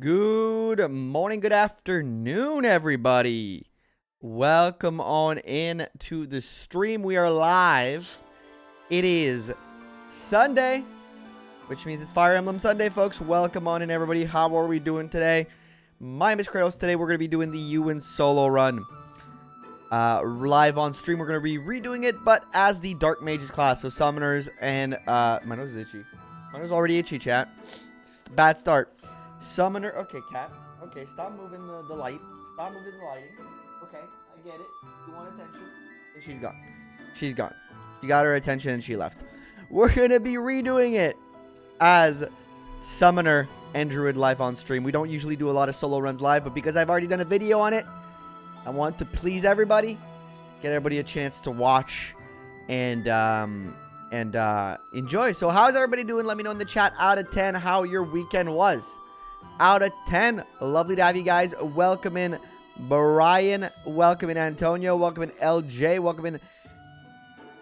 Good morning, good afternoon, everybody. Welcome on in to the stream. We are live. It is Sunday, which means it's Fire Emblem Sunday, folks. Welcome on in, everybody. How are we doing today? My name is Kratos. Today, we're going to be doing the Ewan solo run. Live on stream, we're going to be redoing it, but as the Dark Mages class. So summoners and, my nose is itchy. My nose is already itchy, chat. It's a bad start. Summoner. Okay, cat. Okay, stop moving the light. Stop moving the lighting. Okay, I get it. You want attention? And she's gone. She's gone. She got her attention and she left. We're going to be redoing it as Summoner and Druid live on stream. We don't usually do a lot of solo runs live, but because I've already done a video on it, I want to please everybody, get everybody a chance to watch and enjoy. So how's everybody doing? Let me know in the chat out of 10 how your weekend was. Out of 10. Lovely to have you guys. Welcome in Brian. Welcome in Antonio. Welcome in LJ. Welcome in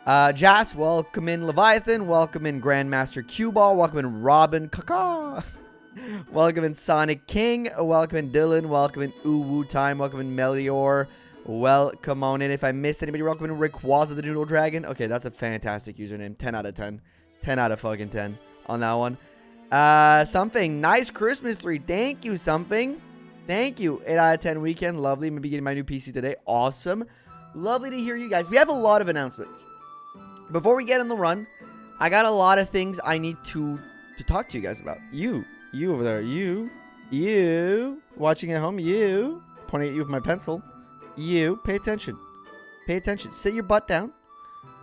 Jas. Welcome in Leviathan. Welcome in Grandmaster Q-Ball. Welcome in Robin Kaka. Welcome in Sonic King. Welcome in Dylan. Welcome in Uwu Time. Welcome in Melior. Welcome on in. If I missed anybody, welcome in Rayquaza the Noodle Dragon. Okay, that's a fantastic username. 10 out of 10. 10 out of fucking 10 on that one. Something. Nice Christmas tree. Thank you, something. Thank you. 8 out of 10 weekend. Lovely. I'm going to be getting my new PC today. Awesome. Lovely to hear you guys. We have a lot of announcements. Before we get in the run, I got a lot of things I need to talk to you guys about. You over there. You. Watching at home. You. Pointing at you with my pencil. You. Pay attention. Pay attention. Sit your butt down.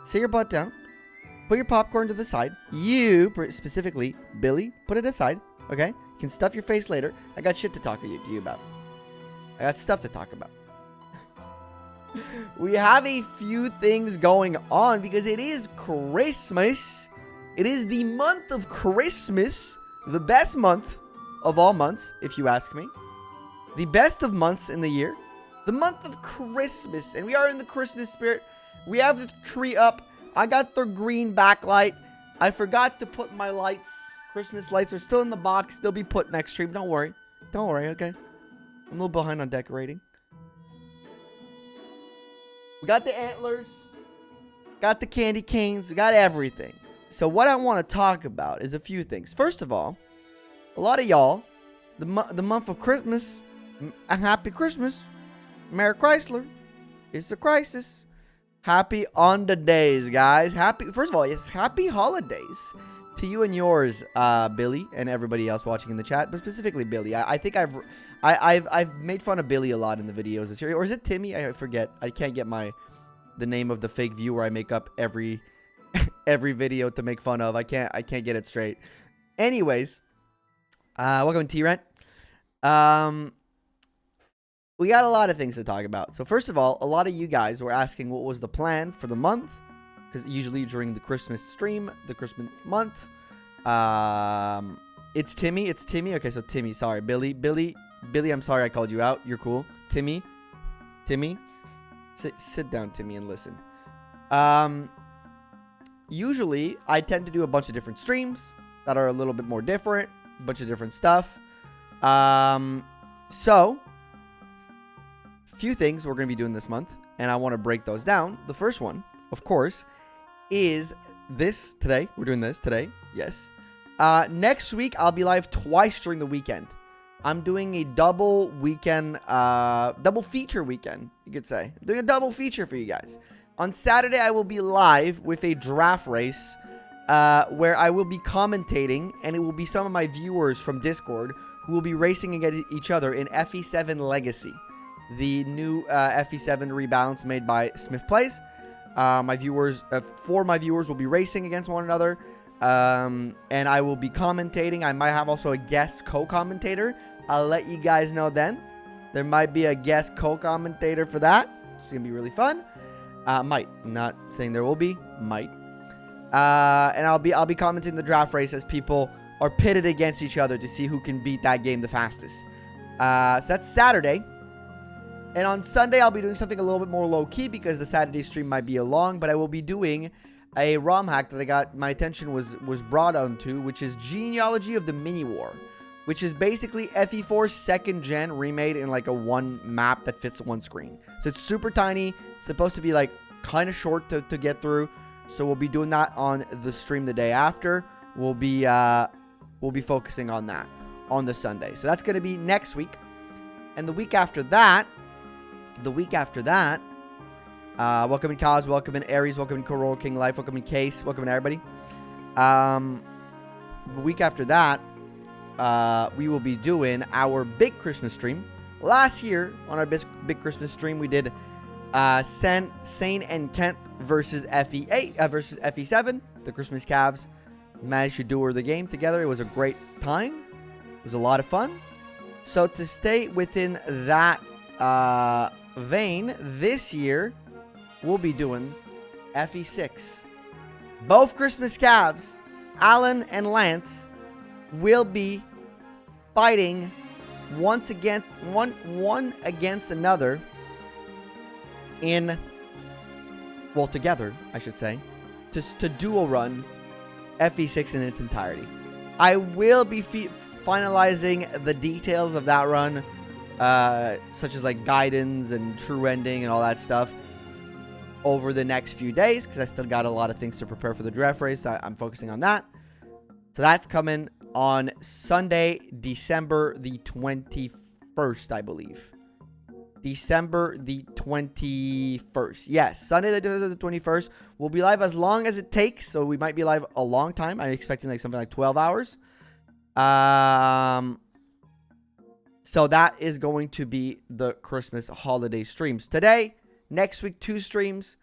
Sit your butt down. Put your popcorn to the side. You, specifically, Billy, put it aside, okay? You can stuff your face later. I got shit to talk to you about. I got stuff to talk about. We have a few things going on because it is Christmas. It is the month of Christmas. The best month of all months, if you ask me. The best of months in the year. The month of Christmas. And we are in the Christmas spirit. We have the tree up. I got the green backlight. I forgot to put my lights. Christmas lights are still in the box. They'll be put next stream. Don't worry. Don't worry, okay? I'm a little behind on decorating. We got the antlers. Got the candy canes. We got everything. So what I want to talk about is a few things. First of all, a lot of y'all, the month of Christmas, a happy Christmas. Merry Chrysler. It's a crisis. Happy on the days, guys. First of all, yes, happy holidays to you and yours, Billy, and everybody else watching in the chat, but specifically Billy. I think I've made fun of Billy a lot in the videos this year, or is it Timmy? I forget. I can't get the name of the fake viewer I make up every video to make fun of. I can't get it straight. Anyways, welcome T-Rent. We got a lot of things to talk about. So first of all, a lot of you guys were asking what was the plan for the month. Because usually during the Christmas stream, the Christmas month, it's Timmy. It's Timmy. Okay, so Timmy. Sorry. Billy, I'm sorry I called you out. You're cool. Timmy. Sit down, Timmy, and listen. Usually, I tend to do a bunch of different streams that are a little bit more different. A bunch of different stuff. So few things we're going to be doing this month, and I want to break those down. The first one, of course, is this today. We're doing this today. Yes. Next week, I'll be live twice during the weekend. I'm doing a double weekend, double feature weekend, you could say. I'm doing a double feature for you guys. On Saturday, I will be live with a draft race where I will be commentating, and it will be some of my viewers from Discord who will be racing against each other in FE7 Legacy. The new FE7 rebalance made by Smith Plays. My viewers, 4 of my viewers will be racing against one another. And I will be commentating. I might have also a guest co-commentator. I'll let you guys know then. There might be a guest co-commentator for that. It's going to be really fun. Might. Not saying there will be. Might. And I'll be commenting the draft race as people are pitted against each other to see who can beat that game the fastest. So that's Saturday. And on Sunday, I'll be doing something a little bit more low-key because the Saturday stream might be long, but I will be doing a ROM hack that my attention was brought onto, which is Genealogy of the Mini War. which is basically FE4 second gen remade in like a one map that fits one screen. So it's super tiny. It's supposed to be like kind of short to get through. So we'll be doing that on the stream the day after. We'll be focusing on that on the Sunday. So that's going to be next week. And the week after that, welcome in Kaz, welcome in Aries, welcome in Coral King Life, welcome in Case, welcome in everybody. The week after that, we will be doing our big Christmas stream. Last year, on our big Christmas stream, we did Sane and Kent versus FE8 versus FE7. The Christmas Cavs managed to duel the game together. It was a great time. It was a lot of fun. So to stay within that vein, this year we'll be doing FE6. Both Christmas Cavs, Alan and Lance, will be fighting one against another together, I should say, to dual run FE6 in its entirety. I will be finalizing the details of that run, such as like guidance and true ending and all that stuff, over the next few days, because I still got a lot of things to prepare for the draft race. I'm focusing on that. So that's coming on Sunday, December the 21st, I believe. December the 21st. Yes, Sunday the 21st. We'll be live as long as it takes. So we might be live a long time. I'm expecting like something like 12 hours. So that is going to be the Christmas holiday streams. Today, next week, 2 streams.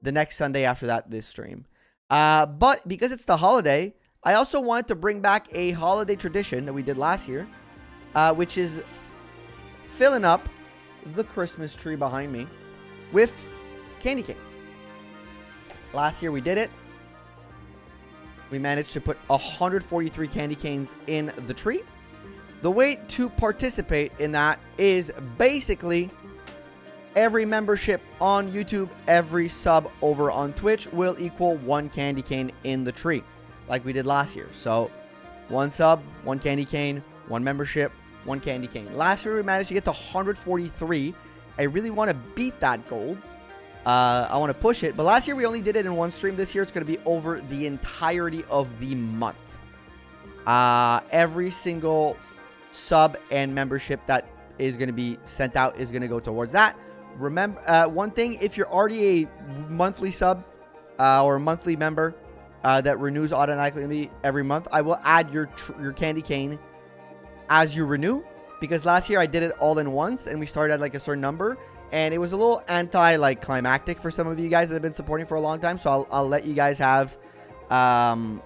The next Sunday after that, this stream. But because it's the holiday, I also wanted to bring back a holiday tradition that we did last year, which is filling up the Christmas tree behind me with candy canes. Last year we did it. We managed to put 143 candy canes in the tree. The way to participate in that is basically every membership on YouTube, every sub over on Twitch will equal 1 candy cane in the tree, like we did last year. So 1 sub, 1 candy cane, 1 membership, 1 candy cane. Last year we managed to get to 143. I really want to beat that goal. I want to push it. But last year we only did it in 1 stream. This year it's going to be over the entirety of the month. Every single sub and membership that is going to be sent out is going to go towards that. Remember, one thing, if you're already a monthly sub or a monthly member that renews automatically every month, I will add your candy cane as you renew, because last year I did it all in once and we started at like a certain number, and it was a little climactic for some of you guys that have been supporting for a long time. So I'll let you guys have the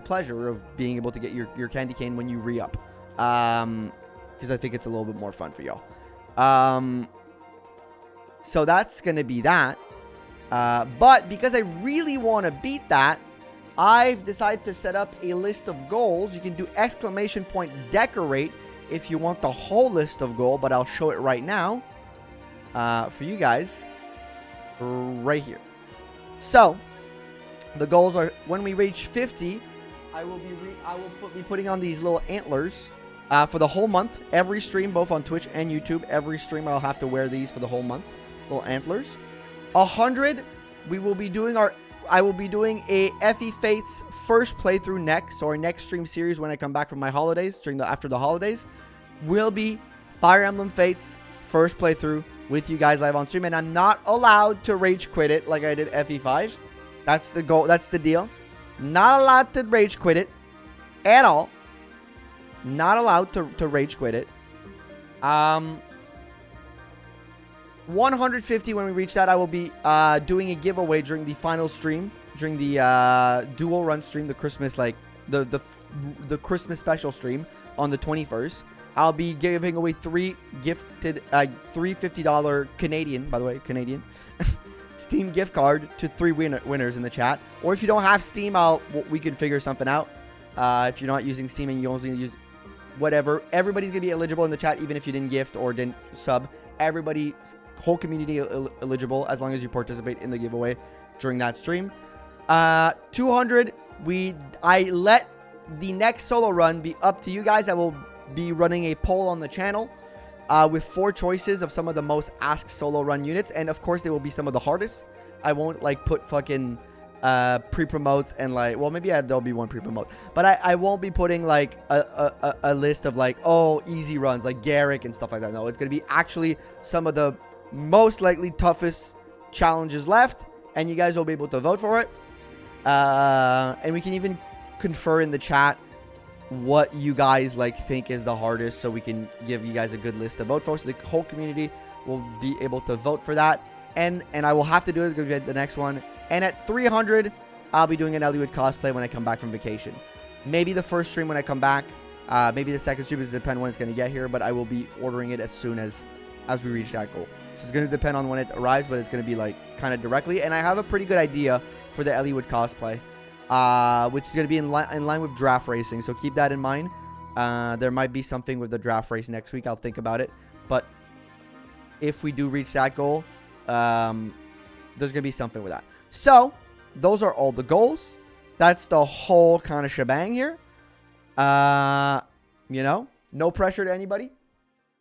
pleasure of being able to get your candy cane when you re-up, because I think it's a little bit more fun for y'all. So that's gonna be that, but because I really want to beat that, I've decided to set up a list of goals. You can do ! decorate if you want the whole list of goals, but I'll show it right now for you guys right here. So the goals are, when we reach 50, I will be putting on these little antlers for the whole month. Every stream, both on Twitch and YouTube, every stream I'll have to wear these for the whole month. Little antlers. 100, I will be doing a FE Fates first playthrough next, or next stream series when I come back from my holidays, after the holidays, will be Fire Emblem Fates first playthrough with you guys live on stream, and I'm not allowed to rage quit it like I did FE5. That's the goal. That's the deal. Not allowed to rage quit it at all. Not allowed to rage quit it. 150, when we reach that, I will be doing a giveaway during the final stream, during the dual run stream, the Christmas, like the Christmas special stream on the 21st. I'll be giving away 3 $50 Canadian, by the way, Canadian Steam gift card to 3 winners in the chat. Or if you don't have Steam, we could figure something out. If you're not using Steam and you only use whatever, everybody's gonna be eligible in the chat, even if you didn't gift or didn't sub. Everybody, whole community eligible as long as you participate in the giveaway during that stream. 200, I let the next solo run be up to you guys. I will be running a poll on the channel with 4 choices of some of the most asked solo run units. And of course, they will be some of the hardest. I won't like put fucking pre-promotes and like, well, maybe there'll be one pre-promote. But I won't be putting like a list of like, oh, easy runs like Garrick and stuff like that. No, it's going to be actually some of the most likely toughest challenges left. And you guys will be able to vote for it. And we can even confer in the chat what you guys like think is the hardest, so we can give you guys a good list to vote for, so the whole community will be able to vote for that. And I will have to do it because the next one. And at 300, I'll be doing an Eliwood cosplay when I come back from vacation. Maybe the first stream when I come back, maybe the second stream, is depend when it's going to get here, but I will be ordering it as soon as we reach that goal. So it's going to depend on when it arrives, but it's going to be like kind of directly. And I have a pretty good idea for the Eliwood cosplay, which is going to be in line with draft racing. So keep that in mind. There might be something with the draft race next week. I'll think about it. But if we do reach that goal, there's going to be something with that. So those are all the goals. That's the whole kind of shebang here. You know, no pressure to anybody.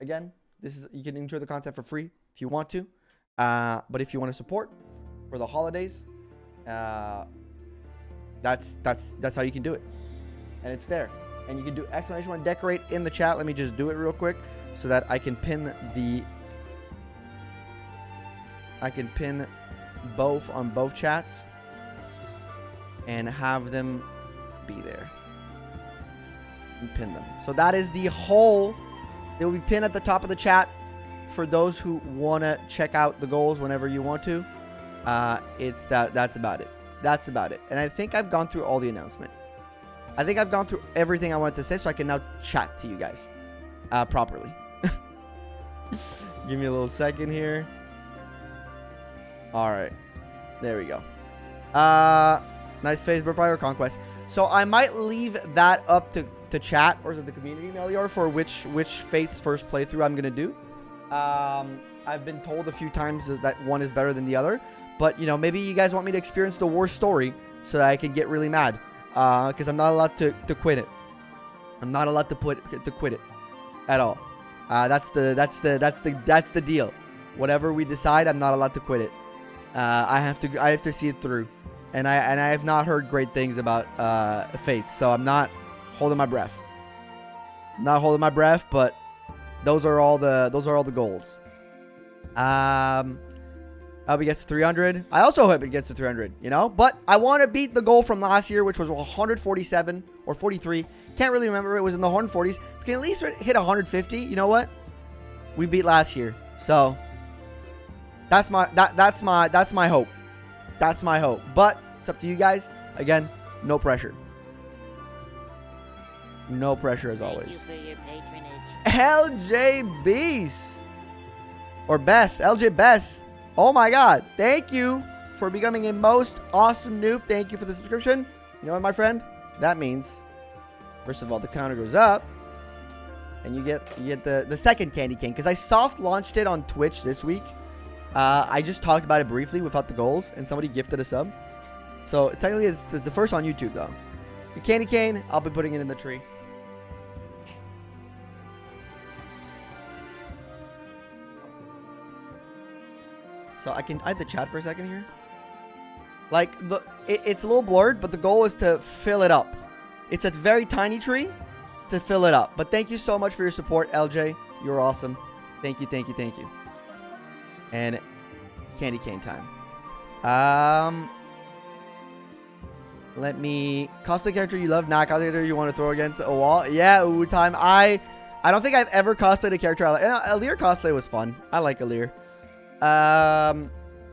Again, you can enjoy the content for free if you want to. But if you want to support for the holidays, that's how you can do it. And it's there. And you can do !1 decorate in the chat. Let me just do it real quick so that I can pin both on both chats and have them be there. And pin them. So that is the whole. They will be pinned at the top of the chat for those who want to check out the goals whenever you want to. That's about it. That's about it. And I think I've gone through all the announcement. I think I've gone through everything I wanted to say, so I can now chat to you guys properly. Give me a little second here. All right. There we go. Nice phase, Fire Conquest. So I might leave that up to chat or to the community, Melior, for which Fate's first playthrough I'm going to do. I've been told a few times that one is better than the other. But, you know, maybe you guys want me to experience the war story so that I can get really mad. Because I'm not allowed to quit it. I'm not allowed to quit it at all. That's the deal. Whatever we decide, I'm not allowed to quit it. I have to see it through. And I have not heard great things about Fates, so I'm not holding my breath. I'm not holding my breath, but those are all the goals. I hope it gets to 300. I also hope it gets to 300, you know? But I want to beat the goal from last year, which was 147 or 43. Can't really remember. It was in the 140s. If we can at least hit 150, you know what? We beat last year. So that's my hope. That's my hope. But it's up to you guys. Again, no pressure. No pressure as always. Thank you for your patronage. LJ Beast. Or Best. LJ Best. Oh my god. Thank you for becoming a most awesome noob. Thank you for the subscription. You know what, my friend? That means, first of all, the counter goes up. And you get the second candy cane. Because I soft launched it on Twitch this week. I just talked about it briefly without the goals. And somebody gifted a sub. So technically it's the first on YouTube though. The candy cane, I'll be putting it in the tree. So I have the chat for a second here. Like it's a little blurred, but the goal is to fill it up. It's a very tiny tree. It's to fill it up. But thank you so much for your support, LJ. You're awesome. Thank you, thank you, thank you. And candy cane time. Let me cosplay character you love, not cosplay character you want to throw against a wall. Yeah, ooh, time. I don't think I've ever cosplayed a character I like. Alir cosplay was fun. I like Alir.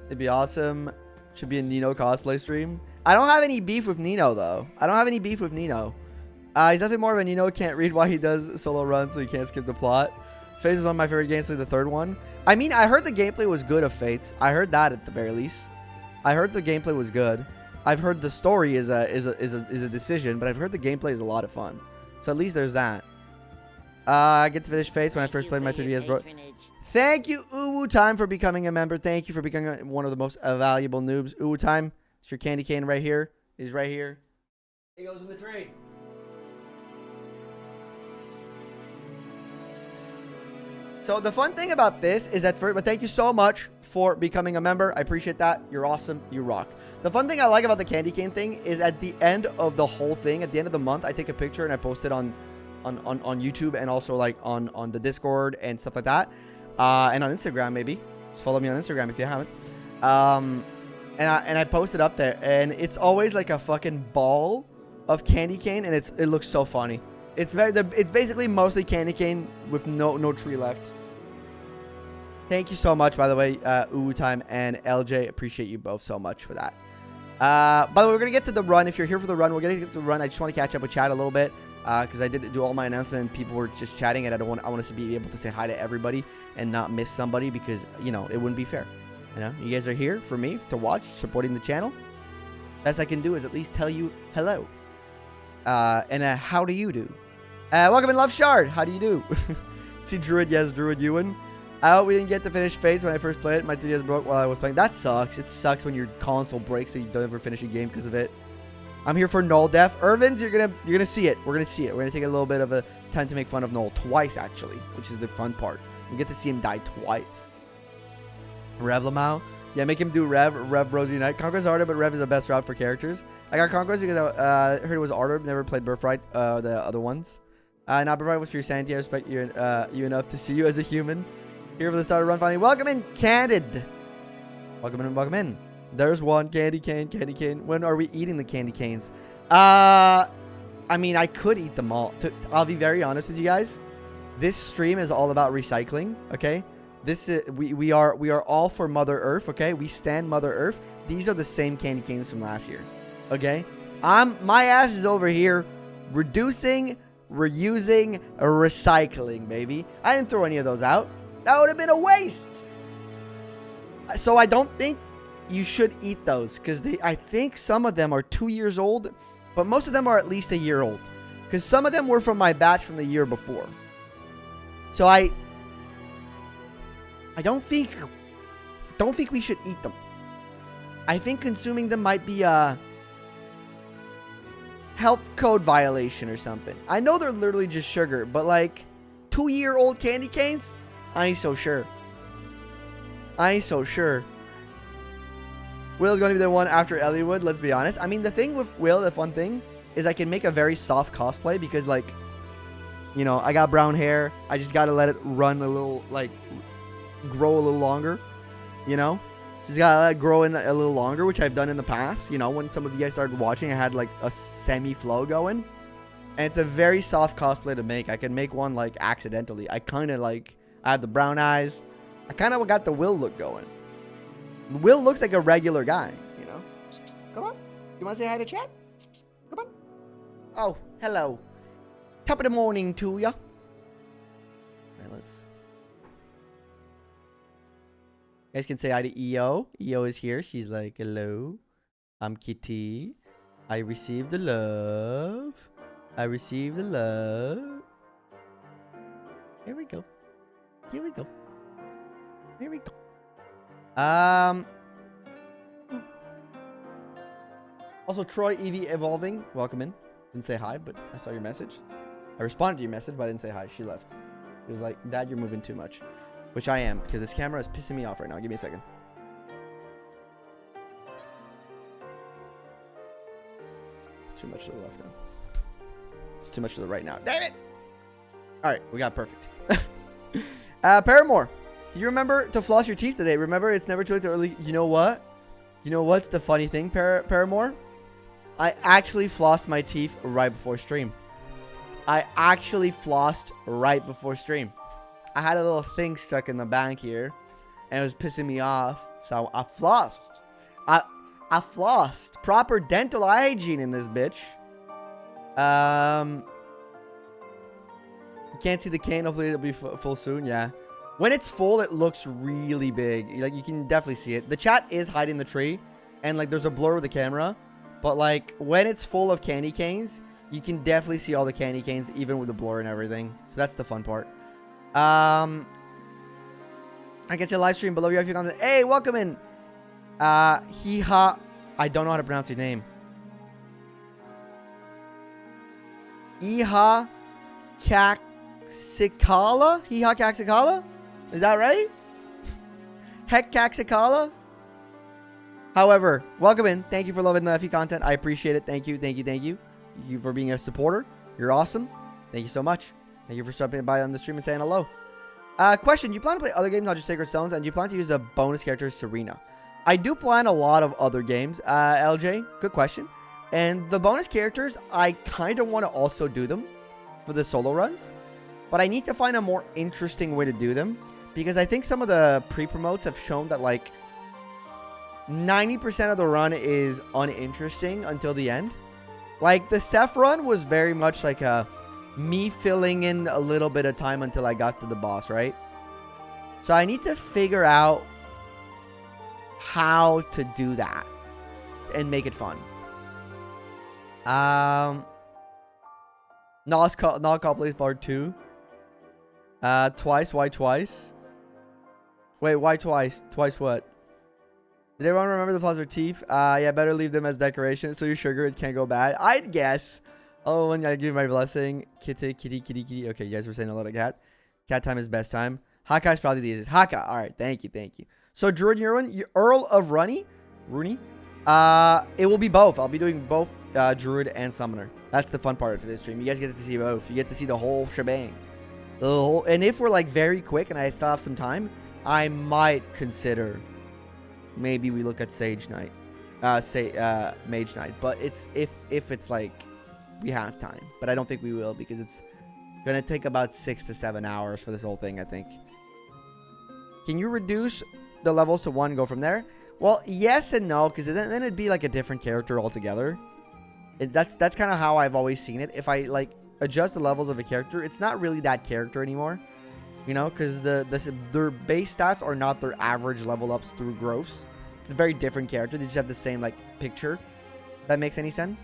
It'd be awesome. Should be a Nino cosplay stream. I don't have any beef with Nino though. I don't have any beef with Nino. He's nothing more of a Nino. Can't read why he does solo runs, so he can't skip the plot. Fates is one of my favorite games, like the third one. I mean, I heard the gameplay was good of Fates. I heard that at the very least. I heard the gameplay was good. I've heard the story is a decision, but I've heard the gameplay is a lot of fun. So at least there's that. I get to finish Fates when I first played my 3DS, bro. Thank you, Uwu Time, for becoming a member. Thank you for becoming one of the most valuable noobs. Uwu Time, it's your candy cane right here. He's right here. It goes in the tree. So the fun thing about this is that but thank you so much for becoming a member. I appreciate that. You're awesome. You rock. The fun thing I like about the candy cane thing is at the end of the whole thing, at the end of the month, I take a picture and I post it on YouTube and also like on the Discord and stuff like that. And on Instagram, maybe. Just follow me on Instagram if you haven't. And I post it up there, and it's always like a fucking ball of candy cane, and it looks so funny. It's basically mostly candy cane with no tree left. Thank you so much, by the way, Uwu Time and LJ. Appreciate you both so much for that. By the way, we're gonna get to the run. If you're here for the run, we're gonna get to the run. I just want to catch up with chat a little bit because I did do all my announcement and people were just chatting, and I want us to be able to say hi to everybody and not miss somebody because it wouldn't be fair. You guys are here for me to watch, supporting the channel. Best I can do is at least tell you hello. And how do you do? Welcome in, Love Shard. How do you do? See Druid, yes, Druid Ewan. I hope we didn't get to finish Fates when I first played it. My 3DS broke while I was playing. That sucks. It sucks when your console breaks so you don't ever finish a game because of it. I'm here for Null Def. Irvins, you're gonna see it. We're gonna see it. We're gonna take a little bit of a time to make fun of Null twice, actually, which is the fun part. We get to see him die twice. Rev Lamau. Yeah, make him do Rev Bros Unite. Conquest Arter, but Rev is the best route for characters. I got Conquest because I heard it was Arter. Never played Birthright, the other ones. Not Birthright was for your sanity. I respect you enough to see you as a human. Here for the start of run finally. Welcome in, Candid. Welcome in, welcome in. There's one candy cane. When are we eating the candy canes? I mean, I could eat them all. I'll be very honest with you guys. This stream is all about recycling, okay? This is we are all for Mother Earth, okay? We stand Mother Earth. These are the same candy canes from last year, okay? My ass is over here reducing, reusing, recycling, baby. I didn't throw any of those out. That would have been a waste. So I don't think you should eat those because I think some of them are 2 years old, but most of them are at least a year old because some of them were from my batch from the year before. So I don't think we should eat them. I think consuming them might be a health code violation or something. I know they're literally just sugar, but like 2-year-old candy canes? I ain't so sure. Will's going to be the one after Elliewood, let's be honest. I mean, the thing with Will, the fun thing, is I can make a very soft cosplay because, like, I got brown hair. I just got to let it run a little, like, grow a little longer, Just got to let it grow in a little longer, which I've done in the past. When some of you guys started watching, I had, like, a semi-flow going. And it's a very soft cosplay to make. I can make one, like, accidentally. I kind of, like, I have the brown eyes. I kind of got the Will look going. Will looks like a regular guy, Come on. You want to say hi to chat? Come on. Oh, hello. Top of the morning to ya. Right, let's. You guys can say hi to EO. EO is here. She's like, hello. I'm Kitty. I received the love. Here we go. Also, Troy EV Evolving, welcome in. Didn't say hi, but I saw your message. I responded to your message, but I didn't say hi. She left. It was like, Dad, you're moving too much. Which I am, because this camera is pissing me off right now. Give me a second. It's too much to the left now. It's too much to the right now. Damn it! Alright, we got perfect. Paramore. Do you remember to floss your teeth today? Remember, it's never too late to early. You know what? You know what's the funny thing, Paramore? I actually flossed my teeth right before stream. I had a little thing stuck in the back here, and it was pissing me off. So I flossed. I flossed. Proper dental hygiene in this bitch. You can't see the cane. Hopefully it'll be full soon. Yeah. When it's full, it looks really big. Like, you can definitely see it. The chat is hiding the tree, and like there's a blur with the camera. But like when it's full of candy canes, you can definitely see all the candy canes, even with the blur and everything. So that's the fun part. I get your live stream below your comment. Hey, welcome in. Hee-ha. I don't know how to pronounce your name. Iha Kaxikala? Hiha Kaxikala? Is that right? Heck Caxicala? However, welcome in. Thank you for loving the FE content. I appreciate it. Thank you. Thank you. Thank you. Thank you for being a supporter. You're awesome. Thank you so much. Thank you for stopping by on the stream and saying hello. Question. Do you plan to play other games, not just Sacred Stones? And do you plan to use the bonus character Serena? I do plan a lot of other games. LJ, good question. And the bonus characters, I kind of want to also do them for the solo runs. But I need to find a more interesting way to do them. Because I think some of the pre-promotes have shown that, like, 90% of the run is uninteresting until the end. Like, the Seth run was very much like me filling in a little bit of time until I got to the boss, right? So I need to figure out how to do that and make it fun. Not Plays Part 2. Twice. Why twice? Wait, why twice? Twice what? Did everyone remember the flaws of teeth? Yeah, better leave them as decoration. So your sugar, it can't go bad. I'd guess. Oh, and I give my blessing. Kitty. Okay, you guys were saying a lot of cat. Cat time is best time. Hakai's probably the easiest. Haka. All right, thank you. So Druid Euan, Earl of Rooney. It will be both. I'll be doing both Druid and Summoner. That's the fun part of today's stream. You guys get to see both. You get to see the whole shebang. And if we're like very quick and I still have some time, I might consider maybe we look at Mage Knight. But it's if it's like we have time. But I don't think we will because it's gonna take about 6 to 7 hours for this whole thing, I think. Can you reduce the levels to 1 and go from there? Well, yes and no, because then it'd be like a different character altogether. That's kind of how I've always seen it. If I like adjust the levels of a character, it's not really that character anymore. You know, because their base stats are not their average level ups through growths. It's a very different character. They just have the same, like, picture. That makes any sense?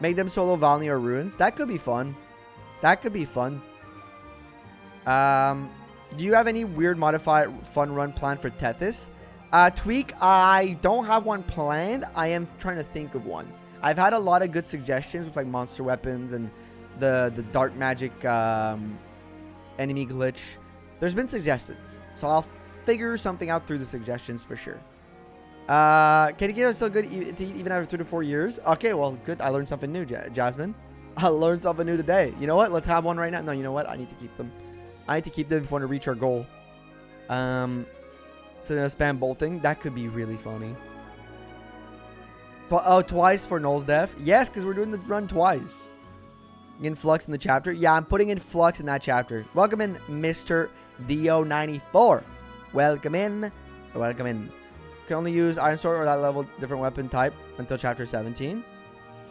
Make them solo Valny or Ruins. That could be fun. Do you have any weird modified fun run planned for Tethys? Tweak, I don't have one planned. I am trying to think of one. I've had a lot of good suggestions with, like, monster weapons and the dark magic enemy glitch. There's been suggestions, so I'll figure something out through the suggestions for sure. Can you get us so good to eat even after 3 to 4 years? Okay, well, good. I learned something new, Jasmine. I learned something new today. You know what? Let's have one right now. No, you know what? I need to keep them. I need to keep them before we reach our goal. So spam bolting. That could be really funny. Twice for Noel's death. Yes, because we're doing the run twice. In Flux in the chapter. Yeah, I'm putting in Flux in that chapter. Welcome in, Mr. Dio94. Welcome in. Can only use Iron Sword or that level different weapon type until chapter 17.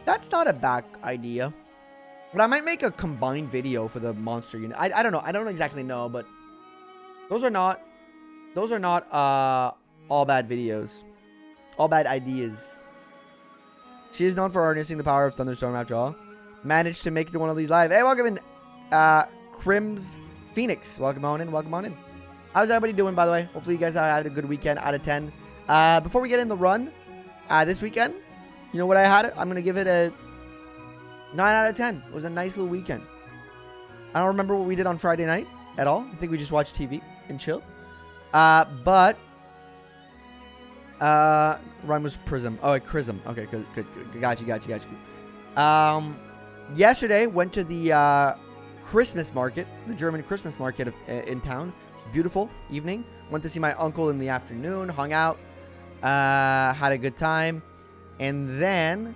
That's not a bad idea. But I might make a combined video for the monster unit. I don't know. I don't exactly know, but those are not all bad videos. All bad ideas. She is known for harnessing the power of Thunderstorm after all. Managed to make it to one of these live. Hey, welcome in, Crims Phoenix. Welcome on in. How's everybody doing, by the way? Hopefully you guys had a good weekend out of 10. Before we get in the run, this weekend, you know what I had? I'm going to give it a 9 out of 10. It was a nice little weekend. I don't remember what we did on Friday night at all. I think we just watched TV and chilled. But rhyme was Prism. Oh, Chrism. Okay, good. Got you. Yesterday, went to the Christmas market, the German Christmas market in town. It was a beautiful evening. Went to see my uncle in the afternoon, hung out, had a good time. And then,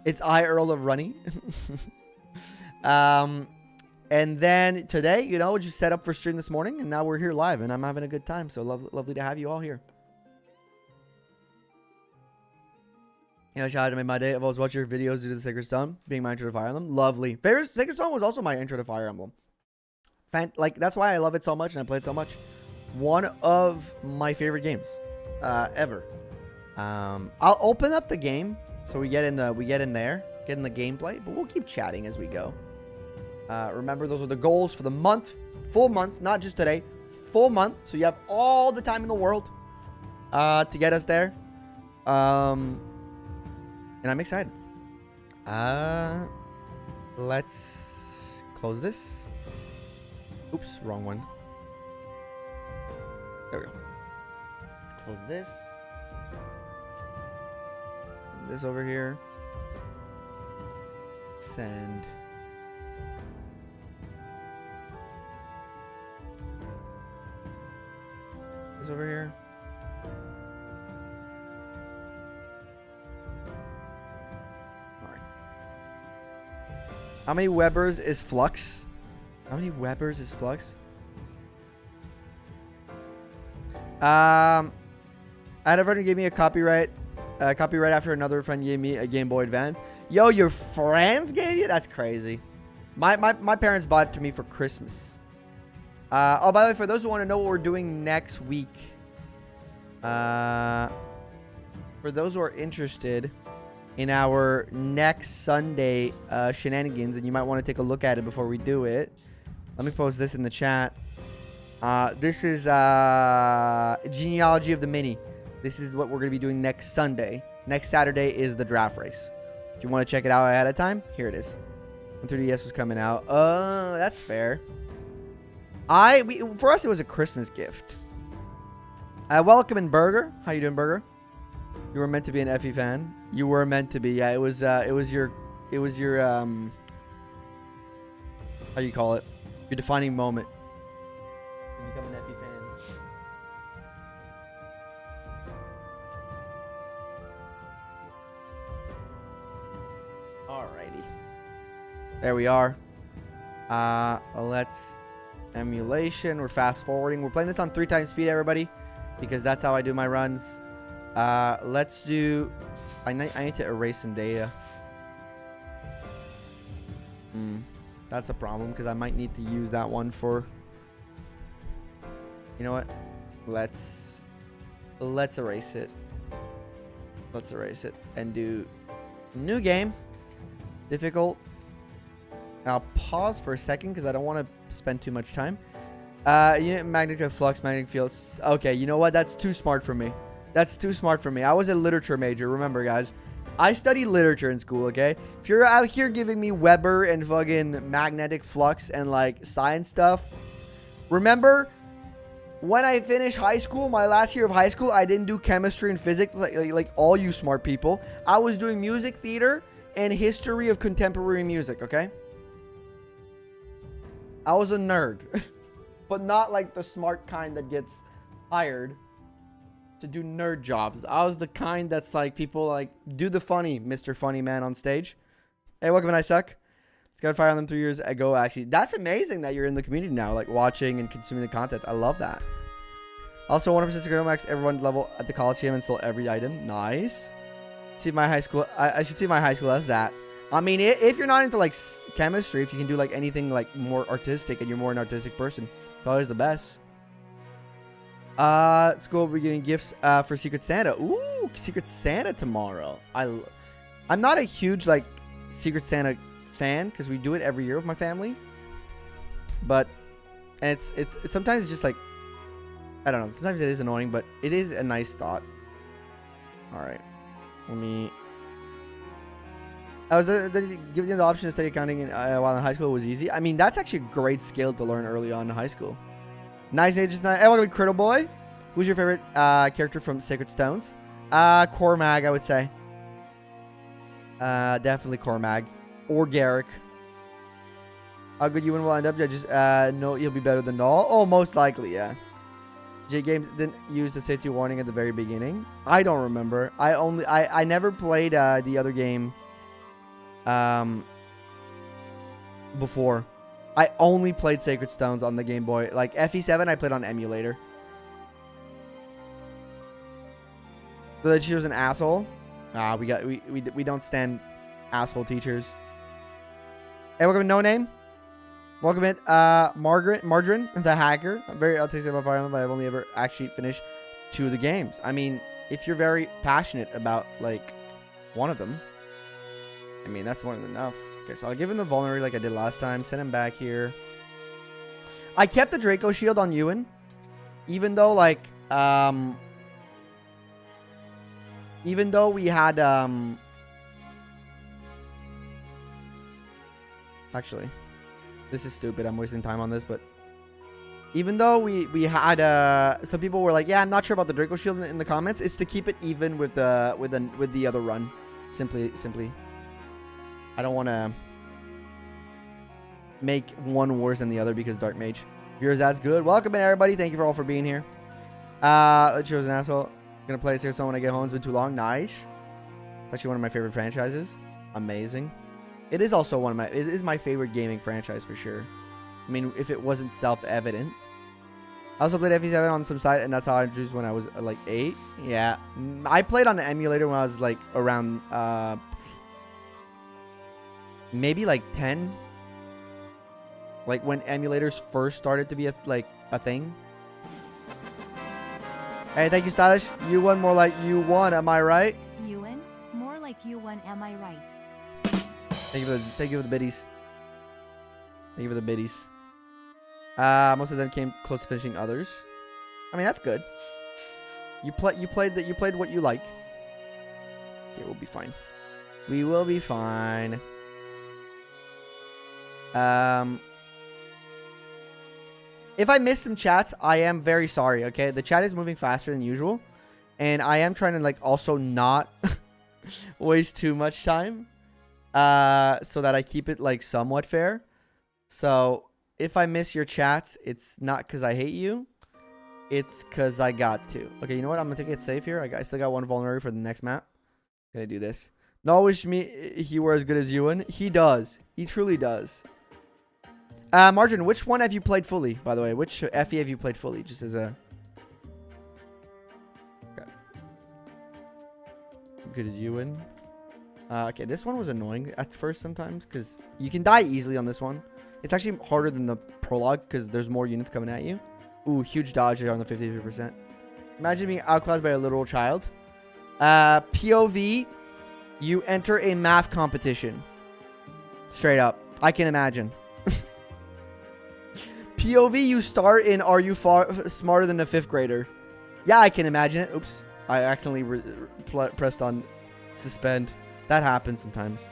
it's Earl of Runny. And then today, you know, just set up for stream this morning, and now we're here live, and I'm having a good time. So lovely to have you all here. You know, shout out to my day. I've always watched your videos due to the Sacred Stone being my intro to Fire Emblem. Lovely. Favorite Sacred Stone was also my intro to Fire Emblem. Like, that's why I love it so much, and I play it so much. One of my favorite games ever. I'll open up the game so we get in there, get in the gameplay, but we'll keep chatting as we go. Remember, those are the goals for the month, full month, not just today, full month. So you have all the time in the world to get us there. And I'm excited. Let's close this. Oops, wrong one. There we go. Let's close this. And this over here. Send. This over here. Alright. How many Webers is Flux? How many Webers is Flux? I had a friend who gave me a copyright after another friend gave me a Game Boy Advance. Yo, your friends gave you? That's crazy. My parents bought it to me for Christmas. Oh, by the way, for those who want to know what we're doing next week, for those who are interested in our next Sunday shenanigans, and you might want to take a look at it before we do it, let me post this in the chat. This is Genealogy of the Mini. This is what we're going to be doing next Sunday. Next Saturday is the draft race. If you want to check it out ahead of time, here it is. When 3DS was coming out. That's fair. For us, it was a Christmas gift. Welcome in Burger. How you doing, Burger? You were meant to be an Effie fan. You were meant to be. Yeah, it was your how do you call it? Your defining moment. To become an Effie fan. Alrighty. There we are. Let's emulation. We're fast forwarding. We're playing this on 3x speed, everybody, because that's how I do my runs. Let's do. I need to erase some data. That's a problem because I might need to use that one for. You know what? Let's erase it. Let's erase it and do new game. Difficult. I'll pause for a second because I don't want to spend too much time. Unit magnetic flux, magnetic fields. Okay, you know what? That's too smart for me. That's too smart for me. I was a literature major. Remember, guys. I studied literature in school, okay? If you're out here giving me Weber and fucking magnetic flux and, like, science stuff, remember, when I finished high school, my last year of high school, I didn't do chemistry and physics like all you smart people. I was doing music theater and history of contemporary music, okay? I was a nerd, but not like the smart kind that gets hired to do nerd jobs. I was the kind that's like people like do the funny, Mr. Funny Man on stage. Hey, welcome, and I suck. It's got Fire Emblem 3 years ago, actually. That's amazing that you're in the community now, like watching and consuming the content. I love that. Also, 100% security max everyone level at the Coliseum and stole every item. Nice. See my high school. I should see my high school as that. I mean, if you're not into like chemistry, if you can do like anything like more artistic and you're more an artistic person, it's always the best. School will be giving gifts for Secret Santa. Ooh, Secret Santa tomorrow. I'm not a huge like Secret Santa fan because we do it every year with my family. But it's sometimes it's just like, I don't know. Sometimes it is annoying, but it is a nice thought. All right, let me. I was giving you the option to study accounting while in high school was easy. I mean, that's actually a great skill to learn early on in high school. Nice ages. Hey, welcome to Criddle Boy. Who's your favorite character from Sacred Stones? Cormag, I would say. Definitely Cormag. Or Garrick. How good Euan will end up? I just know he'll be better than Null. Oh, most likely, yeah. J Games didn't use the safety warning at the very beginning. I don't remember. I never played the other game before. I only played Sacred Stones on the Game Boy. Like FE7 I played on emulator. The teacher's an asshole. We don't stand asshole teachers. Hey, welcome to No Name. Welcome in Margarine, the hacker. I'm very optimistic about Fire Emblem, but I've only ever actually finished 2 of the games. I mean, if you're very passionate about like one of them, I mean that's more than enough. Okay, so I'll give him the vulnerability like I did last time. Send him back here. I kept the Draco shield on Euan, even though like even though we had actually, this is stupid. I'm wasting time on this, but Even though we had some people were like, yeah, I'm not sure about the Draco Shield in the comments. It's to keep it even with the other run. Simply. I don't want to make one worse than the other because Dark Mage. Viewers, that's good. Welcome in, everybody. Thank you for all for being here. Let's choose an asshole. Gonna play this here so when I get home. It's been too long. Nice. Actually one of my favorite franchises. Amazing. It is also it is my favorite gaming franchise for sure. I mean, if it wasn't self-evident. I also played FE7 on some site, and that's how I introduced when I was like 8. Yeah. I played on an emulator when I was like around maybe like 10. Like when emulators first started to be a thing. Hey, thank you, Stylish. Euan, more like Euan, am I right? Euan, more like Euan, am I right? Thank you for the biddies. Thank you for the biddies. Most of them came close to finishing others. I mean, that's good. You played what you like. Okay, we'll be fine. We will be fine. If I missed some chats, I am very sorry, okay? The chat is moving faster than usual. And I am trying to, like, also not waste too much time. So that I keep it, like, somewhat fair. So, if I miss your chats, it's not because I hate you. It's because I got to. Okay, you know what? I'm going to take it safe here. I still got one vulnerability for the next map. Gonna do this. No, wish me he were as good as Euan. He does. He truly does. Margin, which one have you played fully, by the way? Which FE have you played fully? Just as a... Okay. Good as Euan. Okay, this one was annoying at first sometimes, because you can die easily on this one. It's actually harder than the prologue, because there's more units coming at you. Ooh, huge dodge there on the 53%. Imagine being outclassed by a literal child. POV, you enter a math competition. Straight up. I can imagine. POV, you start in Are You Smarter Than a 5th Grader? Yeah, I can imagine it. Oops. I accidentally pressed on suspend. That happens sometimes.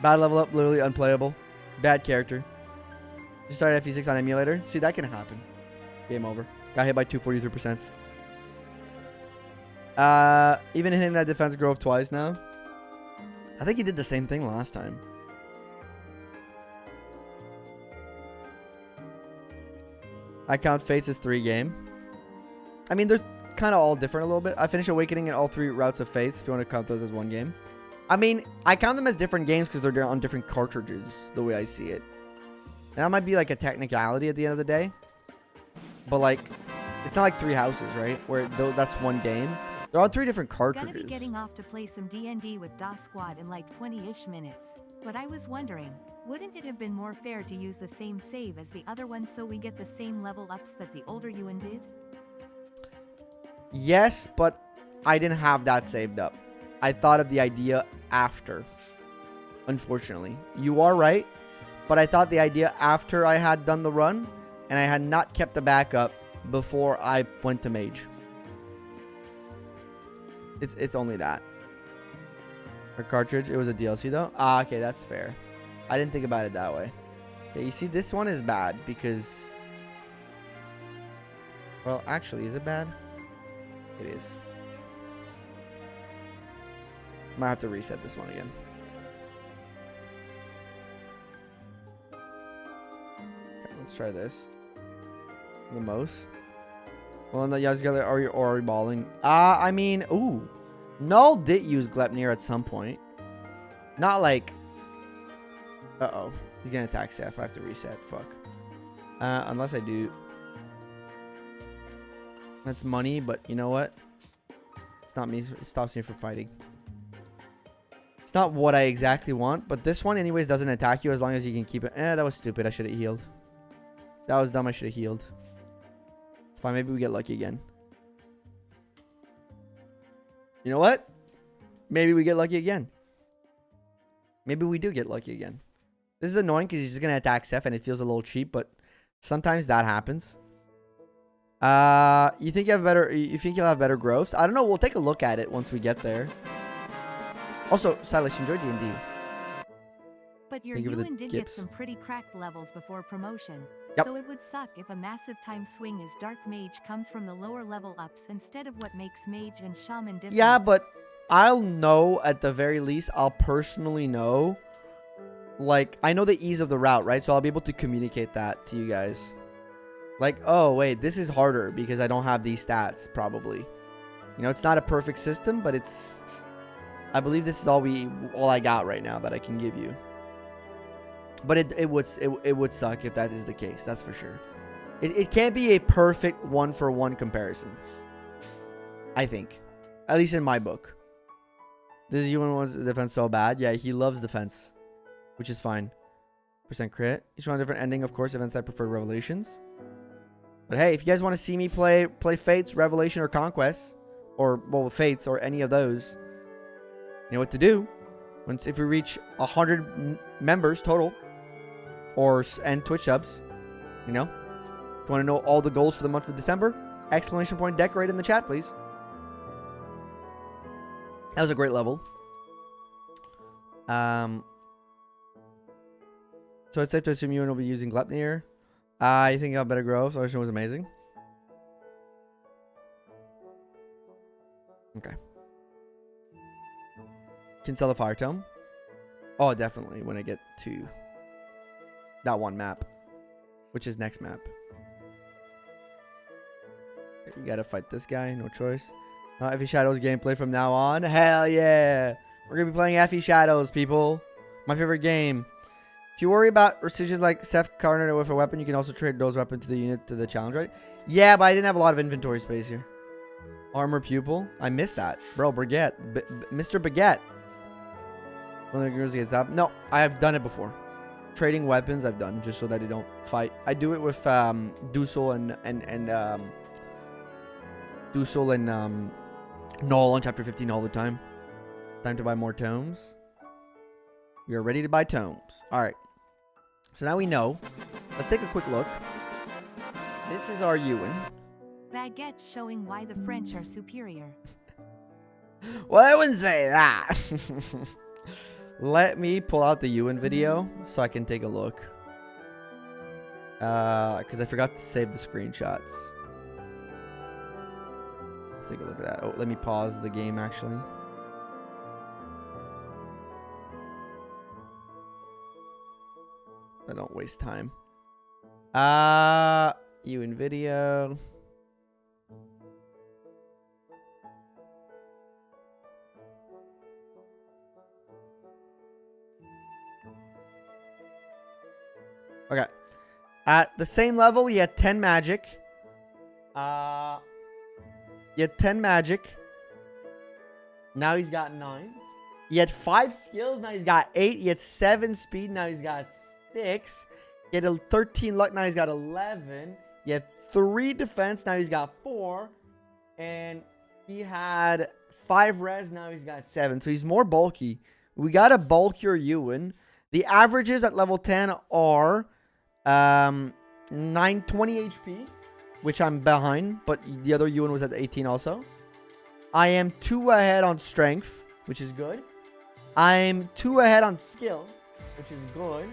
Bad level up, literally unplayable. Bad character. You started FE6 on emulator. See, that can happen. Game over. Got hit by 243%. Even hitting that defense grove twice now. I think he did the same thing last time. I count Fates as 3 game. I mean, they're kind of all different a little bit. I finished Awakening in all 3 routes of Fates, if you want to count those as 1 game. I mean, I count them as different games because they're on different cartridges, the way I see it. And that might be like a technicality at the end of the day. But like, it's not like 3 houses, right? Where that's 1 game. They're on 3 different cartridges. Gotta be getting off to play some D&D with DOS Squad in like 20-ish minutes. But I was wondering, wouldn't it have been more fair to use the same save as the other one so we get the same level ups that the older Euan did? Yes, but I didn't have that saved up. I thought of the idea after. Unfortunately. You are right, but I thought the idea after I had done the run, and I had not kept the backup before I went to Mage. It's only that. Or cartridge. It was a DLC though. Ah, okay, that's fair. I didn't think about it that way. Okay, you see, this one is bad because... Well, actually, is it bad? It is. Might have to reset this one again. Okay, let's try this. The most. Well, no, you guys together are you balling? I mean, ooh. Null did use Glepnir at some point. Not like... Uh-oh. He's gonna attack Seth. I have to reset. Fuck. Unless I do. That's money, but you know what? It's not me. It stops me from fighting. It's not what I exactly want, but this one anyways doesn't attack you as long as you can keep it. That was stupid. I should have healed. That was dumb. I should have healed. It's fine. Maybe we get lucky again. You know what? Maybe we get lucky again. Maybe we do get lucky again. This is annoying because he's just gonna attack Seth and it feels a little cheap, but sometimes that happens. You think you have better? You think you'll have better growths? I don't know. We'll take a look at it once we get there. Also, Silas, enjoy D&D. But your Thank you for the Euan did get gifts. some pretty cracked levels before promotion. Yep. So it would suck if a massive time swing as Dark Mage comes from the lower level ups instead of what makes Mage and Shaman different. Yeah, but I'll know at the very least. I'll personally know. Like, I know the ease of the route, right? So I'll be able to communicate that to you guys. Like, oh, wait, this is harder because I don't have these stats, probably. You know, it's not a perfect system, but it's... I believe this is all I got right now that I can give you. But it would suck if that is the case. That's for sure. It can't be a perfect one-for-one comparison. I think. At least in my book. This Euan wants defense so bad. Yeah, he loves defense. Which is fine. % crit. Each one a different ending, of course. Events I prefer Revelations. But hey, if you guys want to see me play Fates, Revelation, or Conquest, or, well, Fates, or any of those, you know what to do. If we reach 100 members total, and Twitch subs, you know, if you want to know all the goals for the month of December, exclamation point decorate in the chat, please. That was a great level. So it's safe to assume Euan will be using Gluttony here. I think I'll better grow, so it was amazing. Okay. Can sell the Fire Tome. Oh, definitely when I get to that one map, which is next map. You gotta fight this guy, no choice. Effie Shadows gameplay from now on. Hell yeah! We're gonna be playing Effie Shadows, people. My favorite game. If you worry about restrictions like Seth Carter with a weapon, you can also trade those weapons to the unit to the challenge, right? Yeah, but I didn't have a lot of inventory space here. Armor Pupil. I missed that. Bro, Baguette. Mr. Baguette. When the girls gets up. No, I have done it before. Trading weapons I've done just so that they don't fight. I do it with Dusel and Dusel and Null on chapter 15 all the time. Time to buy more tomes. We are ready to buy tomes. Alright. So now we know. Let's take a quick look. This is our Euan. Baguette showing why the French are superior. Well, I wouldn't say that. Let me pull out the Euan video so I can take a look. Because I forgot to save the screenshots. Let's take a look at that. Oh, let me pause the game actually. I don't waste time. Euan video. Okay. At the same level, he had 10 magic. He had 10 magic. Now he's got 9. He had 5 skills. Now he's got 8. He had 7 speed. Now he's got 6. He had 13 luck. Now he's got 11. He had 3 defense. Now he's got 4. And he had 5 res. Now he's got 7. So he's more bulky. We got a bulkier Euan. The averages at level 10 are 920 HP, which I'm behind, but the other Euan was at 18 also. I am 2 ahead on strength, which is good. I'm 2 ahead on skill, which is good.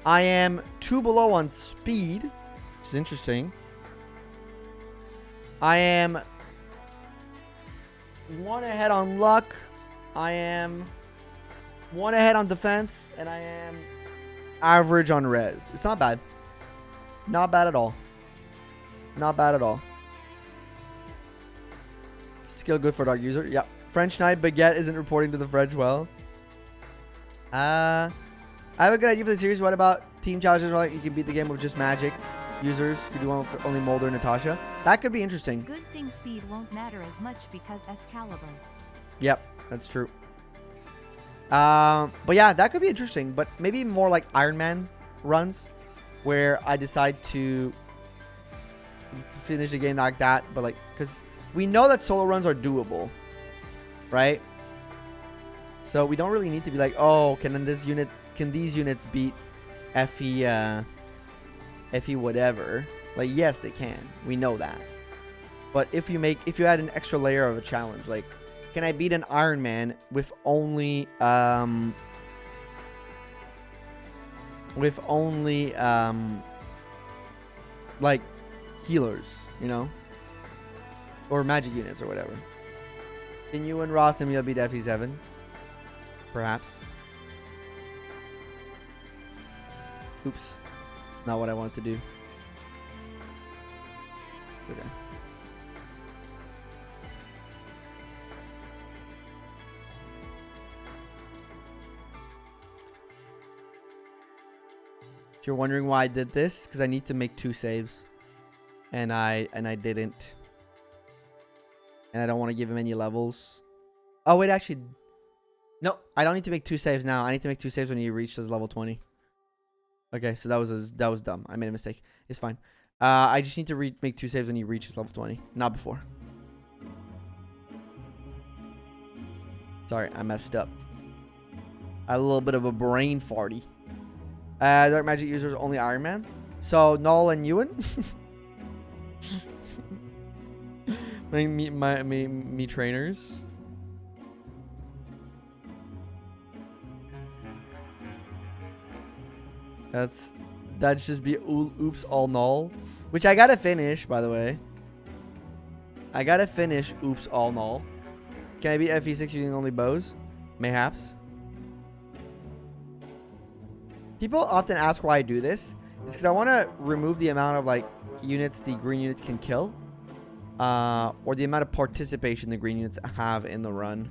I am 2 below on speed, which is interesting. I am 1 ahead on luck. I am 1 ahead on defense, and I am average on res. It's not bad. Not bad at all. Not bad at all. Skill good for dark user. Yep. French Knight Baguette isn't reporting to the French well. I have a good idea for the series. What about team challenges where like you can beat the game with just magic users? You could do one with only Mulder and Natasha. That could be interesting. Good thing speed won't matter as much because Excalibur. Yep, that's true. But yeah, that could be interesting. But maybe more like Iron Man runs, where I decide to finish the game like that. But like, because we know that solo runs are doable, right? So we don't really need to be like, oh, can these units beat Effie whatever? Like, yes, they can. We know that. But if you add an extra layer of a challenge, like, can I beat an Iron Man with only with only like healers, you know, or magic units or whatever. Can you and Ross and you'll beat FE7? Perhaps. Oops. Not what I want to do. It's okay. If you're wondering why I did this, because I need to make 2 saves. And I didn't. And I don't want to give him any levels. Oh, wait, actually. No, I don't need to make 2 saves now. I need to make 2 saves when he reaches level 20. Okay, so that was dumb. I made a mistake. It's fine. I just need to make 2 saves when he reaches level 20. Not before. Sorry, I messed up. I had a little bit of a brain farty. Dark magic users only Iron Man. So Null and Ewan. me trainers. That's just be oops all null, which I gotta finish, by the way. I gotta finish oops all null. Can I beat FE6 using only bows? Mayhaps. People often ask why I do this. It's because I want to remove the amount of like units the green units can kill, or the amount of participation the green units have in the run,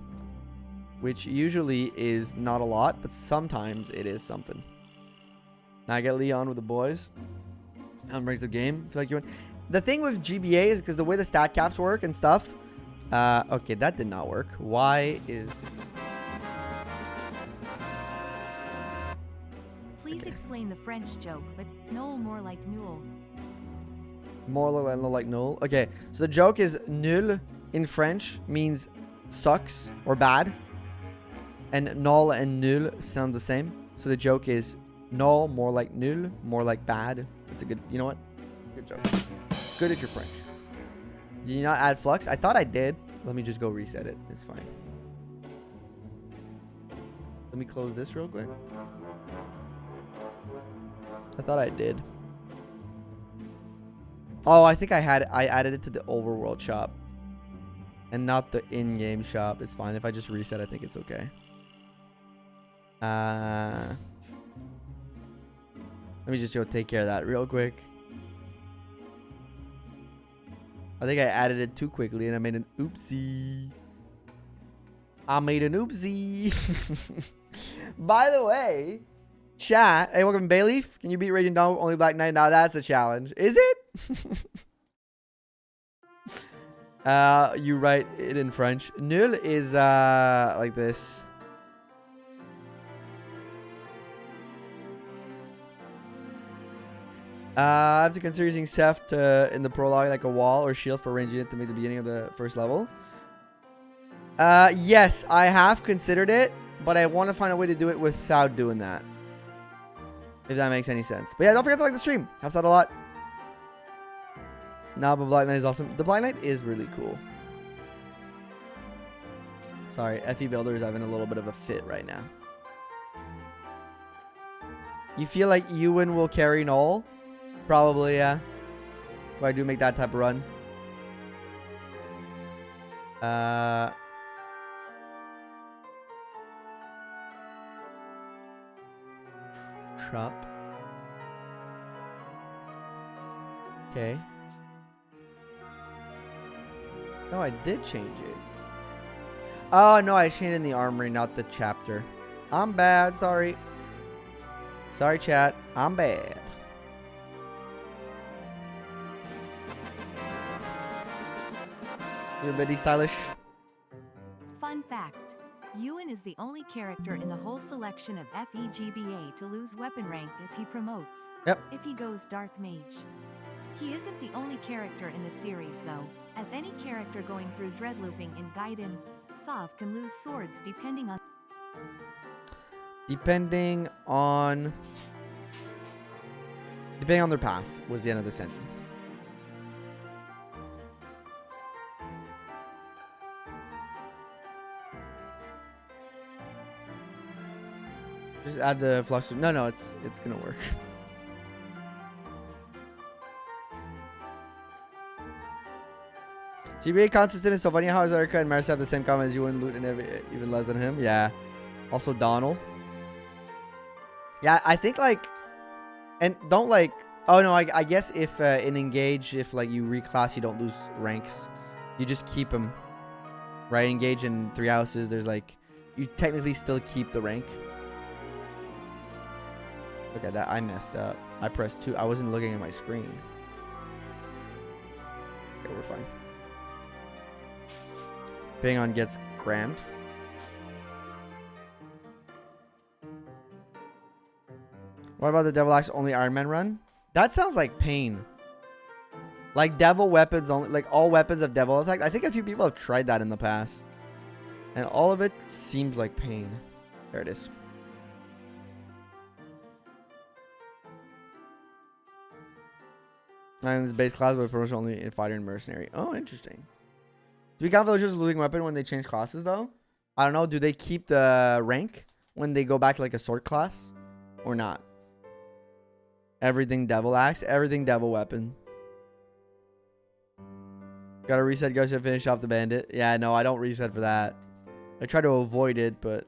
which usually is not a lot, but sometimes it is something. Now I get Leon with the boys. And brings the game. I feel like you win. The thing with GBA is because the way the stat caps work and stuff. Okay, that did not work. Why is... Please explain the French joke, but Noel more like Newell. More like null. Okay, so the joke is nul in French means sucks or bad. And null and nul sound the same. So the joke is null more like nul, more like bad. It's a good, you know what? Good joke. Good if you're French. Did you not add flux? I thought I did. Let me just go reset it. It's fine. Let me close this real quick. I thought I did. Oh, I think I added it to the overworld shop. And not the in-game shop. It's fine. If I just reset, I think it's okay. Let me just go take care of that real quick. I think I added it too quickly and I made an oopsie. By the way, chat. Hey, welcome Bayleaf. Can you beat Raging Dawn with only Black Knight? Now that's a challenge. Is it? You write it in French. Nul is like this. I have to consider using Seft in the prologue like a wall or shield for ranging it to make the beginning of the first level. Yes, I have considered it, but I want to find a way to do it without doing that. If that makes any sense. But yeah, don't forget to like the stream. Helps out a lot. Nah, but Black Knight is awesome. The Black Knight is really cool. Sorry, FE Builder is having a little bit of a fit right now. You feel like Ewan will carry Null? Probably, yeah. If I do make that type of run. Shop. Okay. No, I did change it. Oh, no, I changed it in the armory, not the chapter. I'm bad, sorry. Sorry, chat. I'm bad. You're pretty stylish. Fun fact. Euan is the only character in the whole selection of FEGBA to lose weapon rank as he promotes. Yep. If he goes Dark Mage. He isn't the only character in the series though, as any character going through dreadlooping in Gaiden, Sov can lose swords depending on their path was the end of the sentence. just add the flux. No, it's gonna work. GBA con system is so funny. How is Eirika and Marissa have the same comment as you and loot and even less than him? Yeah. Also Donald. Yeah, I think like, and don't like. Oh no, I guess if in engage, if like you reclass, you don't lose ranks. You just keep them. Right, engage in 3 houses. There's like, you technically still keep the rank. Okay, that I messed up. I pressed 2. I wasn't looking at my screen. Okay, we're fine. Ping on gets crammed. What about the Devil Axe only Iron Man run? That sounds like pain. Like devil weapons only, like all weapons of devil attack. I think a few people have tried that in the past. And all of it seems like pain. There it is. And this base class with promotion only in fighter and mercenary. Oh, interesting. Do we count villagers losing weapon when they change classes though? I don't know. Do they keep the rank when they go back to like a sword class? Or not? Everything devil axe, everything devil weapon. Gotta reset Ghost to finish off the bandit. Yeah, no, I don't reset for that. I try to avoid it, but...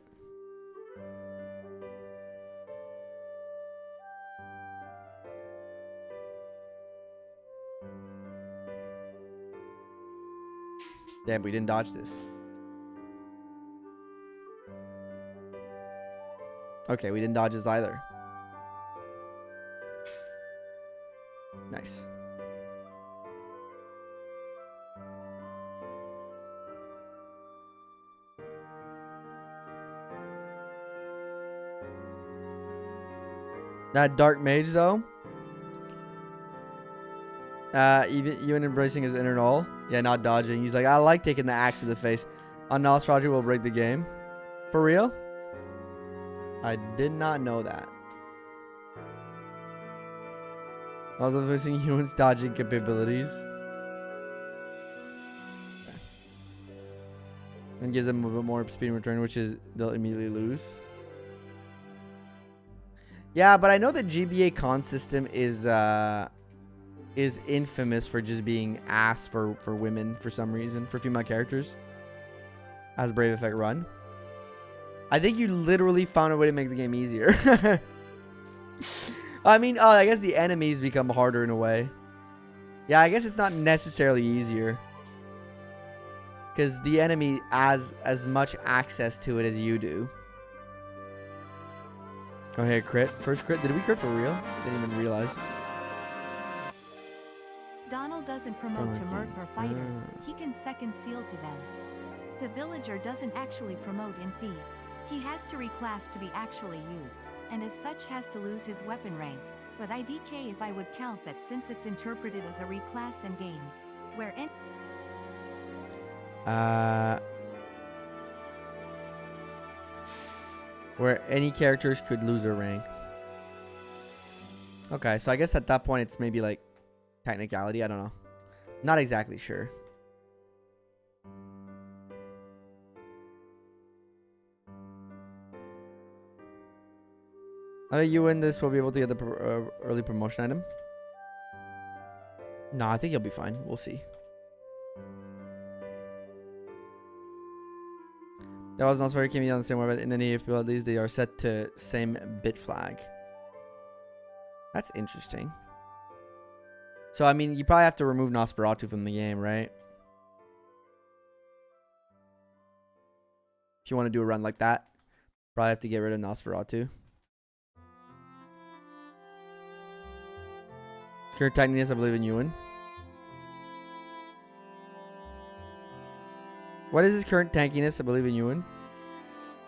Damn, we didn't dodge this. Okay, we didn't dodge this either. Nice. That dark mage though. Even embracing his inner null. Yeah, not dodging. He's like, I like taking the axe to the face. On Nosferatu will break the game. For real? I did not know that. I was fixing Euan's dodging capabilities. And gives them a bit more speed in return, which is they'll immediately lose. Yeah, but I know the GBA con system is infamous for just being ass for women for some reason, for female characters. As Brave Effect run. I think you literally found a way to make the game easier. I mean, oh, I guess the enemies become harder in a way. Yeah, I guess it's not necessarily easier. Because the enemy has as much access to it as you do. Oh, hey, crit. First crit. Did we crit for real? I didn't even realize. Donald doesn't promote to merc or fighter. He can second seal to them. The villager doesn't actually promote in thief. He has to reclass to be actually used, and as such has to lose his weapon rank. But IDK if I would count that since it's interpreted as a reclass and game, where where any characters could lose their rank. Okay, so I guess at that point it's maybe like technicality. I don't know. Not exactly sure. You win this, we'll be able to get the early promotion item. No, I think you'll be fine. We'll see. That was not very came on the same way, but in any FPL at least they are set to same bit flag. That's interesting. So I mean, you probably have to remove Nosferatu from the game, right? If you want to do a run like that, probably have to get rid of Nosferatu. Current tankiness, I believe in Euan. What is his current tankiness? I believe in Euan.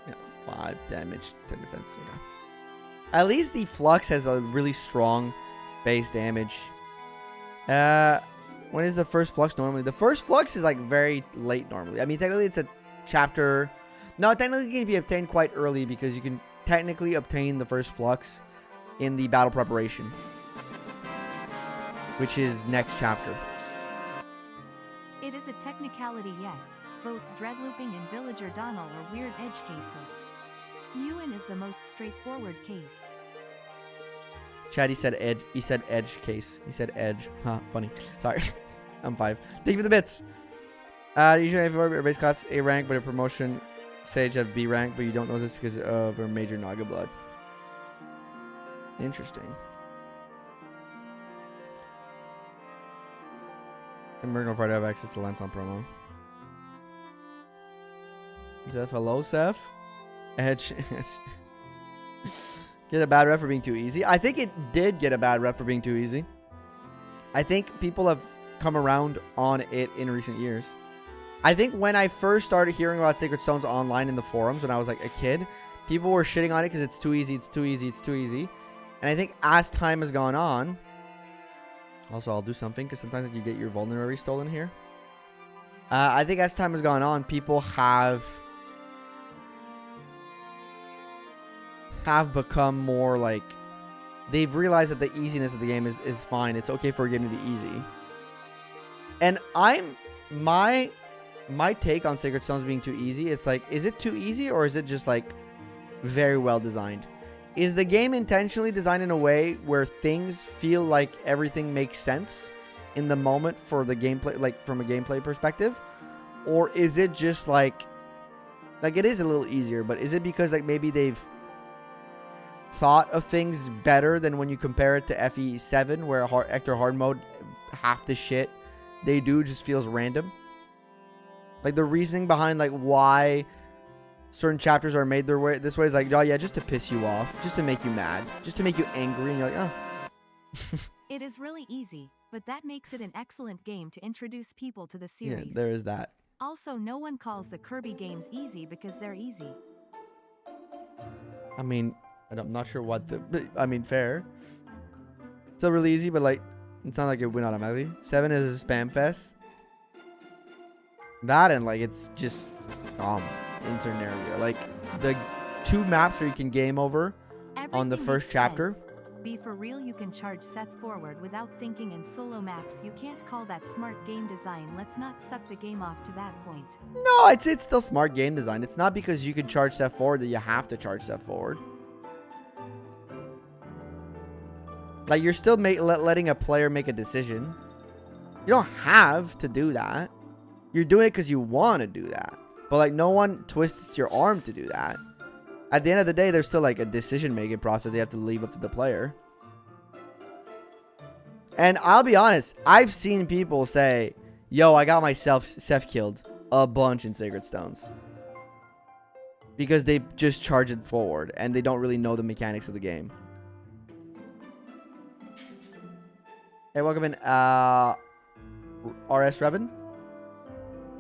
Yeah, 5 damage, 10 defense. Yeah. At least the Flux has a really strong base damage. When is the first Flux normally? The first Flux is like very late normally. I mean, technically it's a chapter. No, technically it can be obtained quite early because you can technically obtain the first Flux in the battle preparation, which is next chapter. it is a technicality, yes. Both dreadlooping and villager Donal are weird edge cases. Ewan is the most straightforward case. Chad, he said edge. He said edge case. He said edge. Huh, funny. Sorry. I'm 5. Thank you for the bits. Usually if you're base class A rank, but a promotion Sage at B rank, but you don't know this because of her major Naga blood. Interesting. And we're gonna try to have access to Lance on promo. Zeph, hello, Seth. Edge. Get a bad rep for being too easy. I think it did get a bad rep for being too easy. I think people have come around on it in recent years. I think when I first started hearing about Sacred Stones online in the forums when I was like a kid, people were shitting on it because it's too easy, it's too easy, it's too easy. And I think as time has gone on, also I'll do something because sometimes you get your vulnerability stolen here. I think as time has gone on, people have become more like, they've realized that the easiness of the game is fine. It's okay for a game to be easy. And my take on Sacred Stones being too easy, it's like, is it too easy or is it just like very well designed? Is the game intentionally designed in a way where things feel like everything makes sense in the moment for the gameplay, like from a gameplay perspective? Or is it just like it is a little easier, but is it because like maybe they've thought of things better than when you compare it to FE7 where Hector hard mode, half the shit they do just feels random? Like the reasoning behind like why certain chapters are made their way this way is like, oh yeah, just to piss you off, just to make you mad, just to make you angry, and you're like, oh. It is really easy, but that makes it an excellent game to introduce people to the series. Yeah, there is that. Also, no one calls the Kirby games easy because they're easy. I mean, I'm not sure what I mean, fair. Still really easy, but like, it's not like it win automatically. 7 is a spam fest. That and like it's just in certain area. Like the 2 maps where you can game over on the first chapter. Be for real, you can charge Seth forward without thinking in solo maps. You can't call that smart game design. Let's not suck the game off to that point. No, it's still smart game design. It's not because you can charge Seth forward that you have to charge Seth forward. Like you're still letting a player make a decision. You don't have to do that. You're doing it because you want to do that. But like no one twists your arm to do that. At the end of the day, there's still like a decision-making process you have to leave up to the player. And I'll be honest, I've seen people say, yo, I got myself Seth killed a bunch in Sacred Stones. Because they just charge it forward and they don't really know the mechanics of the game. Hey, welcome in RS Revan.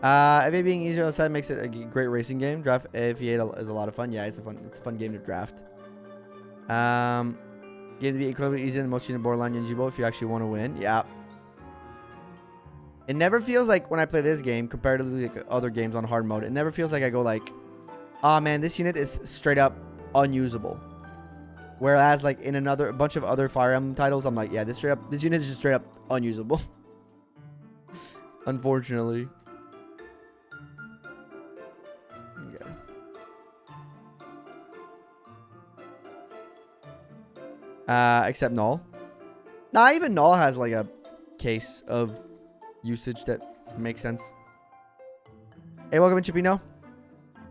FA being easier on the side makes it a great racing game. Draft FE8 is a lot of fun. Yeah, it's a fun game to draft. Game to be incredibly easy and the most cheating borderline Yunjibo if you actually want to win. Yeah. It never feels like when I play this game compared to like other games on hard mode, it never feels like I go like, oh man, this unit is straight up unusable. Whereas like in a bunch of other Fire Emblem titles, I'm like, yeah, this unit is just straight up unusable. Unfortunately. Except Null. Nah, even Null has like a case of usage that makes sense. Hey, welcome in, Chipino.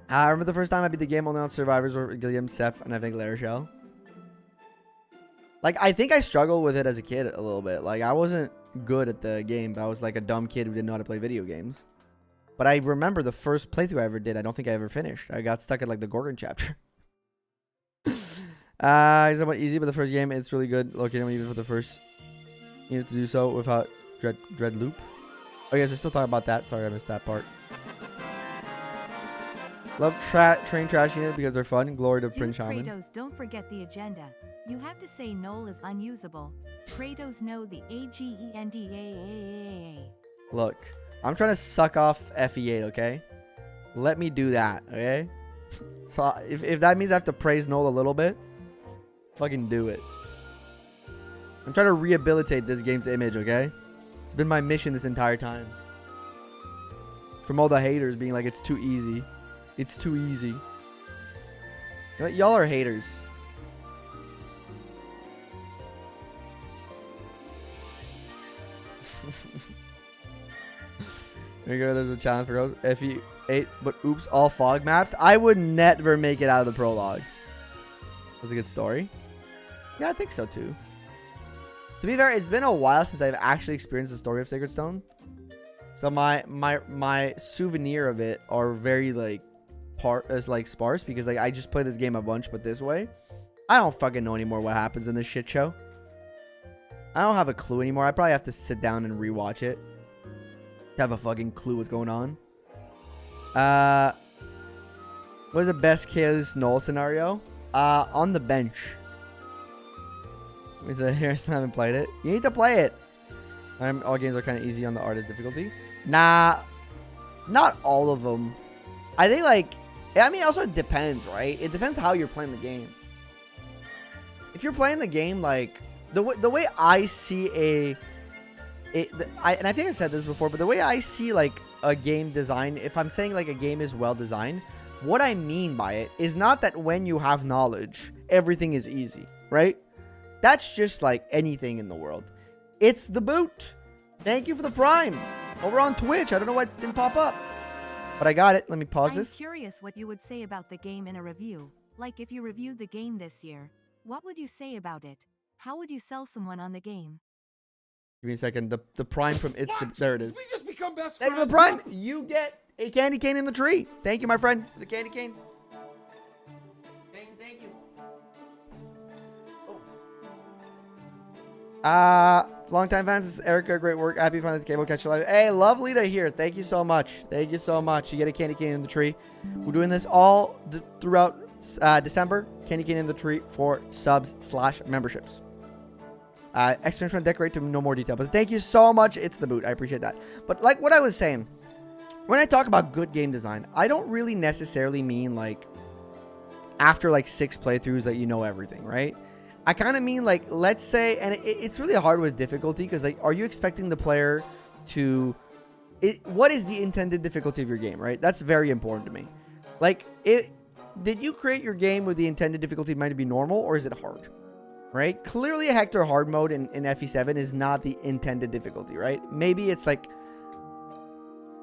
I remember the first time I beat the game only on Survivors or Gilliam, Seth, and I think Larishel. Like, I think I struggled with it as a kid a little bit. Like, I wasn't good at the game, but I was like a dumb kid who didn't know how to play video games. But I remember the first playthrough I ever did, I don't think I ever finished. I got stuck at like the Gorgon chapter. It's somewhat easy, but the first game it's really good. Locating even for the first, you need to do so without dread loop. Oh yes, we're still talking about that. Sorry, I missed that part. Love train trash units because they're fun. Glory to Prince Shaman. Kratos, don't forget the agenda. You have to say Noel is unusable. Kratos know the AGENDAAAA. Look, I'm trying to suck off FE8, okay? Let me do that, okay? So if that means I have to praise Noel a little bit, fucking do it. I'm trying to rehabilitate this game's image, okay? It's been my mission this entire time. From all the haters being like, it's too easy. It's too easy. You know, y'all are haters. There you go. There's a challenge for girls. If you ate, but oops, all fog maps. I would never make it out of the prologue. That's a good story. Yeah, I think so too. To be fair, it's been a while since I've actually experienced the story of Sacred Stone. So my souvenir of it are very like sparse because like I just play this game a bunch, but this way, I don't fucking know anymore what happens in this shit show. I don't have a clue anymore. I probably have to sit down and rewatch it to have a fucking clue what's going on. What is the best case null scenario? On the bench. With the I still haven't played it. You need to play it. All games are kind of easy on the artist difficulty. Nah, not all of them. I think like, I mean, also it depends, right? It depends how you're playing the game. If you're playing the game like the way I see and I think I've said this before, but the way I see like a game design, if I'm saying like a game is well designed, what I mean by it is not that when you have knowledge, everything is easy, right? That's just like anything in the world. It's the boot. Thank you for the Prime. Over on Twitch. I don't know why it didn't pop up. But I got it. Let me pause this. I'm curious what you would say about the game in a review. Like if you reviewed the game this year, what would you say about it? How would you sell someone on the game? Give me a second. The Prime from there it is. We just become best Thank friends. you for the Prime. You get a candy cane in the tree. Thank you, my friend, for the candy cane. Thank you. Long-time fans, this is Eirika. Great work. Happy finding the cable catch live. Hey, lovely to hear. Thank you so much. Thank you so much. You get a candy cane in the tree. We're doing this all throughout December. Candy cane in the tree for subs/memberships. Expansion decorate to no more detail, but thank you so much. It's the boot. I appreciate that. But like what I was saying, when I talk about good game design, I don't really necessarily mean like after like 6 playthroughs that you know everything, right? I kind of mean like, let's say, and it's really hard with difficulty because like, are you expecting the player to, what is the intended difficulty of your game, right? That's very important to me. Like, did you create your game with the intended difficulty might be normal or is it hard, right? Clearly a Hector hard mode in FE7 is not the intended difficulty, right? Maybe it's like,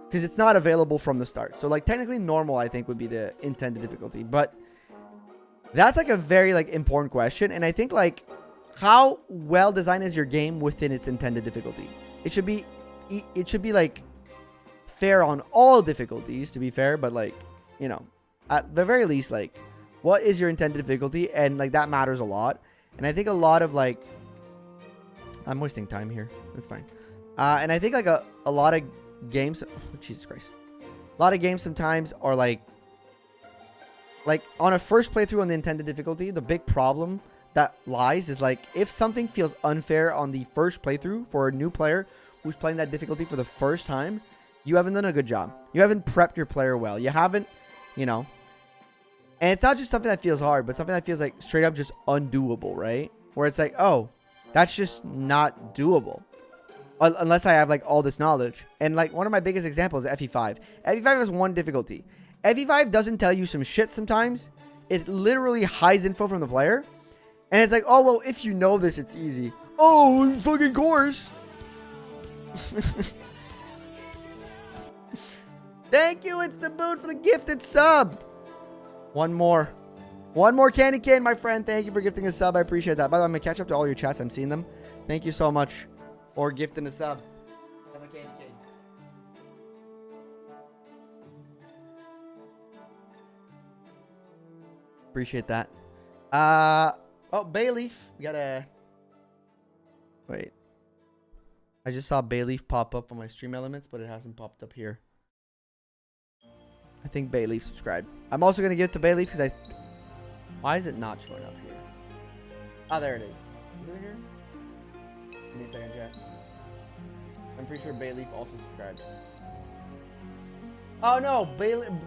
because it's not available from the start. So like technically normal, I think would be the intended difficulty, but that's like a very like important question. And I think like how well designed is your game within its intended difficulty? It should be like fair on all difficulties to be fair, but like, you know, at the very least, like what is your intended difficulty? And like that matters a lot. And I think a lot of like, I'm wasting time here. That's fine. And I think like a lot of games, oh, Jesus Christ, a lot of games sometimes are like on a first playthrough on the intended difficulty, the big problem that lies is like if something feels unfair on the first playthrough for a new player who's playing that difficulty for the first time, you haven't done a good job. You haven't prepped your player well. You haven't, you know, and it's not just something that feels hard, but something that feels like straight up just undoable, right? Where it's like, oh, that's just not doable unless I have like all this knowledge. And like one of my biggest examples is FE5. FE5 has one difficulty. FE5 doesn't tell you some shit sometimes. It literally hides info from the player. And it's like, oh, well, if you know this, it's easy. Oh, fucking course. Thank you. It's the boot for the gifted sub. One more candy cane, my friend. Thank you for gifting a sub. I appreciate that. By the way, I'm going to catch up to all your chats. I'm seeing them. Thank you so much for gifting a sub. Have a candy cane. Appreciate that. Oh, Bayleaf. We got a... Wait. I just saw Bayleaf pop up on my stream elements, but it hasn't popped up here. I think Bayleaf subscribed. I'm also going to give it to Bayleaf because I... Why is it not showing up here? Oh, there it is. Is it here? Give me a second, chat. I'm pretty sure Bayleaf also subscribed. Oh, no.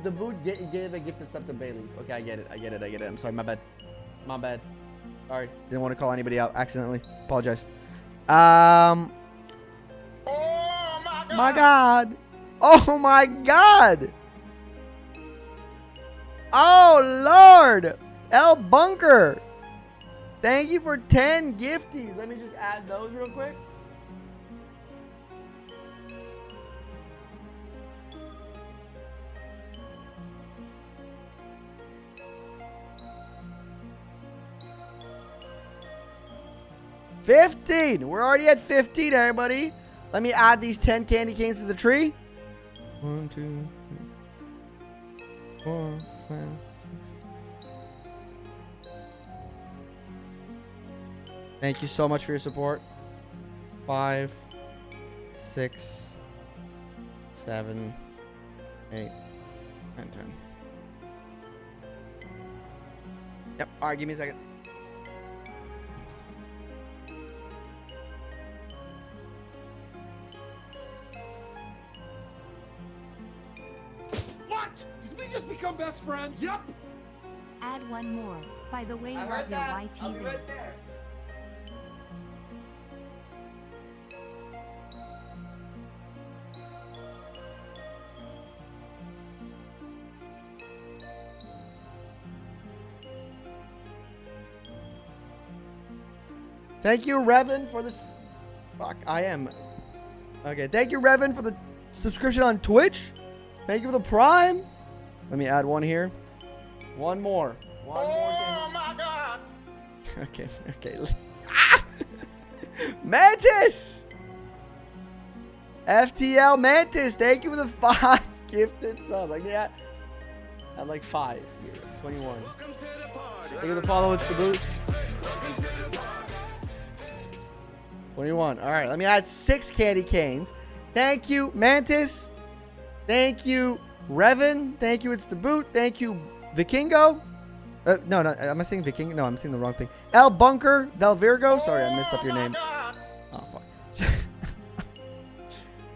The boot gave a gifted sub to Bayleaf. Okay, I get it. I'm sorry. My bad. Sorry. Didn't want to call anybody out accidentally. Apologize. Oh, my God. Oh, my God. Oh, Lord. L Bunker. Thank you for 10 gifties. Let me just add those real quick. 15. We're already at 15, everybody. Let me add these 10 candy canes to the tree. 1, 2, 3, 4, 5, 6. Thank you so much for your support. 5, 6, 7, 8, 9, 10. Yep. All right, give me a second. What? Did we just become best friends? Yup. Add one more. By the way, I love heard your that. YTV. I'll be right there. Thank you, Revan, for this. Fuck, I am. Okay, thank you, Revan, for the subscription on Twitch. Thank you for the Prime. Let me add one here. One more. One more. Oh my God. Okay, okay. Ah! Mantis! FTL Mantis, thank you for the 5 gifted subs. Like that. I'm like 5 here. 21. Thank you for the follow. It's the boot. 21. All right, let me add 6 candy canes. Thank you, Mantis. Thank you, Revan. Thank you, it's the boot. Thank you, Vikingo. No, am I saying Viking? No, I'm saying the wrong thing. El Bunker, Del Virgo. Sorry, I messed up your name. Oh, fuck.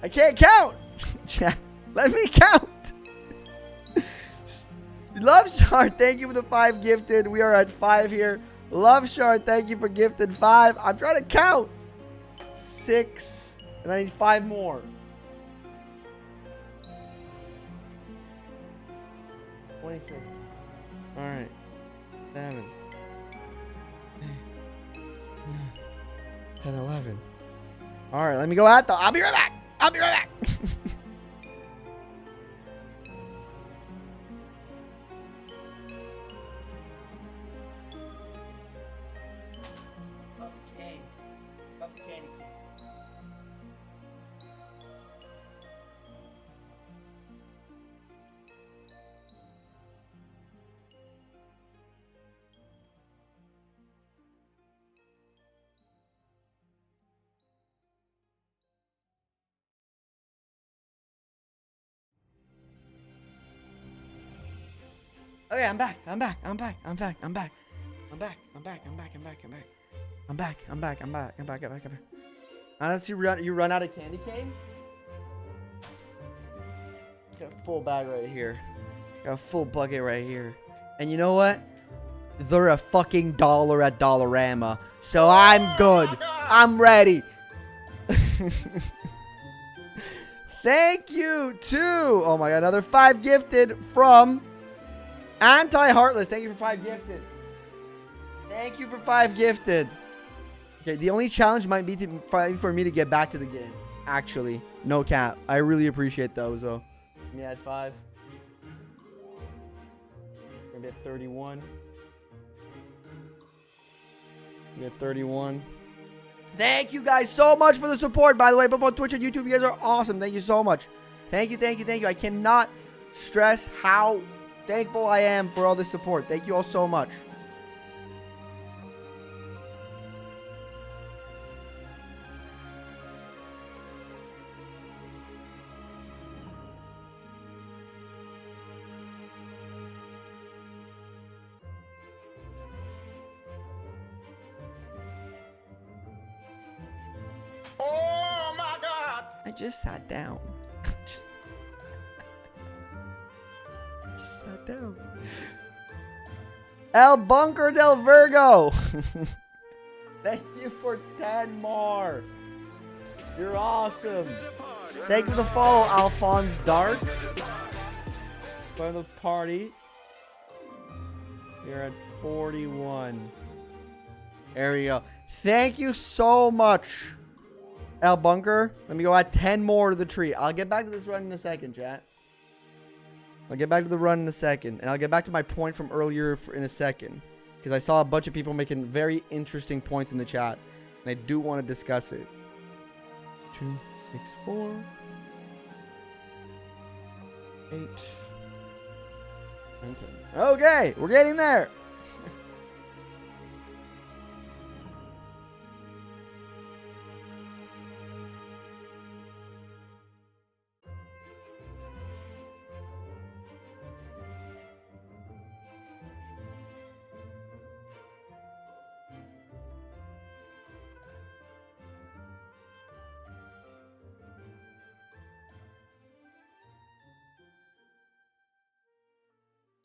I can't count. Let me count. Love Shard, thank you for the 5 gifted. We are at 5 here. Love Shard, thank you for gifted 5. I'm trying to count. 6, and I need 5 more. 26. All right. 7, 8, 9, 10, 11. All right, let me go at the. I'll be right back. I'll be right back. Love the cane. Love the candy cane. Okay, I'm back. I'm back. I'm back. I'm back. I'm back. I'm back. I'm back. I'm back. I'm back. I'm back. I'm back. I'm back. I'm back. I'm back. I'm back. I'm back. Unless you run out of candy cane. Got a full bag right here. Got a full bucket right here. And you know what? They're a fucking dollar at Dollarama. So I'm good. I'm ready. Thank you too. Oh my god, another 5 gifted from Anti-Heartless. Thank you for 5 gifted. Thank you for 5 gifted. Okay, the only challenge might be for me to get back to the game. Actually, no cap. I really appreciate those though. Let me add 5. Maybe at 31. Maybe at 31. Thank you guys so much for the support, by the way. Both on Twitch and YouTube, you guys are awesome. Thank you so much. Thank you, thank you, thank you. I cannot stress how thankful I am for all this support. Thank you all so much. Oh my God. I just sat down. Just sat down. El Bunker del Virgo. Thank you for 10 more. You're awesome. Thank you for the follow, Alphonse Dark. Join the party. You're at 41. There we go. Thank you so much, El Bunker. Let me go add 10 more to the tree. I'll get back to this run in a second, chat. I'll get back to the run in a second. And I'll get back to my point from earlier in a second. Because I saw a bunch of people making very interesting points in the chat. And I do want to discuss it. 2, 6, 4, 8, 9, 10. Okay, we're getting there.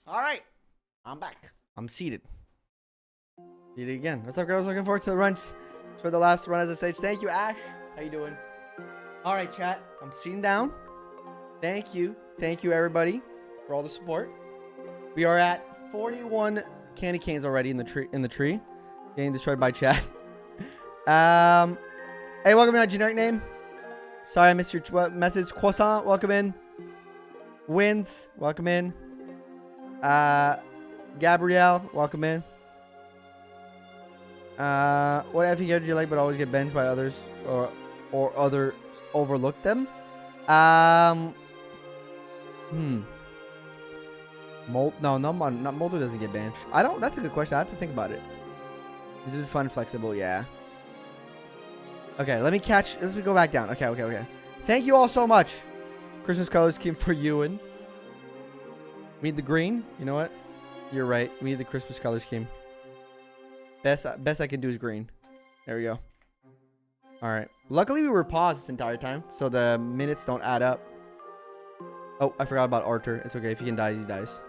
All right, I'm back. I'm seated. Seated again. What's up, girls? Looking forward to the runs for the last run as a stage. Thank you, Ash. How you doing? All right, chat. I'm sitting down. Thank you, everybody, for all the support. We are at 41 candy canes already in the tree. Getting destroyed by chat. Hey, welcome to my generic name. Sorry, I missed your message. Croissant, welcome in. Wins, welcome in. Gabrielle, welcome in. What FE do you like but always get benched by others or others overlook them? Not Molder doesn't get benched. That's a good question. I have to think about it. Is it fun, flexible? Yeah. Okay, let's go back down. Okay. Thank you all so much. Christmas colors came for Ewan. We need the green. You know what? You're right. We need the Christmas color scheme. Best I can do is green. There we go. All right. Luckily, we were paused this entire time, so the minutes don't add up. Oh, I forgot about Arthur. It's okay. If he can die, he dies.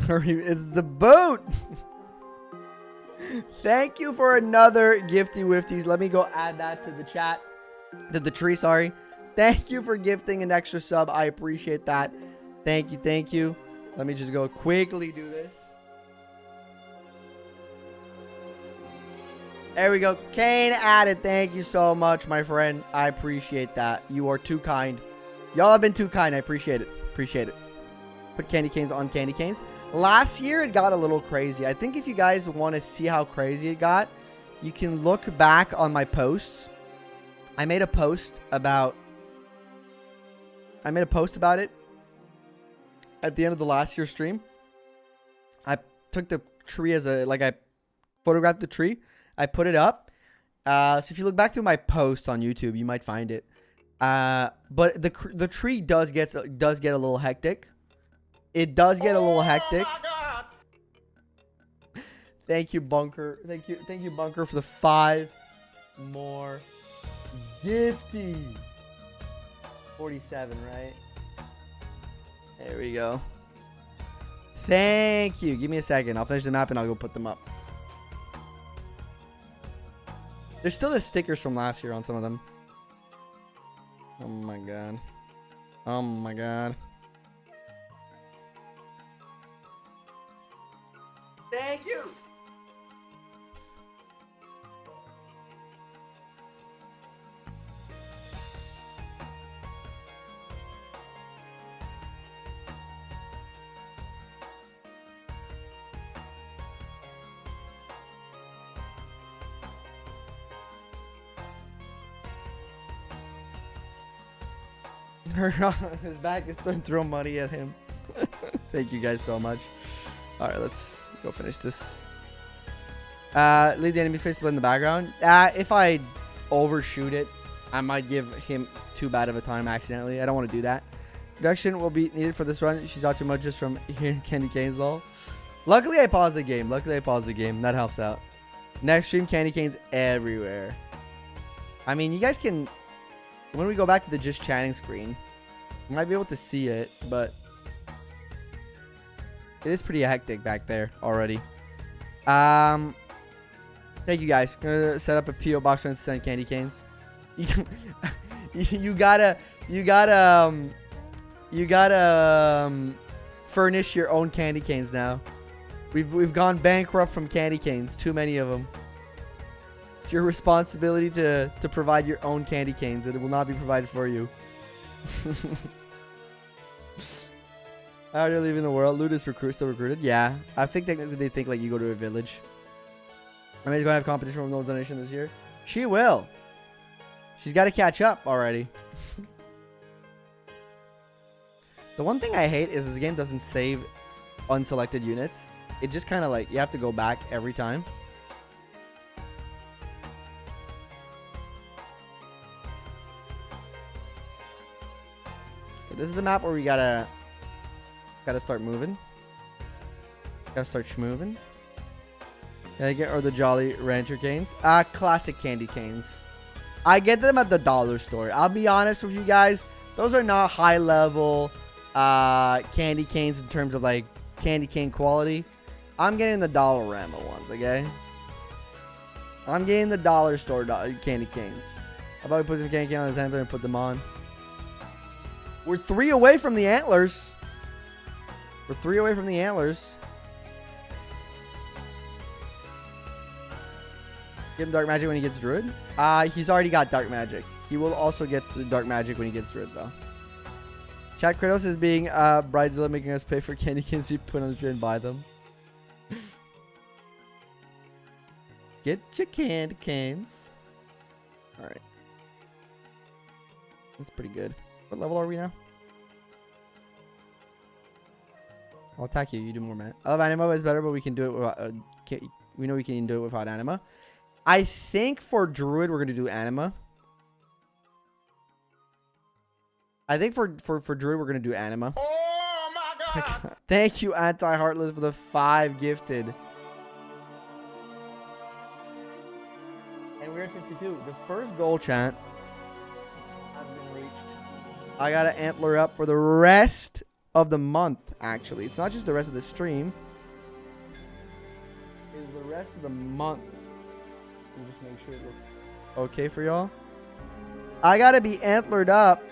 It's the boat. Thank you for another gifty wifties. Let me go add that to the chat. To the tree, sorry. Thank you for gifting an extra sub. I appreciate that. Thank you. Let me just go quickly do this. There we go. Kane added. Thank you so much, my friend. I appreciate that. You are too kind. Y'all have been too kind. I appreciate it. Put candy canes on candy canes. Last year, it got a little crazy. I think if you guys want to see how crazy it got, you can look back on my posts. I made a post about it at the end of the last year's stream. I took the tree I photographed the tree. I put it up. So if you look back through my post on YouTube, you might find it. But the tree does get a little hectic. It does get a little hectic. Thank you, Bunker. Thank you, Bunker, for the 5 more gifties. 47, right? There we go. Thank you. Give me a second. I'll finish the map and I'll go put them up. There's still the stickers from last year on some of them. Oh my god. Oh my god. Thank you. His back is starting to throw money at him. Thank you guys so much. All right, let's go finish this. Leave the enemy face split in the background. If I overshoot it, I might give him too bad of a time accidentally. I don't want to do that. Production will be needed for this run. She's not too much just from hearing Candy Canes lol. Luckily, I paused the game. That helps out. Next stream, Candy Canes everywhere. I mean, you guys can... When we go back to the just chatting screen, you might be able to see it, but it is pretty hectic back there already. Thank you guys. Gonna set up a PO box and send candy canes. You gotta furnish your own candy canes now. We've gone bankrupt from candy canes. Too many of them. It's your responsibility to provide your own candy canes. It will not be provided for you. How are you leaving the world? Loot is still recruited? Yeah. I think technically they think like you go to a village. Remai's gonna have competition from those donations this year. She will. She's got to catch up already. The one thing I hate is this game doesn't save unselected units. It just kind of like you have to go back every time. Okay, this is the map where we gotta start moving. Gotta start schmoving. Or the Jolly Rancher canes. Classic candy canes. I get them at the dollar store. I'll be honest with you guys. Those are not high level candy canes in terms of like candy cane quality. I'm getting the Dollarama ones, okay? I'm getting the dollar store candy canes. How about we put some candy cane on his antler and put them on? We're 3 away from the antlers. We're 3 away from the antlers. Give him dark magic when he gets druid. He's already got dark magic. He will also get the dark magic when he gets druid though. Chat Kratos is being bridezilla, making us pay for candy canes we put on the tree and buy them. Get your candy canes. All right. That's pretty good. What level are we now? I'll attack you. You do more, man. I love anima is better, but we can do it without. We know we can do it without anima. I think for druid we're gonna do anima. I think for druid we're gonna do anima. Oh my God! Thank you, Anti-Heartless, for the 5 gifted. And we're at 52. The first goal, chat, has been reached. I gotta antler up for the rest of the month. Actually, it's not just the rest of the stream. It's the rest of the month. We'll just make sure it looks okay for y'all. I gotta be antlered up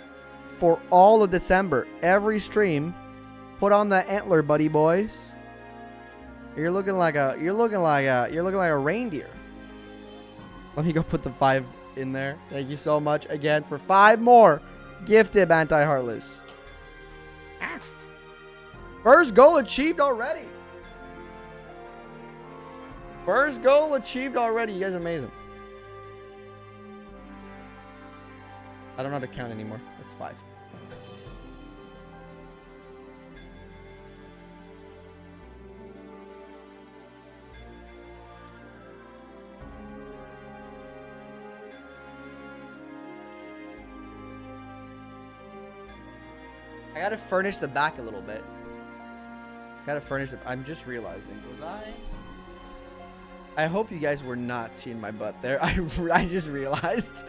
for all of December. Every stream, put on the antler, buddy boys. You're looking like a reindeer. Let me go put the 5 in there. Thank you so much again for 5 more gifted, Anti-Heartless. First goal achieved already. First goal achieved already. You guys are amazing. I don't know how to count anymore. That's 5. I gotta furnish the back a little bit. Gotta furnish the... I'm just realizing. Was I hope you guys were not seeing my butt there. I just realized.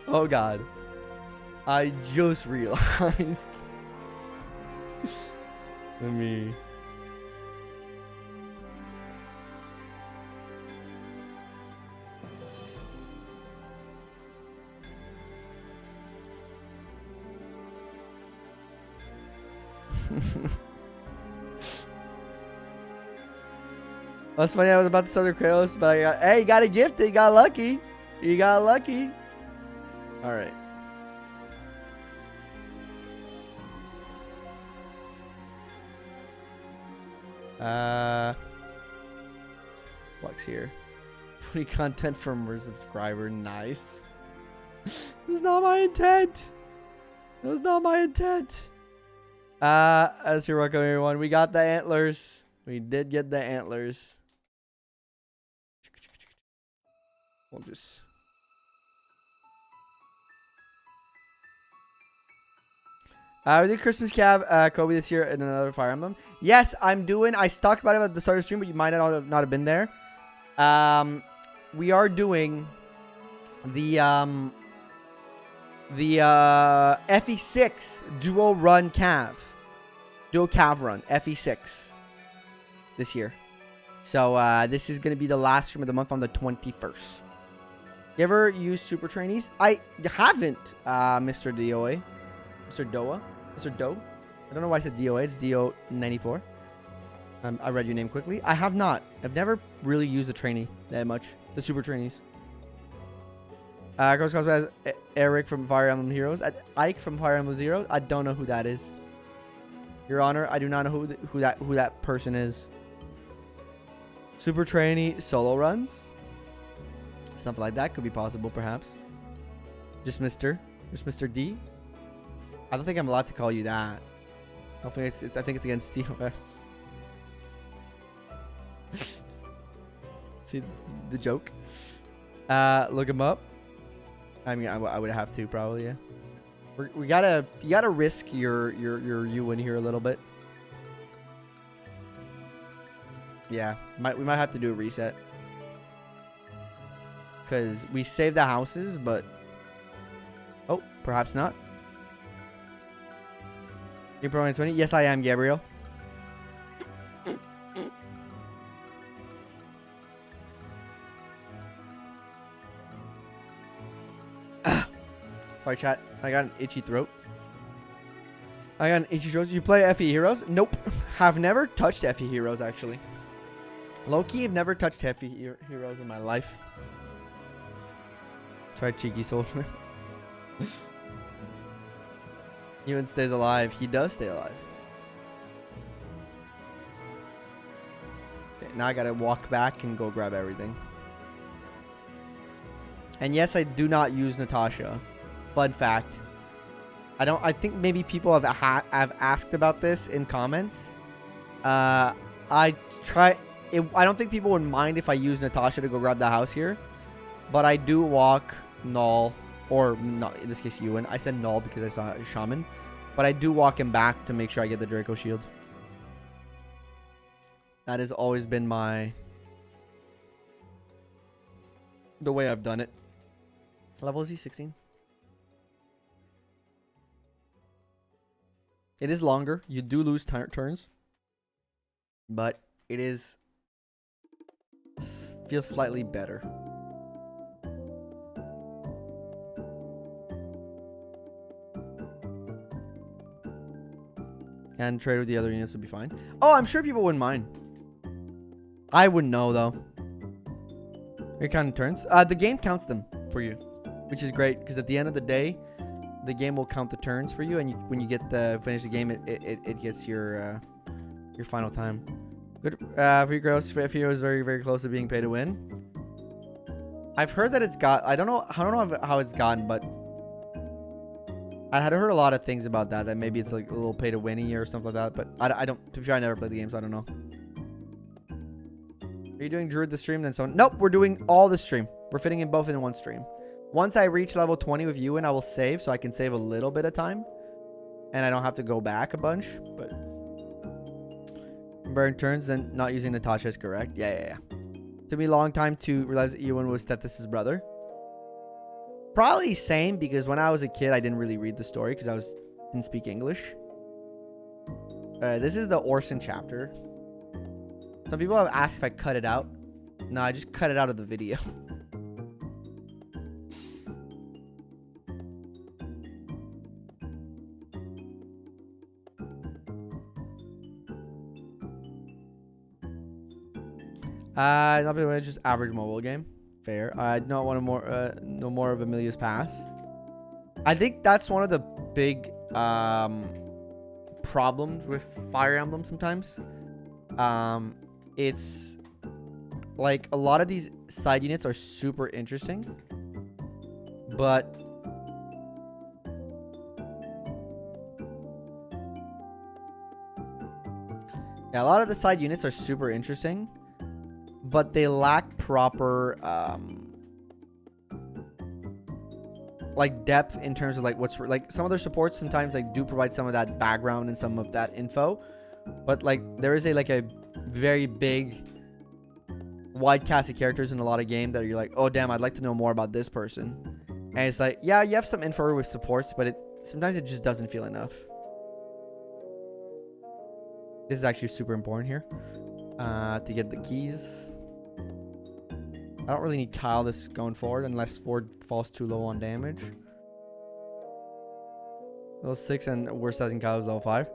Oh God. I just realized. Let me... That's funny. I was about to sell your Kratos, but I got... Hey, you got a gift. You got lucky. You got lucky. All right. Flux here. Free content from a subscriber. Nice. That's not my intent. That was not my intent. As you're welcome, everyone. We got the antlers. We did get the antlers. We'll just... we did Christmas Cav Kobe this year in another Fire Emblem. Yes, I'm doing... I talked about it at the start of the stream, but you might not have been there. We are doing the FE6 duo run Cav. Duo Cav run. FE6. This year. So, this is going to be the last stream of the month on the 21st. You ever use super trainees? I haven't, Mr. DOA. Mr. Doa. Mr. Doe. I don't know why I said DOA. It's DO94. I read your name quickly. I have not. I've never really used a trainee that much. The super trainees. Gross cosplay as Eric from Fire Emblem Heroes. Ike from Fire Emblem Heroes. I don't know who that is. Your Honor, I do not know who that person is. Super trainee solo runs. Something like that could be possible, perhaps. Just Mr. D. I don't think I'm allowed to call you that. I think it's against TOS. See the joke? Look him up. I mean, I would have to probably. Yeah. You gotta risk your Euan here a little bit. Yeah, we might have to do a reset. Because we saved the houses, but... Oh, perhaps not. You're probably 20? Yes, I am, Gabriel. Sorry, chat. I got an itchy throat. You play FE Heroes? Nope. Have never touched FE Heroes, actually. Low-key, I've never touched FE Heroes in my life. Try cheeky soldier. Euan stays alive. He does stay alive. Okay, now I gotta walk back and go grab everything. And yes, I do not use Natasha. Fun fact. I think maybe people have asked about this in comments. I don't think people would mind if I use Natasha to go grab the house here. But I do walk Null, or not in this case Euan. I said Null because I saw a shaman. But I do walk him back to make sure I get the Draco shield. That has always been the way I've done it. Level is he 16? It is longer. You do lose turns. But it feels slightly better. And trade with the other units would be fine. Oh, I'm sure people wouldn't mind. I wouldn't know, though. You're counting turns? The game counts them for you, which is great, because at the end of the day, the game will count the turns for you, and when you get finish the game, it gets your final time. Good. Free gross for FEO is very, very close to being pay to win. I've heard that it's got... I don't know how it's gotten, but... I had heard a lot of things about that maybe it's like a little pay to win-y or something like that, but I don't, to be fair, I never played the game, so I don't know. Are you doing Druid the stream then? So nope, we're doing all the stream. We're fitting in both in one stream. Once I reach level 20 with Euan, I will save, so I can save a little bit of time. And I don't have to go back a bunch, but... Burn turns, then not using Natasha is correct. Yeah. Took me a long time to realize that Euan was Tethys' brother. Probably same, because when I was a kid, I didn't really read the story because I didn't speak English. This is the Orson chapter. Some people have asked if I cut it out. No, I just cut it out of the video. Not just average mobile game. Fair. I do not want to no more of Amelia's Pass. I think that's one of the big problems with Fire Emblem sometimes. It's like a lot of these side units are super interesting, but yeah, a lot of the side units are super interesting, but they lack proper like depth in terms of like what's like some of their supports sometimes like do provide some of that background and some of that info, but like there is a very big wide cast of characters in a lot of games that you're like, oh damn, I'd like to know more about this person, and it's like, yeah, you have some info with supports, but sometimes it just doesn't feel enough. This is actually super important here to get the keys. I don't really need Kyle this going forward unless Ford falls too low on damage. Level 6 and worst as in Kyle is level 5.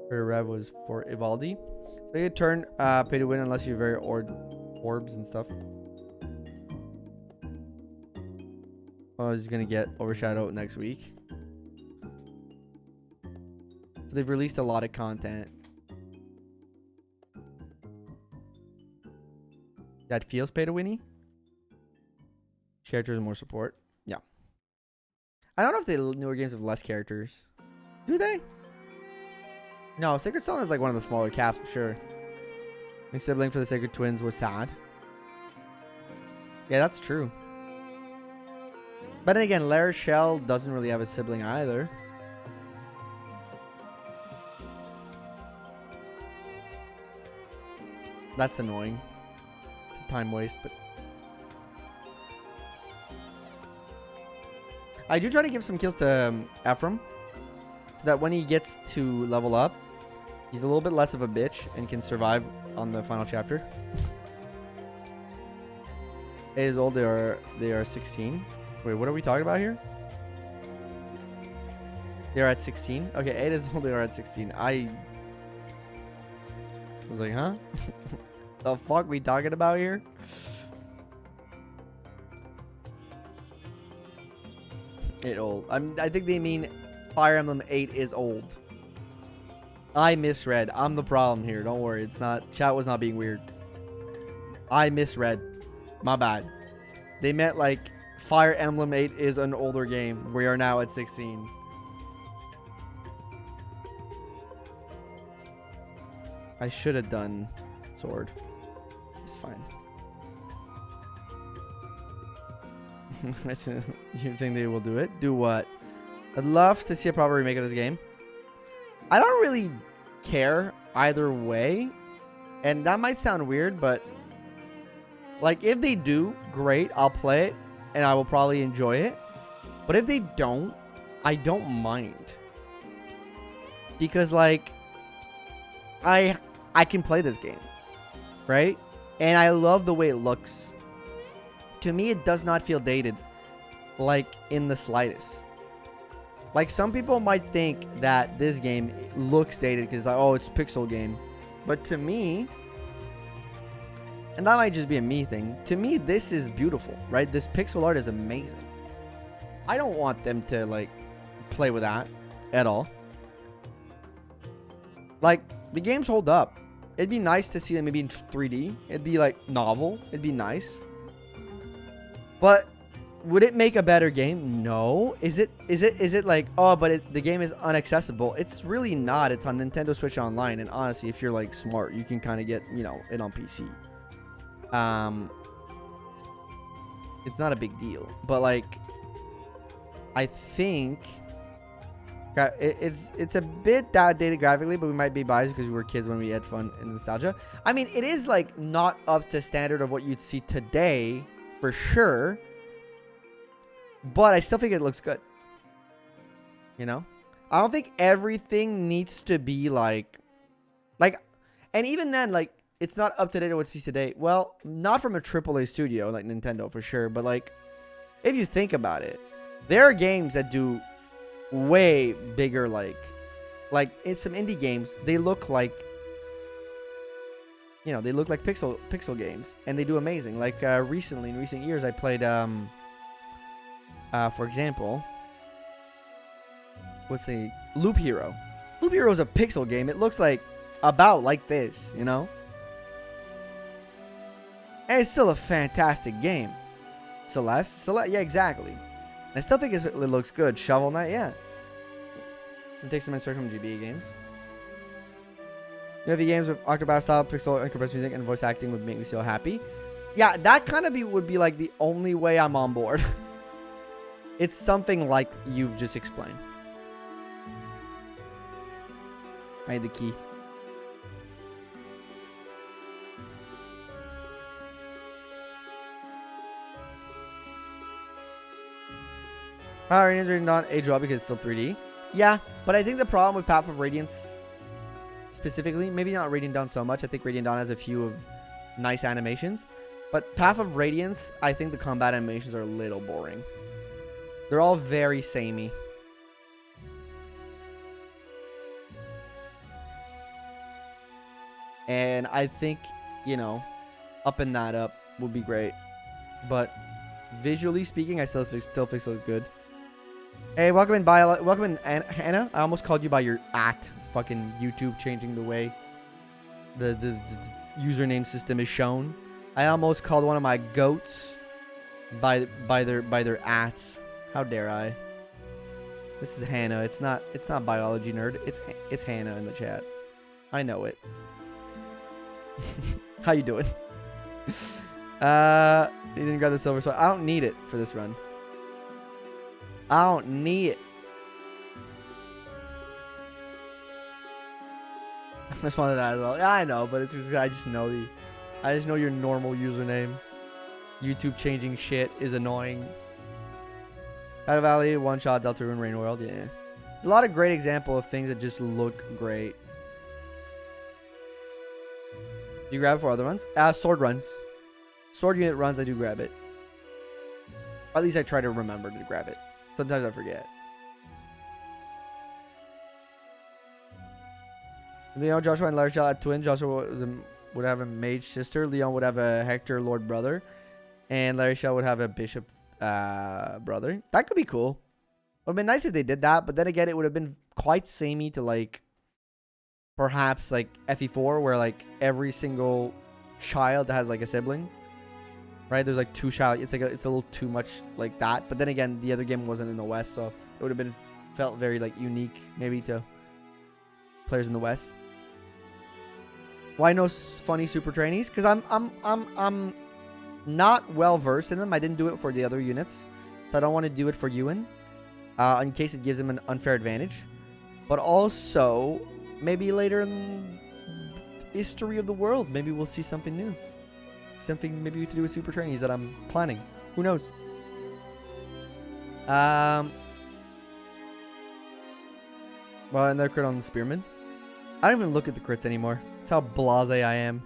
Her rev was for Ivaldi. So you turn pay to win unless you're very orbs and stuff. Oh, he's gonna get overshadowed next week. So they've released a lot of content. That feels pay to winny. Characters and more support. Yeah. I don't know if the newer games have less characters. Do they? No, Sacred Stone is like one of the smaller casts for sure. My sibling for the Sacred Twins was sad. Yeah, that's true. But then again, Lair Shell doesn't really have a sibling either. That's annoying. It's a time waste, but I do try to give some kills to Ephraim, so that when he gets to level up, he's a little bit less of a bitch and can survive on the final chapter. 8 years old, they are 16. Wait, what are we talking about here? They're at 16. Okay, 8 years old, they are at 16. I was like, huh? The fuck we talking about here? It old. I think they mean Fire Emblem 8 is old. I misread. I'm the problem here. Don't worry. It's not. Chat was not being weird. I misread. My bad. They meant like Fire Emblem 8 is an older game. We are now at 16. I should have done sword. It's fine. You think they will do it? Do what? I'd love to see a proper remake of this game. I don't really care either way. And that might sound weird, but like if they do, great. I'll play it and I will probably enjoy it. But if they don't, I don't mind. Because like I can play this game, right? And I love the way it looks. To me, it does not feel dated, like in the slightest. Like some people might think that this game looks dated because like, oh, it's a pixel game. But to me, and that might just be a me thing, to me, this is beautiful, right? This pixel art is amazing. I don't want them to like play with that at all. Like the games hold up. It'd be nice to see them maybe in 3D. It'd be like novel. It'd be nice. But would it make a better game? No. Is it like, oh, but the game is inaccessible? It's really not. It's on Nintendo Switch Online. And honestly, if you're like smart, you can kind of get, you know, it on PC. It's not a big deal. But like, I think it's a bit outdated graphically, but we might be biased because we were kids when we had fun and nostalgia. I mean, it is like not up to standard of what you'd see today for sure, but I still think it looks good. You know, I don't think everything needs to be like, and even then, like it's not up to date to what you see today. Well, not from a AAA studio like Nintendo for sure, but like if you think about it, there are games that do way bigger, like in some indie games, they look like, you know, they look like pixel games, and they do amazing. Like recently, in recent years, I played for example, what's the Loop Hero? Loop Hero is a pixel game. It looks like about like this, you know, and it's still a fantastic game. Celeste, yeah, exactly. I still think it looks good. Shovel Knight, yeah. And take some inspiration from GBA games. You know, the games with Octopath style, pixel, and compressed music, and voice acting would make me so happy. Yeah, that kind of would be like the only way I'm on board. It's something like you've just explained. I need the key. Radiance Radiant Dawn age well because it's still 3D. Yeah, but I think the problem with Path of Radiance specifically, maybe not Radiant Dawn so much. I think Radiant Dawn has a few of nice animations. But Path of Radiance, I think the combat animations are a little boring. They're all very samey. And I think, you know, upping that up would be great. But visually speaking, I still think it looks good. Hey, welcome in, Hannah. I almost called you by your fucking YouTube changing the way the username system is shown. I almost called one of my goats by their ats. How dare I? This is Hannah. It's not biology nerd. It's Hannah in the chat. I know it. How you doing? You didn't grab the silver sword. I don't need it for this run. I don't need it. I just wanted that as well. Yeah, I know, but it's just, I just know your normal username. YouTube changing shit is annoying. Shadow Valley, One Shot, Deltarune, Rain World. Yeah, there's a lot of great example of things that just look great. You grab it for other runs? Sword runs. Sword unit runs, I do grab it. At least I try to remember to grab it. Sometimes I forget. Leon, Joshua, and Larishal had twins. Joshua would have a mage sister. Leon would have a Hector Lord brother. And Larishal would have a bishop brother. That could be cool. It would have been nice if they did that. But then again, it would have been quite samey to like... Perhaps like FE4 where like every single child has like a sibling. Right? There's like 2 child. It's a little too much like that. But then again, the other game wasn't in the West, so it would have felt very like unique maybe to players in the West. Why no funny super trainees? Because I'm not well versed in them. I didn't do it for the other units. So I don't want to do it for Euan. In case it gives him an unfair advantage. But also maybe later in history of the world, maybe we'll see something new. Something maybe to do with super trainees that I'm planning. Who knows? Well, another crit on the Spearman. I don't even look at the crits anymore. That's how blasé I am.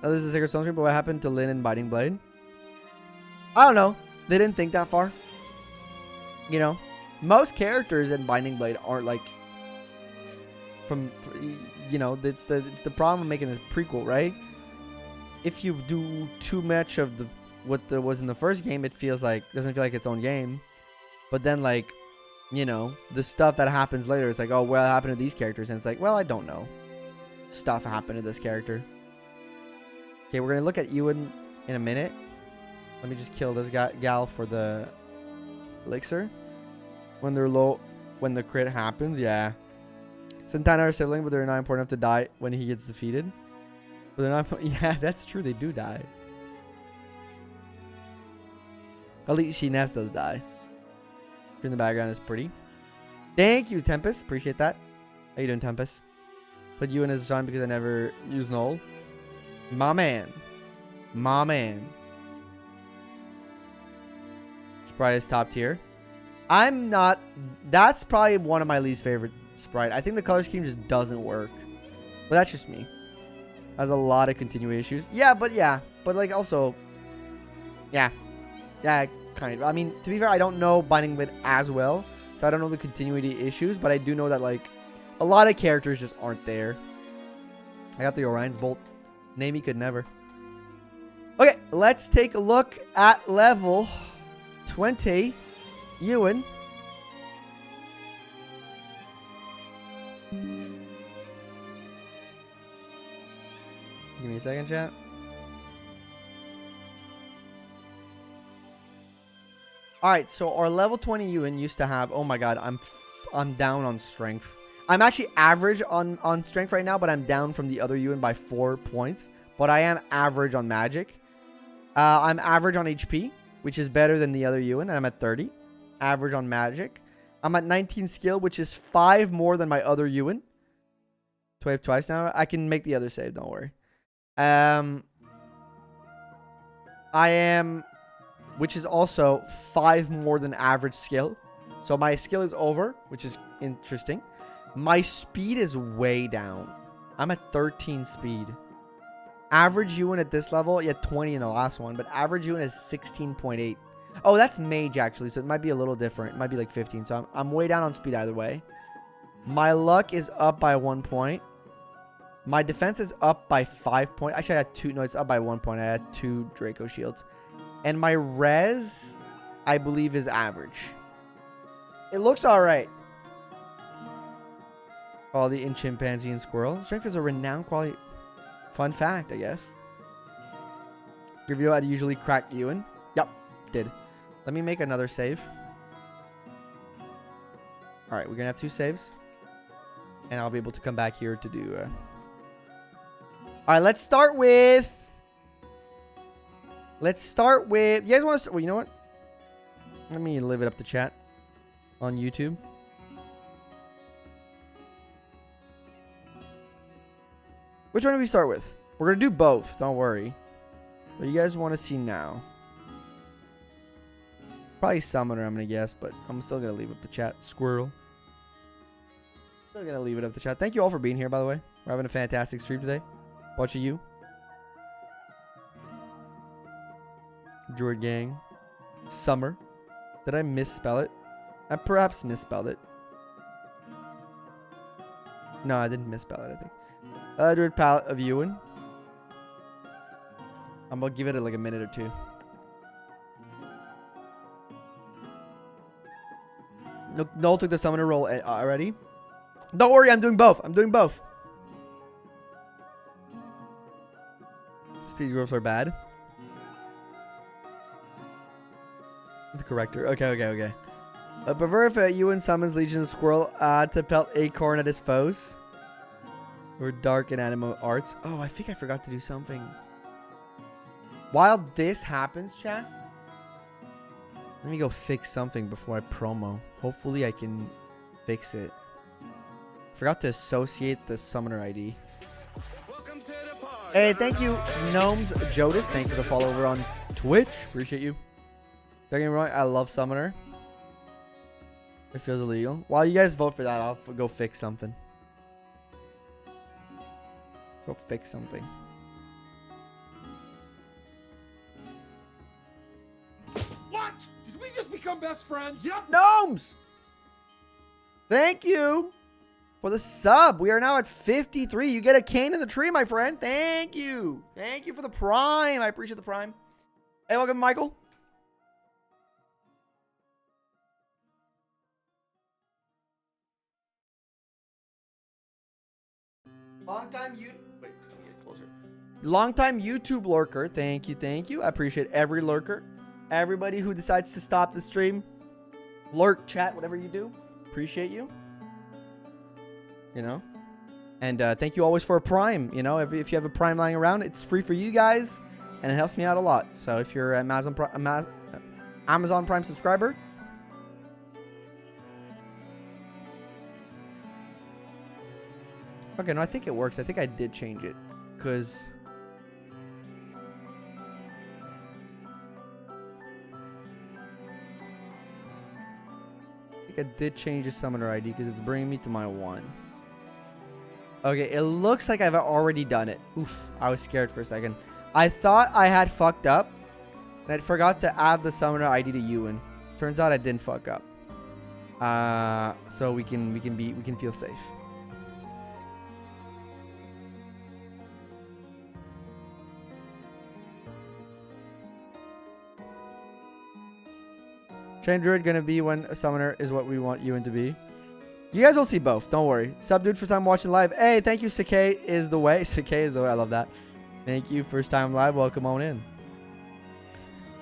Now, this is a Sacred Stone Screen, but what happened to Lyn and Biting Blade? I don't know. They didn't think that far. You know? Most characters in Binding Blade aren't like... you know, it's the problem of making a prequel, right? If you do too much of what was in the first game, it doesn't feel like its own game. But then, like, you know, the stuff that happens later, it's like, oh, well, it happened to these characters. And it's like, well, I don't know. Stuff happened to this character. Okay, we're going to look at Ewan in a minute. Let me just kill this gal for the elixir. When they're low, when the crit happens, yeah. Santana are sibling, but they're not important enough to die when he gets defeated. But they're not... Yeah, that's true. They do die. At least Inez does die. In the background is pretty. Thank you, Tempest. Appreciate that. How you doing, Tempest? Played Ewan as a son because I never used Null. My man. My man. Sprite is top tier. I'm not... That's probably one of my least favorite Sprite. I think the color scheme just doesn't work. But that's just me. Has a lot of continuity issues. Yeah. But like also... Yeah. Yeah, kind of. I mean, to be fair, I don't know Binding Blade as well. So I don't know the continuity issues. But I do know that like... A lot of characters just aren't there. I got the Orion's Bolt. Namey could never. Okay, let's take a look at level 20. Euan. Give me a second, chat. Alright, so our level 20 Euan used to have... Oh my god, I'm down on strength. I'm actually average on strength right now, but I'm down from the other Euan by 4 points. But I am average on magic. I'm average on HP, which is better than the other Euan, and I'm at 30. Average on magic. I'm at 19 skill, which is 5 more than my other Euan. So I have twice now. I can make the other save, don't worry. I am, which is also 5 more than average skill. So my skill is over, which is interesting. My speed is way down. I'm at 13 speed. Average Euan at this level, yeah, 20 in the last one, but average Euan is 16.8. Oh, that's mage actually, so it might be a little different. It might be like 15, so I'm way down on speed either way. My luck is up by 1 point. My defense is up by 5 points. Actually, I had 2. No, it's up by 1 point. I had 2 Draco shields. And my res, I believe, is average. It looks alright. Quality in chimpanzee and squirrel. Strength is a renowned quality. Fun fact, I guess. Review, I'd usually crack Ewan. Yep, did. Let me make another save. Alright, we're going to have 2 saves. And I'll be able to come back here to do... Alright, let's start with... You guys want to... Well, you know what? Let me live it up to chat. On YouTube. Which one do we start with? We're going to do both. Don't worry. What do you guys want to see now? Probably Summoner, I'm going to guess. But I'm still going to leave up the chat. Squirrel. Still going to leave it up the chat. Thank you all for being here, by the way. We're having a fantastic stream today. Bunch of you. Druid Gang. Summer. Did I misspell it? I perhaps misspelled it. No, I didn't misspell it, I think. Druid palette of Euan. I'm gonna give it like a minute or 2. Noel took the summoner role already. Don't worry, I'm doing both. Speed growths are bad. The corrector. Okay. I prefer if Ewan summons Legion of Squirrel to pelt Acorn at his foes. Or dark and animal arts. Oh, I think I forgot to do something. While this happens, chat, let me go fix something before I promo. Hopefully I can fix it. Forgot to associate the summoner ID. Hey, thank you, Gnomes Jodis. Thank you for the follow over on Twitch. Appreciate you. Don't get me wrong, I love summoner. It feels illegal. While you guys vote for that, I'll go fix something. Go fix something. What? Did we just become best friends? Yep. Gnomes! Thank you for the sub. We are now at 53. You get a cane in the tree, my friend. Thank you. Thank you for the prime. I appreciate the prime. Hey, welcome, Michael. Long-time YouTube lurker. Thank you. I appreciate every lurker. Everybody who decides to stop the stream. Lurk, chat, whatever you do. Appreciate you. You know. And thank you always for a prime. You know, if you have a prime lying around, it's free for you guys. And it helps me out a lot. So if you're an Amazon Prime subscriber. Okay, no, I think it works. I think I did change it. Because... I did change the summoner ID because it's bringing me to my 1. Okay, it looks like I've already done it. Oof, I was scared for a second. I thought I had fucked up. And I forgot to add the summoner ID to Euan. Turns out I didn't fuck up. So we can feel safe. Chain Druid gonna be when a summoner is what we want Euan to be. You guys will see both. Don't worry. Sub dude, first time watching live. Hey, thank you. Sakei is the way. Sakei is the way. I love that. Thank you. First time live. Welcome on in.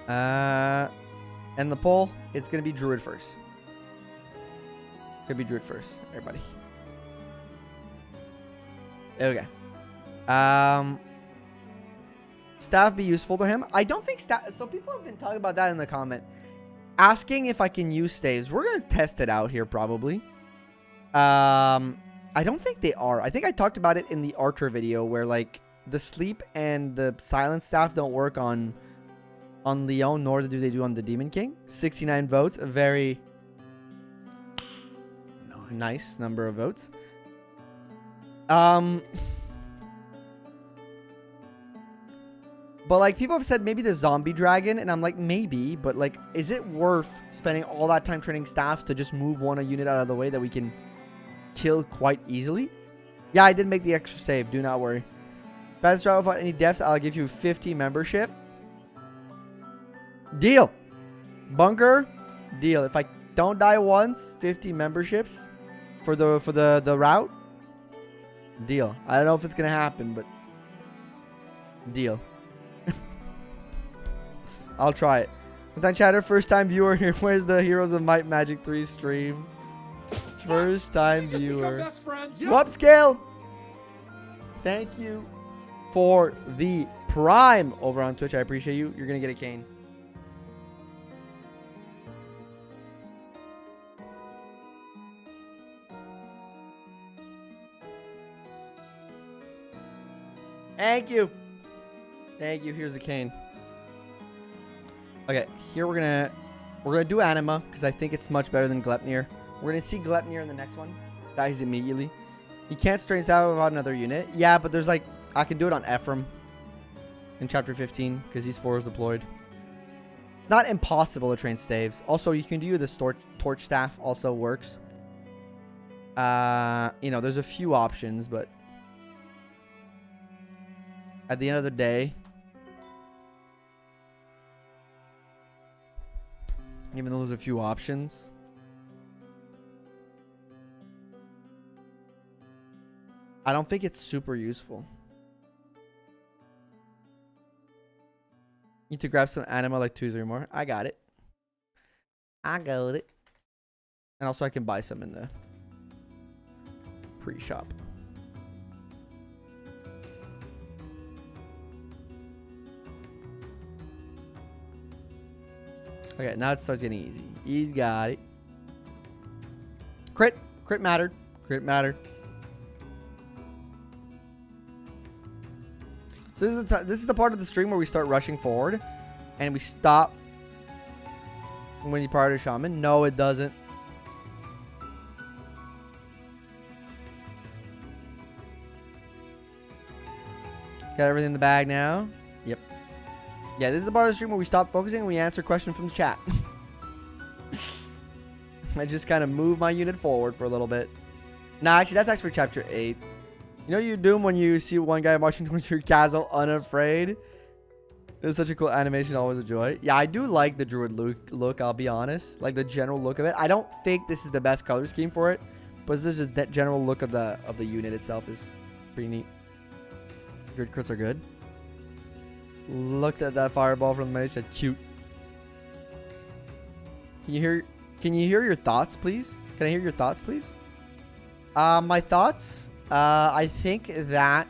And the poll, it's gonna be Druid first. It's gonna be Druid first, everybody. Okay. Staff be useful to him. I don't think staff. So people have been talking about that in the comment. Asking if I can use staves. We're going to test it out here probably. I don't think they are. I think I talked about it in the Archer video where like the sleep and the silent staff don't work on Leon, nor do they do on the Demon King. 69 votes. A very nice number of votes. But, like, people have said maybe the zombie dragon, and I'm like, maybe, but, like, is it worth spending all that time training staffs to just move one unit out of the way that we can kill quite easily? Yeah, I did make the extra save. Do not worry. Best drive without any deaths, I'll give you 50 membership. Deal. Bunker. Deal. If I don't die once, 50 memberships for the route. Deal. I don't know if it's gonna happen, but deal. I'll try it. Time chatter, first time viewer here. Where's the Heroes of Might Magic 3 stream? First time viewer. Upscale. Thank you for the Prime over on Twitch. I appreciate you. You're gonna get a cane. Thank you. Thank you. Here's the cane. Okay, here we're gonna do Anima because I think it's much better than Glepnir. We're gonna see Glepnir in the next one. Dies immediately. He can't strain out without another unit. Yeah, but there's like I can do it on Ephraim in chapter 15 because he's 4 deployed. It's not impossible to train staves. Also, you can do the torch staff. Also works. You know, there's a few options, but at the end of the day, even though there's a few options, I don't think it's super useful. Need to grab some anima, like 2 or 3 more. I got it. I got it. And also I can buy some in the pre-shop. Okay, now it starts getting easy. He's got it. Crit. Crit mattered. Crit mattered. So this is the part of the stream where we start rushing forward. And we stop when you prior to Shaman. No, it doesn't. Got everything in the bag now. Yep. Yeah, this is the part of the stream where we stop focusing and we answer questions from the chat. I just kind of move my unit forward for a little bit. Nah, actually, that's actually for chapter 8. You know you doom when you see one guy marching towards your castle unafraid? It's such a cool animation, always a joy. Yeah, I do like the Druid look, I'll be honest. Like the general look of it. I don't think this is the best color scheme for it. But this is the general look of the unit itself is pretty neat. Druid crits are good. Looked at that fireball from the mage, said cute. Can you hear your thoughts, please? Can I hear your thoughts, please? My thoughts, I think that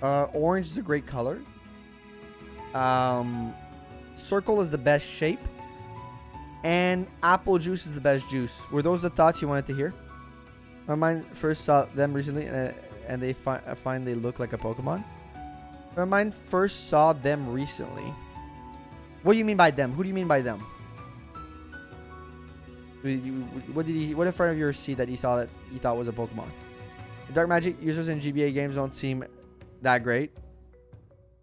orange is a great color. Circle is the best shape. And apple juice is the best juice. Were those the thoughts you wanted to hear? My mind first saw them recently and they find they look like a Pokemon. My mind first saw them recently. What do you mean by them? Who do you mean by them? What in front of yours see that he saw that he thought was a Pokemon? The dark magic users in GBA games don't seem that great.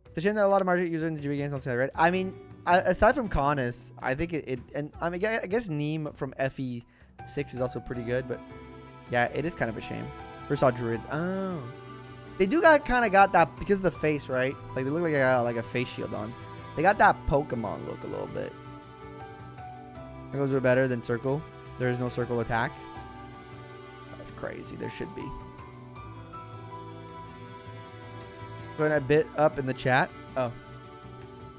It's a shame that a lot of magic users in GBA games don't seem that great. I mean, aside from Canis, I think and I mean, I guess Neem from FE6 is also pretty good, but yeah, it is kind of a shame. First saw Druids. Oh. They do kind of got that because of the face, right? Like they look like they got like a face shield on. They got that Pokemon look a little bit. Those are better than Circle. There is no Circle attack. That's crazy. There should be. Going a bit up in the chat. Oh.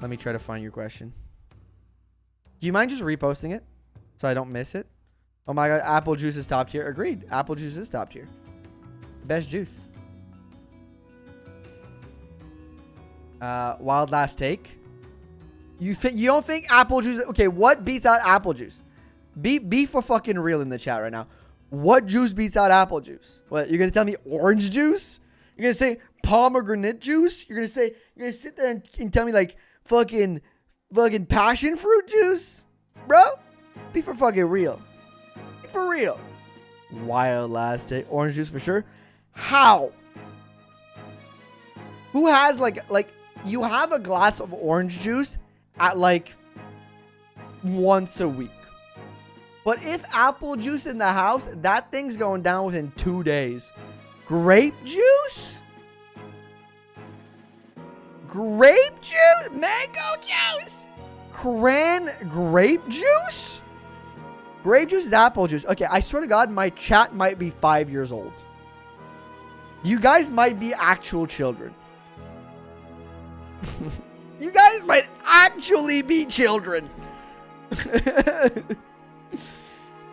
Let me try to find your question. Do you mind just reposting it so I don't miss it? Oh my god, apple juice is top tier. Agreed. Apple juice is top tier. Best juice. Wild last take. You don't think apple juice? Okay, what beats out apple juice? Be for fucking real in the chat right now. What juice beats out apple juice? What, you're gonna tell me orange juice? You're gonna say pomegranate juice? You're gonna sit there and tell me like fucking passion fruit juice? Bro? Be for fucking real. Be for real. Wild last take. Orange juice for sure. How? Who has like you have a glass of orange juice at like once a week. But if apple juice in the house, that thing's going down within 2 days. Grape juice? Grape juice? Mango juice? grape juice? Grape juice is apple juice. Okay, I swear to God, my chat might be 5 years old. You guys might be actual children. You guys might actually be children.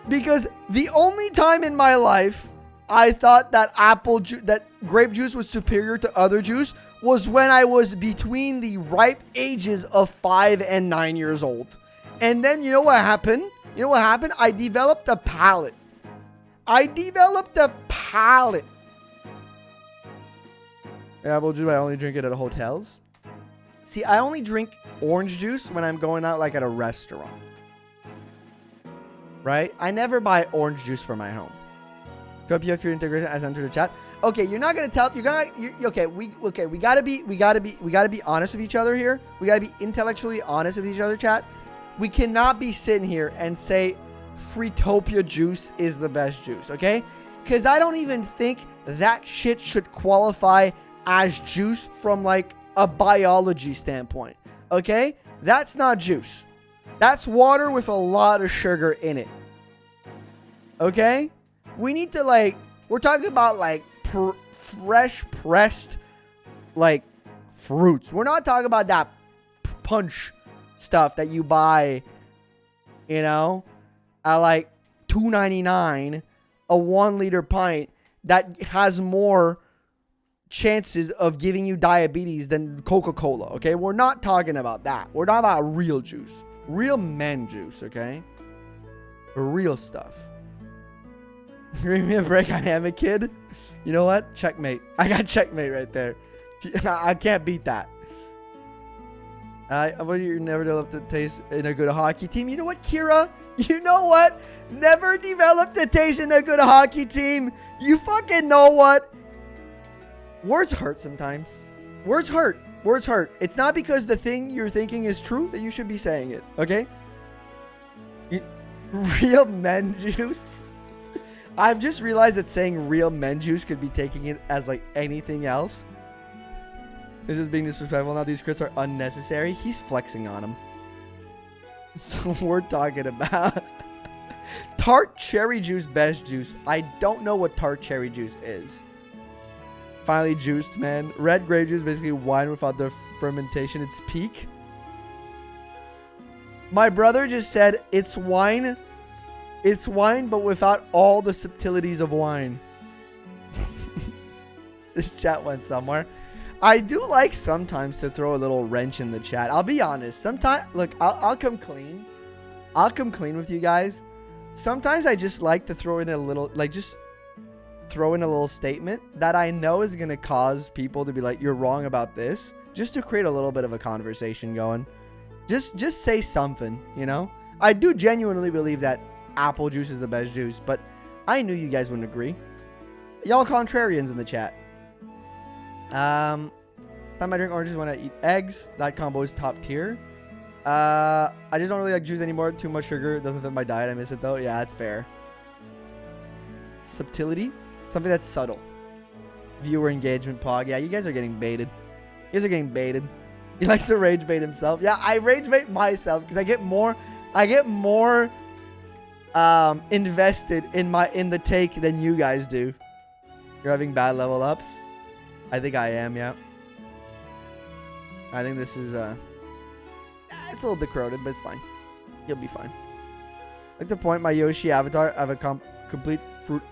Because the only time in my life I thought that that grape juice was superior to other juice was when I was between the ripe ages of 5 and 9 years old. And then you know what happened? You know what happened? I developed a palate. Apple juice, I only drink it at hotels. See, I only drink orange juice when I'm going out like at a restaurant. Right? I never buy orange juice for my home. Drop you if you're integration as enter the chat. Okay, you're not gonna tell. We gotta be honest with each other here. We gotta be intellectually honest with each other, chat. We cannot be sitting here and say Fruitopia juice is the best juice, okay? Because I don't even think that shit should qualify as juice from like a biology standpoint, okay? That's not juice. That's water with a lot of sugar in it, okay? We need to like, we're talking about like fresh pressed like fruits. We're not talking about that punch stuff that you buy, you know, at like $2.99 a 1 liter pint that has more chances of giving you diabetes than Coca-Cola, okay? We're not talking about that. We're talking about real juice. Real men juice, okay? Real stuff. Give me a break, I am a kid. You know what? Checkmate. I got checkmate right there. I can't beat that. You never developed a taste in a good hockey team. You know what, Kira? You know what? Never developed a taste in a good hockey team. You fucking know what? Words hurt sometimes. Words hurt. Words hurt. It's not because the thing you're thinking is true that you should be saying it, okay? Real men juice. I've just realized that saying real men juice could be taking it as like anything else. This is being disrespectful. Now these crits are unnecessary. He's flexing on him. So we're talking about tart cherry juice, best juice. I don't know what tart cherry juice is. Finally juiced, man. Red grape juice is basically wine without the fermentation. It's peak. My brother just said it's wine. It's wine, but without all the subtleties of wine. This chat went somewhere. I do like sometimes to throw a little wrench in the chat. I'll be honest. Sometimes, look, I'll come clean. I'll come clean with you guys. Sometimes I just like to throw in a little, like just throw in a little statement that I know is going to cause people to be like, you're wrong about this. Just to create a little bit of a conversation going. Just say something, you know? I do genuinely believe that apple juice is the best juice, but I knew you guys wouldn't agree. Y'all contrarians in the chat. Time I drink oranges when I eat eggs. That combo is top tier. I just don't really like juice anymore. Too much sugar. Doesn't fit my diet. I miss it though. Yeah, that's fair. Subtlety. Something that's subtle. Viewer engagement pog. Yeah, you guys are getting baited. You guys are getting baited. He likes to rage bait himself. Yeah, I rage bait myself because I get more invested in the take than you guys do. You're having bad level ups. I think I am, yeah. I think this is it's a little bit corroded, but it's fine. You'll be fine. Like the point, my Yoshi avatar, I have a complete fruit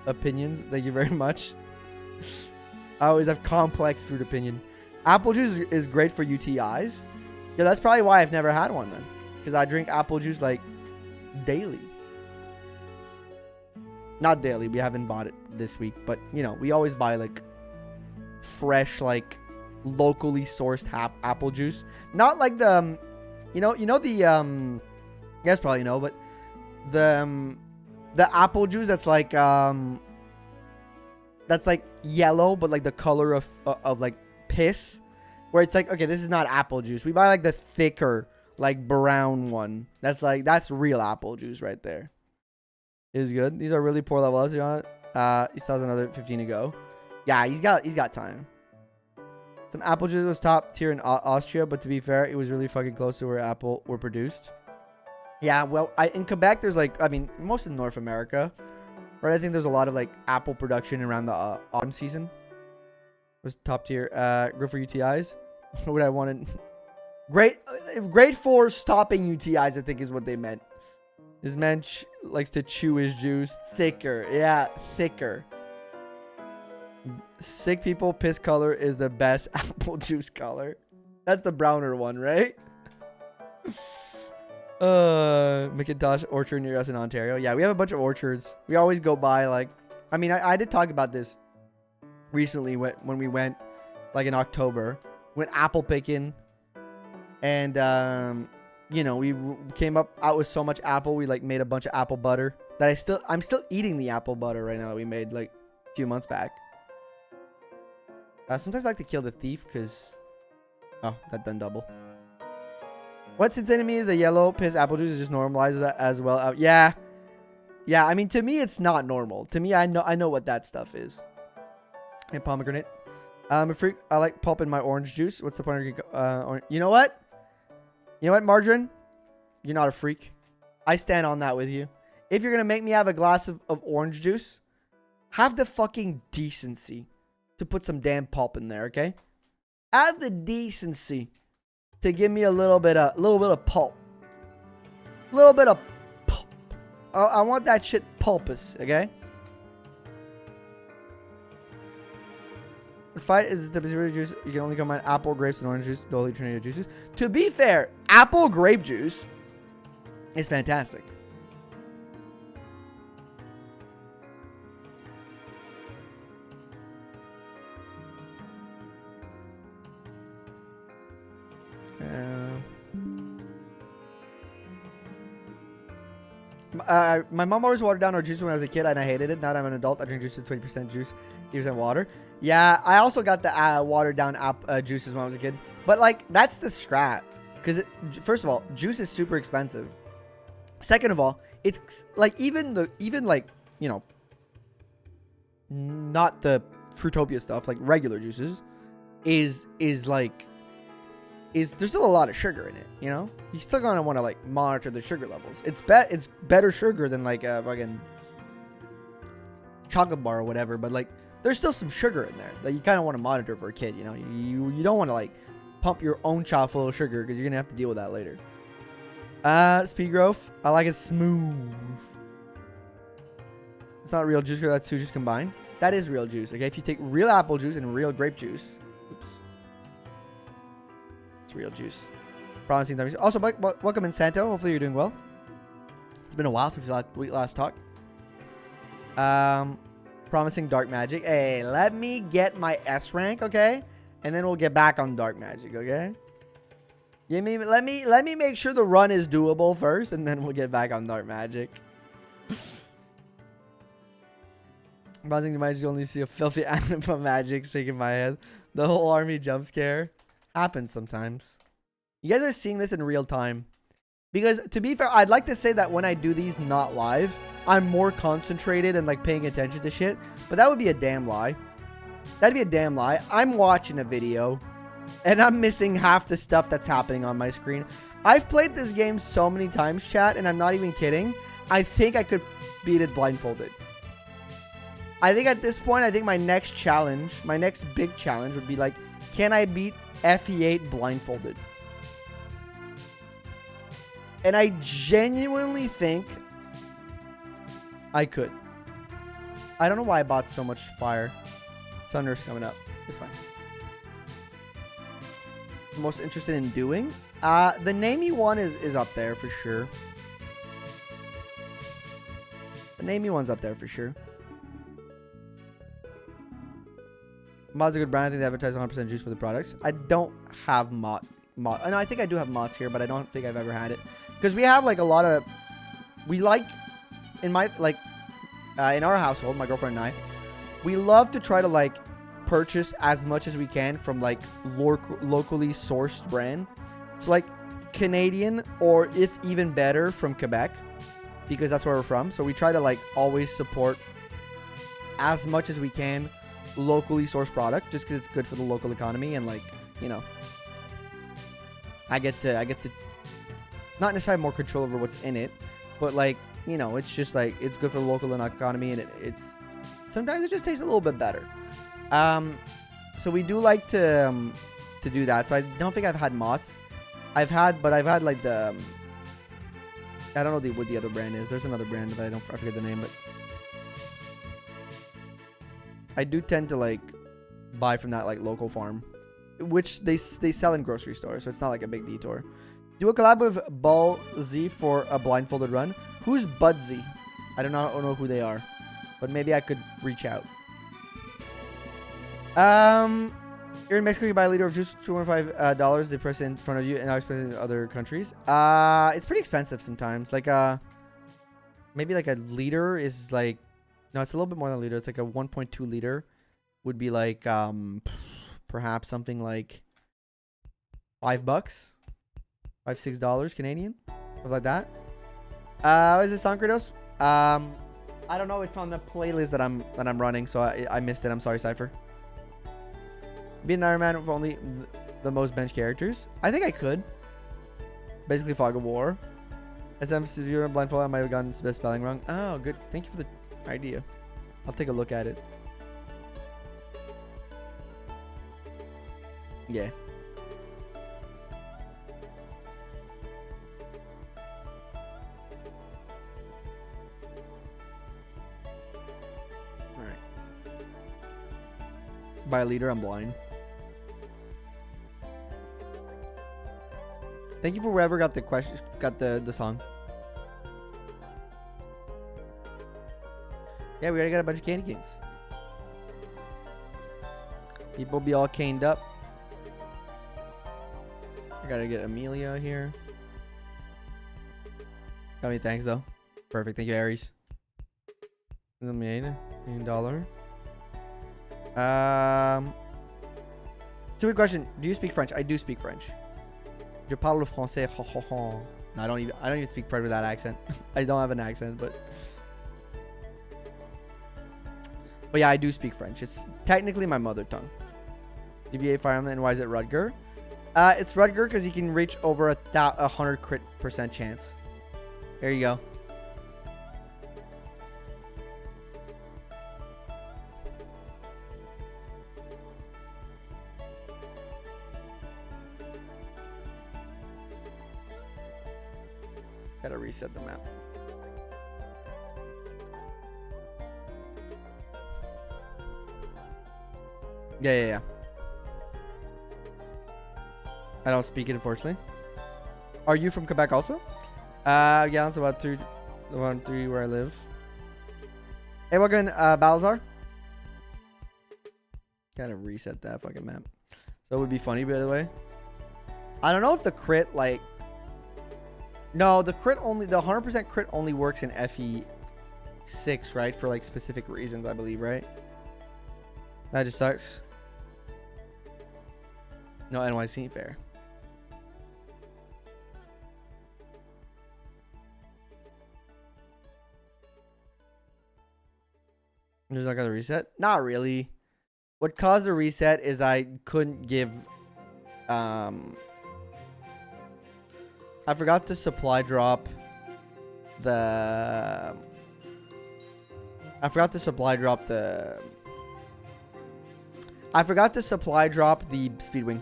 opinions. Thank you very much. I always have complex fruit opinion. Apple juice is great for UTIs. Yeah, that's probably why I've never had one then. Because I drink apple juice like daily. Not daily. We haven't bought it this week. But, you know, we always buy like fresh, like locally sourced apple juice. Not like the, you know the, you guys probably know, but the apple juice that's like yellow, but like the color of like piss, where it's like, okay, this is not apple juice. We buy like the thicker, like brown one. That's real apple juice right there. It is good. These are really poor level ups. You know, he still has another 15 to go. Yeah, he's got time. Some apple juice was top tier in Austria, but to be fair, it was really fucking close to where apple were produced. Yeah, well, in Quebec, there's like, I mean, most of North America, right? I think there's a lot of like apple production around the autumn season. It was top tier. Good for UTIs. What would I want? Great for stopping UTIs, I think is what they meant. This man likes to chew his juice. Thicker. Yeah, thicker. Sick people piss color is the best apple juice color. That's the browner one, right? McIntosh orchard near us in Ontario. Yeah, we have a bunch of orchards. We always go by like, I mean, I did talk about this recently when we went like in October, went apple picking, and you know, we came out with so much apple, we like made a bunch of apple butter that I'm still eating the apple butter right now that we made like a few months back. Sometimes I like to kill the thief because... Oh, that done double. What's insane to me is the yellow piss apple juice is just normalizes that as well. Yeah. Yeah, I mean, to me, it's not normal. To me, I know what that stuff is. And pomegranate. I'm a freak. I like pulp in my orange juice. What's the point of... you know what? You know what, Margarine? You're not a freak. I stand on that with you. If you're going to make me have a glass of orange juice, have the fucking decency to put some damn pulp in there, okay? Have the decency to give me a little bit of pulp. A little bit of pulp. I want that shit pulpous, okay? The fight is the juice. You can only combine apple, grapes, and orange juice. The holy trinity of juices. To be fair, apple grape juice is fantastic. My mom always watered down our juice when I was a kid, and I hated it. Now that I'm an adult, I drink juice with 20% juice, 80% water. Yeah, I also got the watered down juices when I was a kid. But like, that's the strat. Because first of all, juice is super expensive. Second of all, it's like even like, you know, not the Fruitopia stuff, like regular juices, is there's still a lot of sugar in it, you know? You still gonna want to like monitor the sugar levels. It's better sugar than like a fucking chocolate bar or whatever, but like there's still some sugar in there that you kind of want to monitor for a kid, you know? You don't want to like pump your own chow full of sugar because you're gonna have to deal with that later. Speed growth. I like it smooth. It's not real juice, that's two juice combined. That is real juice. Okay, if you take real apple juice and real grape juice, oops. It's real juice. Promising times. Also, welcome in Santo. Hopefully you're doing well. It's been a while since we last talked. Promising dark magic. Hey, let me get my S rank, okay? And then we'll get back on dark magic, okay? Let me make sure the run is doable first, and then we'll get back on dark magic. Promising the magic, only see a filthy anima magic shaking my head. The whole army jump scare. Happens sometimes. You guys are seeing this in real time. Because to be fair, I'd like to say that when I do these not live, I'm more concentrated and like paying attention to shit. But that would be a damn lie. That'd be a damn lie. I'm watching a video and I'm missing half the stuff that's happening on my screen. I've played this game so many times, chat, and I'm not even kidding. I think I could beat it blindfolded. I think at this point, I think my next challenge, my next big challenge would be like, can I beat FE8 blindfolded? And I genuinely think I could. I don't know why I bought so much fire. Thunder's coming up. It's fine. Most interested in doing? The namey one is up there for sure. The namey one's up there for sure. Mod's a good brand. I think they advertise 100% juice for the products. I don't have mod. No, I think I do have mods here, but I don't think I've ever had it. Because we have like a lot of... We like... In my... Like... in our household, my girlfriend and I, we love to try to like purchase as much as we can from like locally sourced brand. So like Canadian, or if even better, from Quebec, because that's where we're from. So we try to like always support as much as we can locally sourced product just because it's good for the local economy and like, you know, I get to not necessarily have more control over what's in it, but like, you know, it's just like it's good for the local economy and it's sometimes it just tastes a little bit better. So we do like to do that. So I don't think I've had Mott's. I've had like the I don't know what the other brand is. There's another brand that I forget the name, but I do tend to like buy from that like local farm, which they sell in grocery stores, so it's not like a big detour. Do a collab with Ball Z for a blindfolded run. Who's Bud Z? I don't know who they are, but maybe I could reach out. You're in Mexico, you buy a liter of juice, $205. They press it in front of you, and I spend it in other countries. It's pretty expensive sometimes. Like maybe like a liter is like, no, it's a little bit more than a liter. It's like a 1.2 liter would be like perhaps something like $5, $6 Canadian, stuff like that. What is this song, Kratos? I don't know. It's on the playlist that I'm running, so I missed it. I'm sorry, Cypher. Be an Iron Man with only the most bench characters. I think I could. Basically, Fog of War. As I'm severe blindfold, I might have gotten the spelling wrong. Oh, good. Thank you for the idea. I'll take a look at it. Yeah. All right. By a leader, I'm blind. Thank you for whoever got the question, got the song. Yeah, we already got a bunch of candy canes. People be all caned up. I gotta get Amelia here. Got me, thanks though. Perfect, thank you, Aries. $1 million. Stupid question. Do you speak French? I do speak French. Je parle français. No, I don't even speak French with that accent. I don't have an accent, but yeah, I do speak French. It's technically my mother tongue. DBA Fire Emblem, and why is it Rudger? It's Rudger because he can reach over 100% crit chance. There you go. Gotta reset the map. Yeah. I don't speak it, unfortunately. Are you from Quebec also? Yeah, it's about 3 where I live. Hey, welcome, Balazar. Gotta reset that fucking map. So it would be funny, by the way. I don't know if the crit, like... No, the 100% crit only works in FE6, right? For, like, specific reasons, I believe, right? That just sucks. No NYC fair. There's not gonna reset? Not really. What caused the reset is I couldn't give I forgot to supply drop the Speedwing.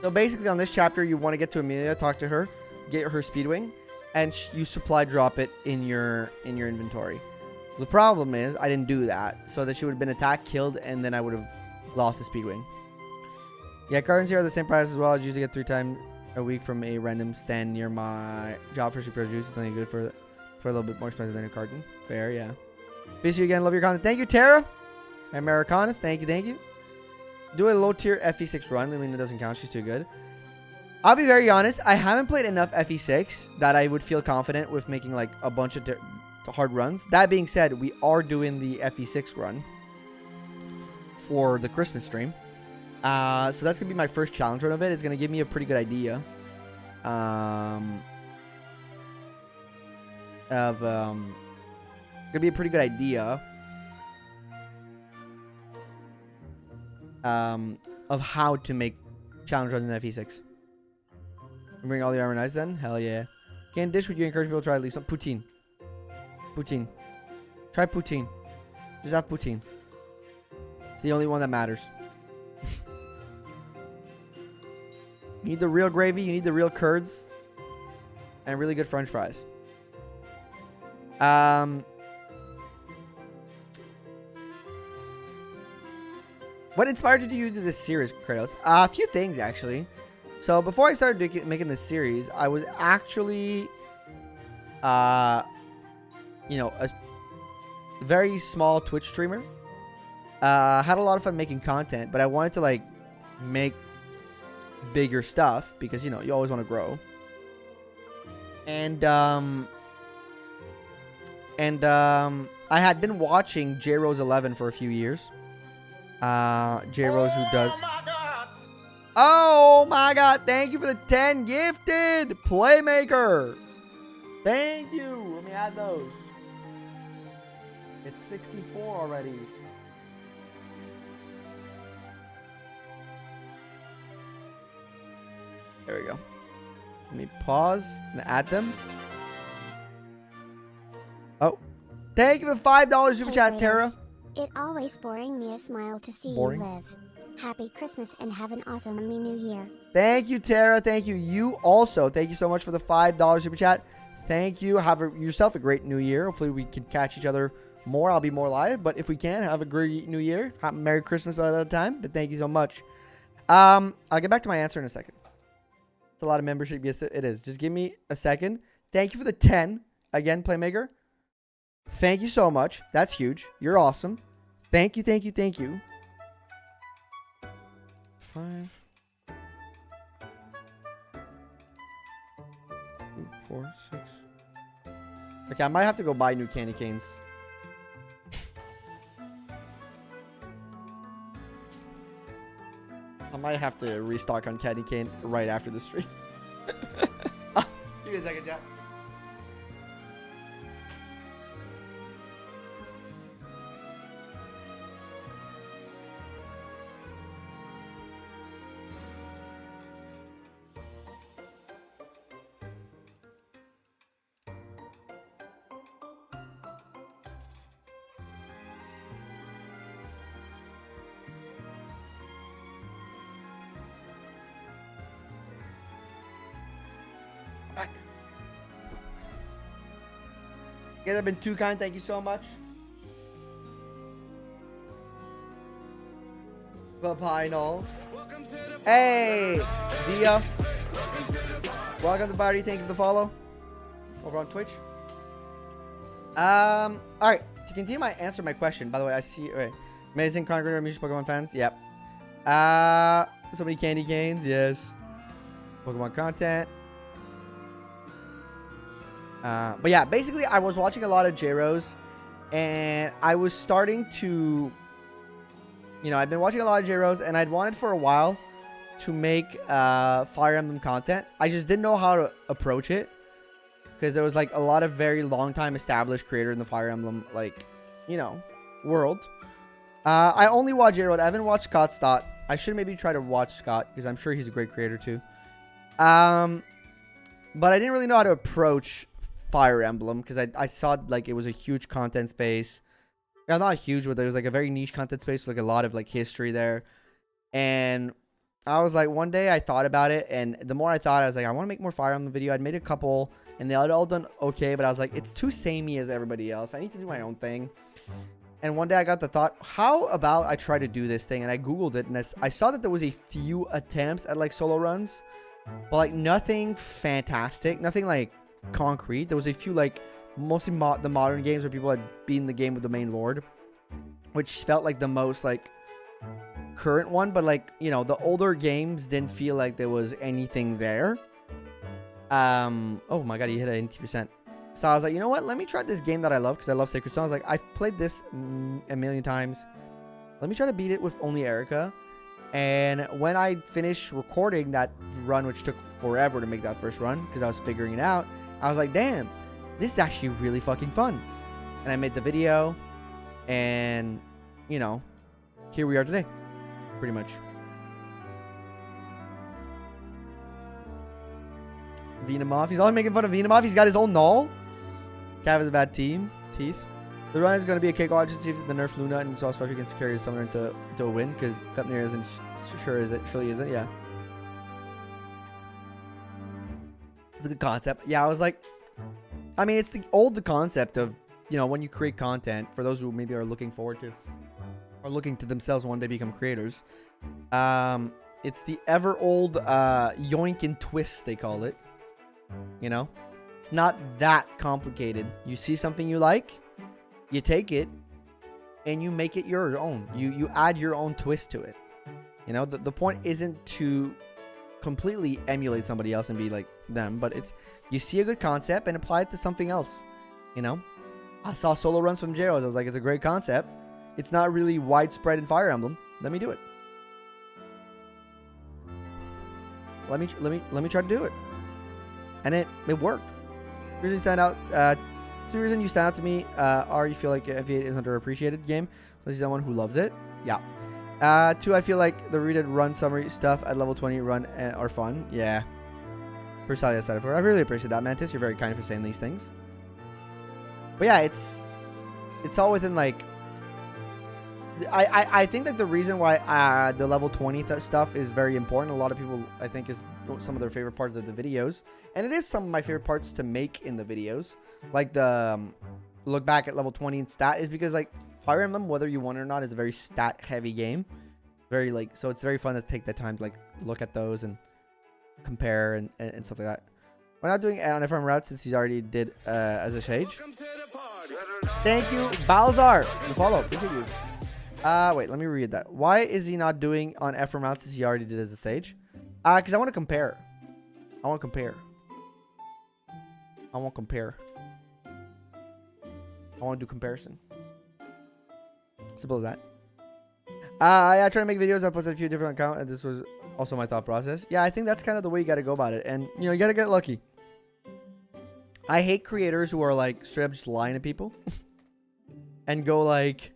So basically on this chapter you want to get to Amelia, talk to her, get her Speedwing, and you supply drop it in your inventory. The problem is I didn't do that, so that she would have been attacked, killed, and then I would have lost the Speedwing. Yeah, cards here are the same price as well. I usually get 3 times a week from a random stand near my job for super juice. It's only good for a little bit more expensive than a carton. Fair, yeah. Peace to you again. Love your content. Thank you, Tara. Americanus. Thank you. Do a low tier FE6 run. Lilina doesn't count. She's too good. I'll be very honest. I haven't played enough FE6 that I would feel confident with making like a bunch of hard runs. That being said, we are doing the FE6 run for the Christmas stream. So that's going to be my first challenge run of it. It's going to give me a pretty good idea of Gonna be a pretty good idea. Of how to make challenge runs in FE6. Bring all the armor nice then? Hell yeah. Can't dish, would you encourage people to try at least some poutine? Poutine. Try poutine. Just have poutine. It's the only one that matters. You need the real gravy, you need the real curds, and really good french fries. What inspired you to do this series, Kratos? A few things, actually. So, before I started making this series, I was actually, you know, a very small Twitch streamer. Had a lot of fun making content, but I wanted to, like, make bigger stuff because, you know, you always want to grow. And I had been watching J-Rose 11 for a few years. J-Rose who does... Oh my god, thank you for the 10 gifted Playmaker. Thank you. Let me add those. It's 64 already. There we go. Let me pause and add them. Oh. Thank you for the $5 super chat, Tara. It always boring me a smile to see Boring? you live. Happy Christmas and have an awesome new year. Thank you, Tara. Thank you. You also. Thank you so much for the $5 super chat. Thank you. Have yourself a great new year. Hopefully we can catch each other more. I'll be more live. But if we can, have a great new year. Merry Christmas at a time. But thank you so much. I'll get back to my answer in a second. It's a lot of membership. Yes, it is. Just give me a second. Thank you for the 10. Again, Playmaker. Thank you so much. That's huge. You're awesome. Thank you, thank you, thank you. 5. 2, 4, 6. Okay, I might have to go buy new candy canes. I might have to restock on candy cane right after the stream. Oh, give me a second, chat. You guys have been too kind. Thank you so much. Papino. Hey, Dia. Welcome to the party. Thank you for the follow. Over on Twitch. All right. To continue my answer my question. By the way, I see. Wait. Amazing congregate music Pokemon fans. Yep. So many candy canes. Yes. Pokemon content. But yeah, basically I was watching a lot of J-Rose and I was starting to, you know, I've been watching a lot of J-Rose and I'd wanted for a while to make Fire Emblem content. I just didn't know how to approach it because there was like a lot of very long time established creator in the Fire Emblem, like, you know, world. I only watch J-Rose. I haven't watched Scott's thought. I should maybe try to watch Scott because I'm sure he's a great creator too. But I didn't really know how to approach Fire Emblem because I saw like it was a huge content space. Yeah, not huge, but there was like a very niche content space with like a lot of like history there. And I was like, one day I thought about it, and the more I thought, I was like, I want to make more Fire Emblem video. I'd made a couple, and they had all done okay, but I was like, it's too samey as everybody else. I need to do my own thing. And one day I got the thought, how about I try to do this thing? And I Googled it, and I saw that there was a few attempts at like solo runs, but like nothing fantastic, nothing like concrete. There was a few like mostly the modern games where people had beaten the game with the main lord, which felt like the most like current one, but like, you know, the older games didn't feel like there was anything there. Oh my god, you hit it 80%. So I was like, you know what, let me try this game that I love because I love Sacred Stone. I was like, I've played this a million times, let me try to beat it with only Eirika. And when I finished recording that run, which took forever to make that first run because I was figuring it out, I was like, damn, this is actually really fucking fun. and I made the video, and you know, here we are today, pretty much. Venomov. He's always making fun of Venomov. He's got his own null. Cav has a bad teeth. The run is going to be a cakewalk to see if the nerf Luna and Sauce Fletcher can carry Summoner to a win, because Thepnir isn't sure is it. Surely isn't. Yeah. It's a good concept. Yeah, I was like, I mean, it's the old concept of, you know, when you create content, for those who maybe are looking forward to, or looking to themselves one day become creators. It's the ever old yoink and twist, they call it. You know, it's not that complicated. You see something you like, you take it, and you make it your own. You add your own twist to it. You know, the point isn't to completely emulate somebody else and be like them, but it's, you see a good concept and apply it to something else. You know, I saw solo runs from Jaros. I was like, it's a great concept. It's not really widespread in Fire Emblem. Let me do it. Let me try to do it. And it worked. The reason you stand out to me are you feel like FE8 is an underappreciated game. So he's someone who loves it. Yeah. 2, I feel like the read run summary stuff at level 20 run are fun. Yeah. Personally, I said it for. I really appreciate that, Mantis. You're very kind for saying these things. But yeah, it's all within like. I think that the reason why the level 20 stuff is very important, a lot of people I think is some of their favorite parts of the videos, and it is some of my favorite parts to make in the videos, like the look back at level 20 and stat, is because like Fire Emblem, whether you want it or not, is a very stat heavy game, very like, so it's very fun to take the time to like look at those and compare and stuff like that. We're not doing on Ephraim route since he's already did as a Sage. Thank you, Balzar, the follow. Thank you. Wait, let me read that. Why is he not doing on Ephraim route since he already did as a Sage? Because I want to compare. I want to compare. I want to do comparison. Simple as that. I try to make videos. I posted a few different accounts, and this was also my thought process. Yeah, I think that's kind of the way you got to go about it. And, you know, you got to get lucky. I hate creators who are, like, straight up just lying to people. And go, like,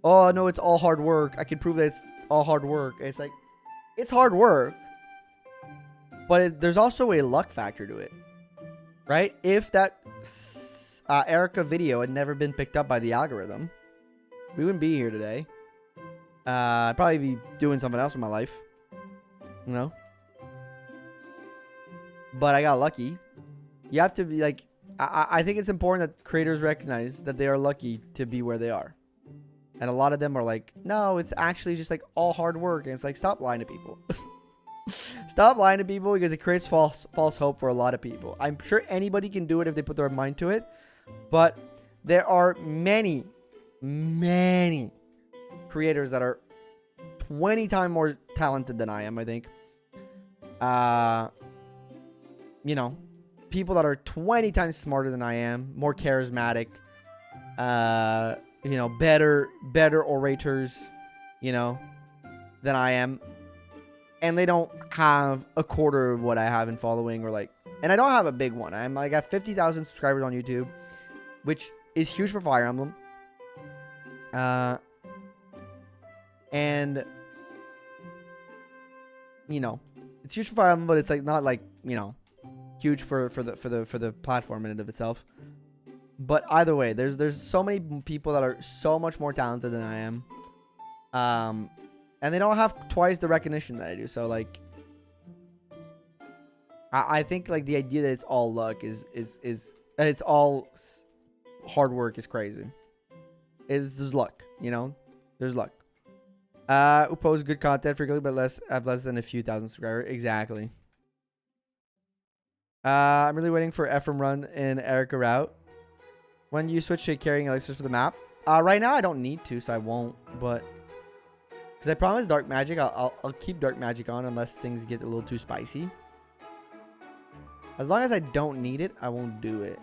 oh, no, it's all hard work. I can prove that it's all hard work. It's like, it's hard work. But there's also a luck factor to it. Right? If that Eirika video had never been picked up by the algorithm, we wouldn't be here today. I'd probably be doing something else in my life. You know? But I got lucky. You have to be like, I think it's important that creators recognize that they are lucky to be where they are. And a lot of them are like, no, it's actually just like all hard work. And it's like, stop lying to people. Stop lying to people, because it creates false hope for a lot of people. I'm sure anybody can do it if they put their mind to it. But there are many creators that are 20 times more talented than I am, I think. You know, people that are 20 times smarter than I am, more charismatic, you know, better orators, you know, than I am. And they don't have a quarter of what I have in following, or like, and I don't have a big one. I'm like, I got 50,000 subscribers on YouTube, which is huge for Fire Emblem. And you know, it's huge for Fire Emblem, but it's like not like, you know, huge for the platform in and of itself. But either way, there's so many people that are so much more talented than I am. And they don't have twice the recognition that I do. So like, I think like the idea that it's all luck is it's all hard work is crazy. There's luck, you know. There's luck. Who posts good content frequently but have less than a few thousand subscribers. Exactly. I'm really waiting for Ephraim run in Eirika route. When you switch to carrying elixirs for the map. Right now I don't need to, so I won't. But because I promised dark magic, I'll keep dark magic on unless things get a little too spicy. As long as I don't need it, I won't do it.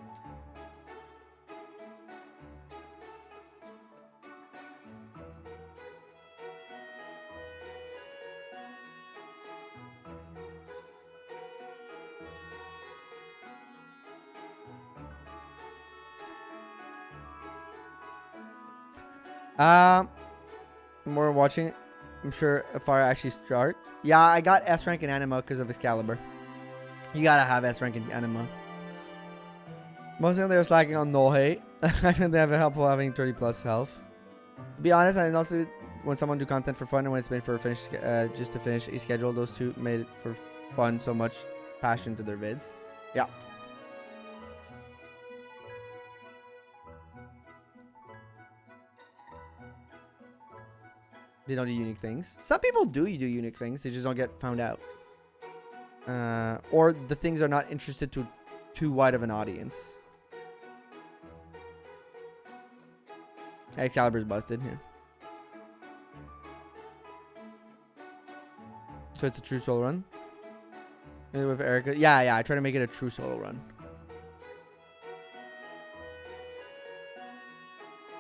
More watching. I'm sure if Fire actually starts. Yeah, I got S rank in Anima because of Excalibur. You gotta have S rank in Anima. Mostly they were slacking on no hate. I think they have a helpful having 30 plus health. To be honest, I also when someone do content for fun and when it's made for a finish, just to finish a schedule, those two made it for fun, so much passion to their vids. Yeah. They don't do unique things. Some people do unique things. They just don't get found out. Or the things are not interested to too wide of an audience. Excalibur's busted here. So it's a true solo run. Maybe with Eirika. Yeah. I try to make it a true solo run.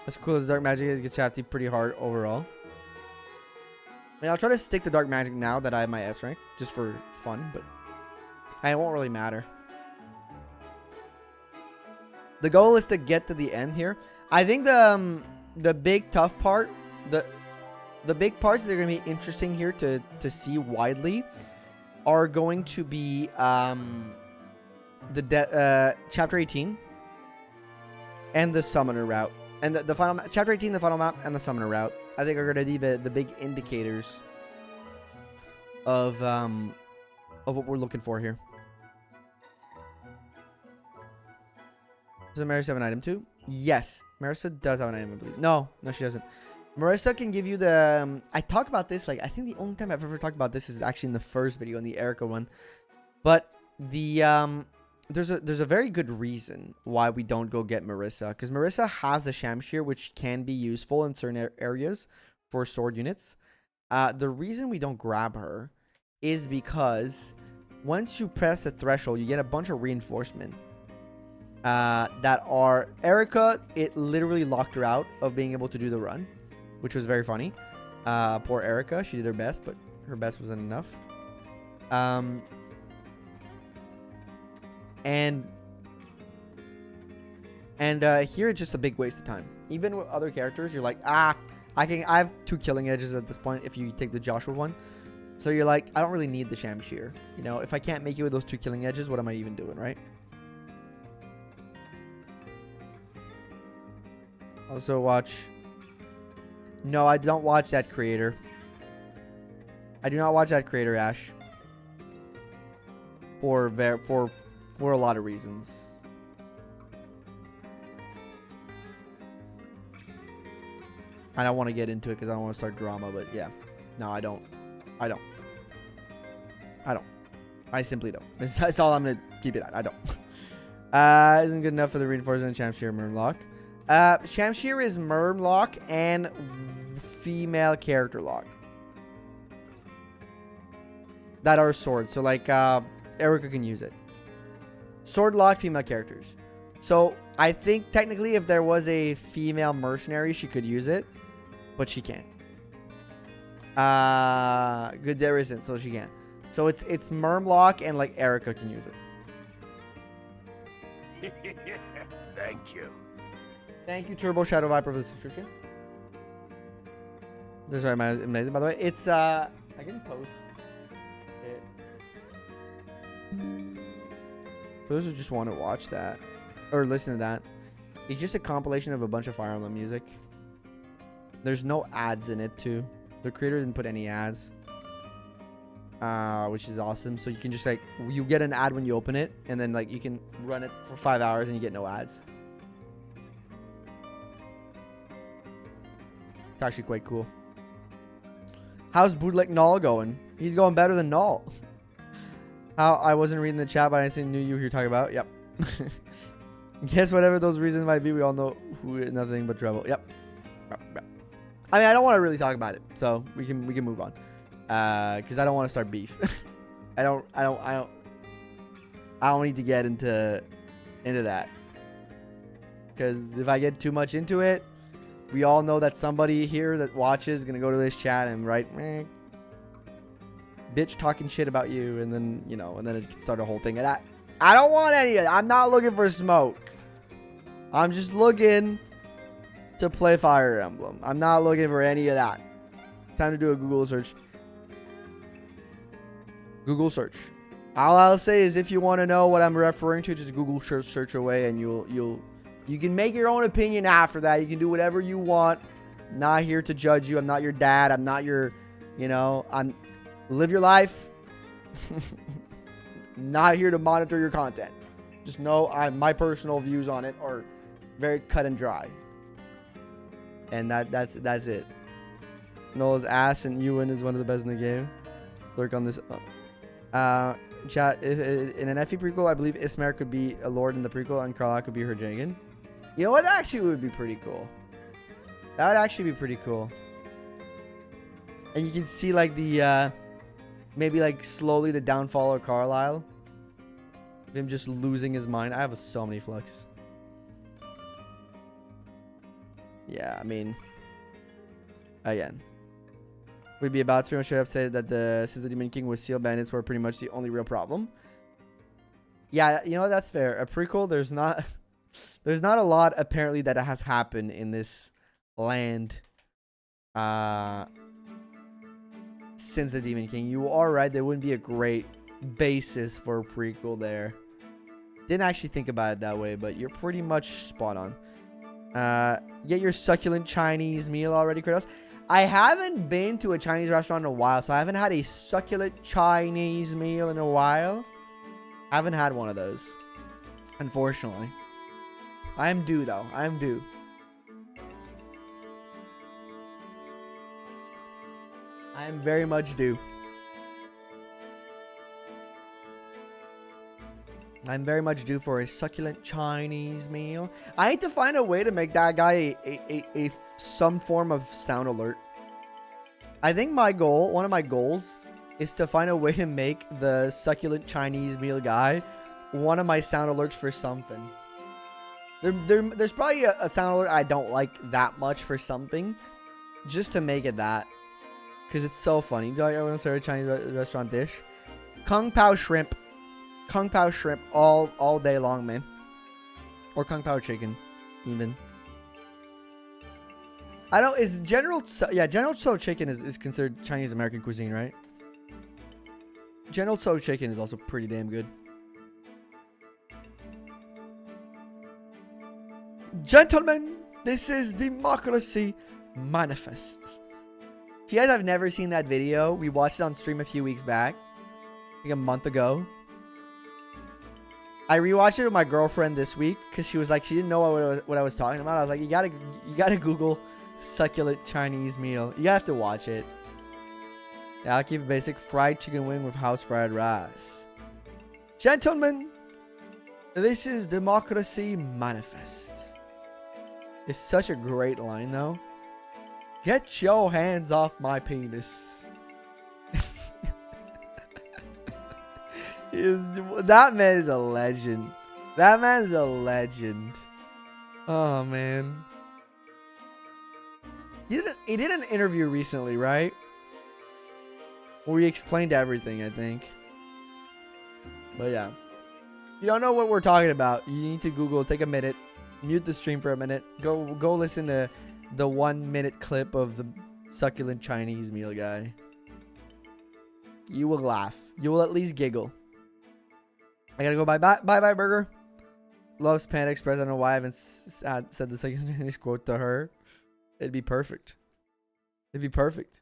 As cool as dark magic is, it gets shafty pretty hard overall. I mean, I'll try to stick to dark magic now that I have my S rank, just for fun, but it won't really matter. The goal is to get to the end here. I think the big tough part, the big parts that are going to be interesting here to see widely are going to be chapter 18 and the summoner route. And the final chapter 18, the final map, and the summoner route, I think are going to be the big indicators of what we're looking for here. Does Marissa have an item too? Yes, Marissa does have an item, I believe. No, she doesn't. Marissa can give you the. I talk about this like I think the only time I've ever talked about this is actually in the first video, in the Eirika one. But the there's a very good reason why we don't go get Marissa, because Marissa has the Shamshir, which can be useful in certain areas for sword units. The reason we don't grab her is because once you press the threshold, you get a bunch of reinforcement that are Eirika. It literally locked her out of being able to do the run, which was very funny. Poor Eirika, she did her best, but her best wasn't enough. And here it's just a big waste of time. Even with other characters, you're like, I have 2 killing edges at this point if you take the Joshua one. So you're like, I don't really need the Shamshir. You know, if I can't make it with those 2 killing edges, what am I even doing, right? Also watch. No, I don't watch that creator. I do not watch that creator, Ash. For a lot of reasons. I don't want to get into it because I don't want to start drama, but yeah. No, I don't. I simply don't. That's all I'm going to keep it at. I don't. Isn't good enough for the reinforcement of Shamshir Murmlock. Shamshir is Murmlock and female character lock. That are swords. So like Eirika can use it. Sword lock female characters. So I think technically if there was a female mercenary, she could use it, but she can't. Good, there isn't, so she can't. So it's Murmlock and like Eirika can use it. Thank you. Thank you, Turbo Shadow Viper, for the subscription. This is my amazing, by the way. It's I can post it. For those who just want to watch that or listen to that, it's just a compilation of a bunch of Fire Emblem music. There's no ads in it too. The creator didn't put any ads, which is awesome. So you can just like, you get an ad when you open it, and then like you can run it for 5 hours and you get no ads. It's actually quite cool. How's Bootleg Null going? He's going better than Null. How I wasn't reading the chat, but I knew you were here talking about. Yep. Guess whatever those reasons might be, we all know who is nothing but trouble. Yep. I mean, I don't want to really talk about it, so we can move on. Because I don't want to start beef. I don't need to get into that. Because if I get too much into it, we all know that somebody here that watches is gonna go to this chat and write, bitch talking shit about you, and then and then it can start a whole thing. And I don't want any of that. I'm not looking for smoke. I'm just looking to play Fire Emblem. I'm not looking for any of that. Time to do a Google search. Google search. All I'll say is if you want to know what I'm referring to, just Google search away, and you can make your own opinion after that. You can do whatever you want. Not here to judge you. I'm not your dad. I'm not your, live your life. Not here to monitor your content. Just know my personal views on it are very cut and dry. And that's it. Noel's ass and Euan is one of the best in the game. Lurk on this. Chat, in an Effie prequel, I believe Ismar could be a lord in the prequel and Carla could be her Jagan. You know what? That actually would be pretty cool. That would actually be pretty cool. And you can see like the maybe like slowly the downfall of Carlisle. Him just losing his mind. I have so many flicks. Yeah, I mean, again, would be about to pretty much straight up say that since the Demon King was seal bandits were pretty much the only real problem. Yeah, you know, that's fair. A prequel, there's not a lot apparently that has happened in this land since the Demon King. You are right, there wouldn't be a great basis for a prequel there. Didn't actually think about it that way, but you're pretty much spot on. Get your succulent Chinese meal already, Kratos. I haven't been to a Chinese restaurant in a while, so I haven't had a succulent Chinese meal in a while. I haven't had one of those, unfortunately. I am due, though. I am due. I am very much due. I'm very much due for a succulent Chinese meal. I need to find a way to make that guy some form of sound alert. I think one of my goals is to find a way to make the succulent Chinese meal guy one of my sound alerts for something. There's probably a sound alert I don't like that much for something, just to make it that, because it's so funny. Do I want to start a Chinese restaurant dish? Kung Pao shrimp. Kung Pao shrimp all day long, man. Or Kung Pao chicken, even. I don't. Is General Tso chicken is considered Chinese American cuisine, right? General Tso chicken is also pretty damn good. Gentlemen, this is Democracy Manifest. If you guys have never seen that video, we watched it on stream a few weeks back, like a month ago. I rewatched it with my girlfriend this week because she was like, she didn't know what I was talking about. I was like, you gotta Google succulent Chinese meal. You have to watch it. Yeah, I'll keep it basic. Fried chicken wing with house fried rice. Gentlemen, this is Democracy Manifest. It's such a great line, though. Get your hands off my penis. That man is a legend. That man is a legend. Oh, man. He did an interview recently, right? Where he explained everything, I think. But yeah. If you don't know what we're talking about, you need to Google. Take a minute. Mute the stream for a minute. Go listen to the 1 minute clip of the succulent Chinese meal guy. You will laugh. You will at least giggle. I gotta go bye burger. Loves Panda Express. I don't know why I haven't said the second Chinese quote to her. It'd be perfect. It'd be perfect.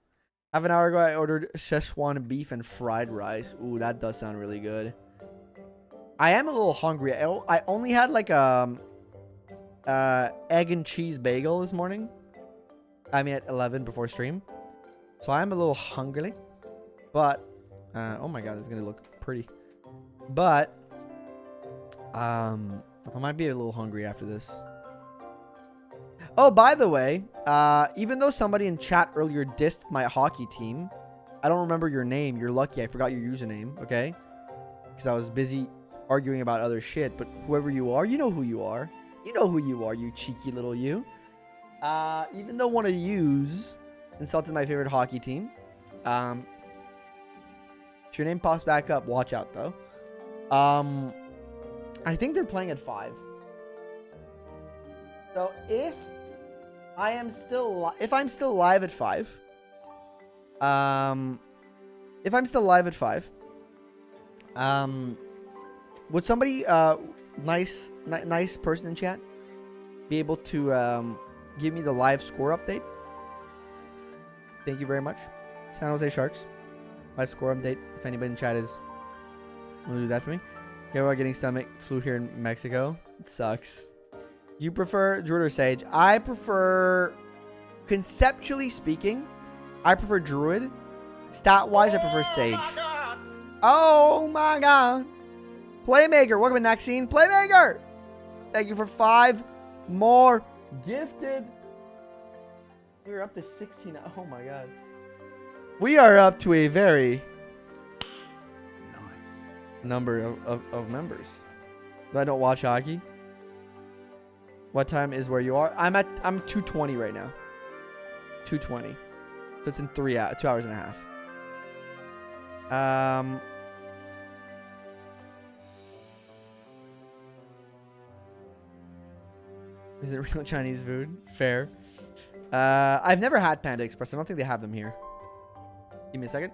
Half an hour ago, I ordered Szechuan beef and fried rice. Ooh, that does sound really good. I am a little hungry. I only had like egg and cheese bagel this morning. I mean at 11 before stream. So I'm a little hungry. But oh my god, this is gonna look pretty. But I might be a little hungry after this. Oh, by the way, even though somebody in chat earlier dissed my hockey team, I don't remember your name. You're lucky I forgot your username, okay? Because I was busy arguing about other shit. But whoever you are, you know who you are. You know who you are, you cheeky little you. Even though one of yous insulted my favorite hockey team, if your name pops back up, watch out, though. I think they're playing at 5. So if I am still if I'm still live at 5. If I'm still live at 5, would somebody nice person in chat be able to give me the live score update? Thank you very much. San Jose Sharks live score update. If anybody in chat is want to do that for me. Okay, we're getting stomach flu here in Mexico. It sucks. You prefer Druid or Sage? I prefer, conceptually speaking, I prefer Druid. Stat-wise, I prefer Sage. Oh my god. Playmaker. Welcome to Maxine. Playmaker. Thank you for 5 more gifted. We're up to 16. Oh my god. We are up to a very nice number of members. I don't watch hockey. What time is where you are? I'm 2:20 right now. 2:20. So it's in 2 hours and a half. Is it real Chinese food? Fair. I've never had Panda Express. I don't think they have them here. Give me a second.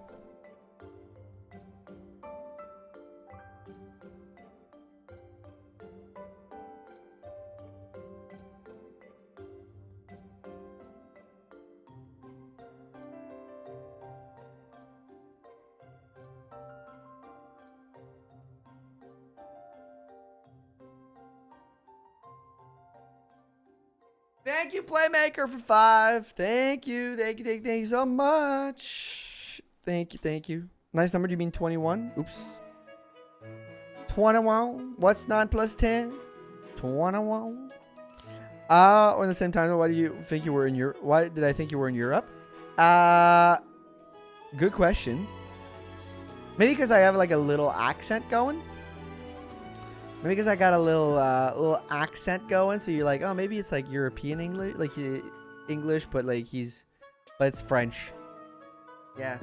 Thank you, Playmaker, for 5. Thank you so much. Thank you. Nice number. Do you mean 21? Oops. 21. What's 9 plus 10? 21. Or in the same time, why do you think you were in Europe? Why did I think you were in Europe? Good question. Maybe because I have like a little accent going. Maybe because I got a little accent going, so you're like, oh, maybe it's like European English, like English, but like but it's French. Yeah,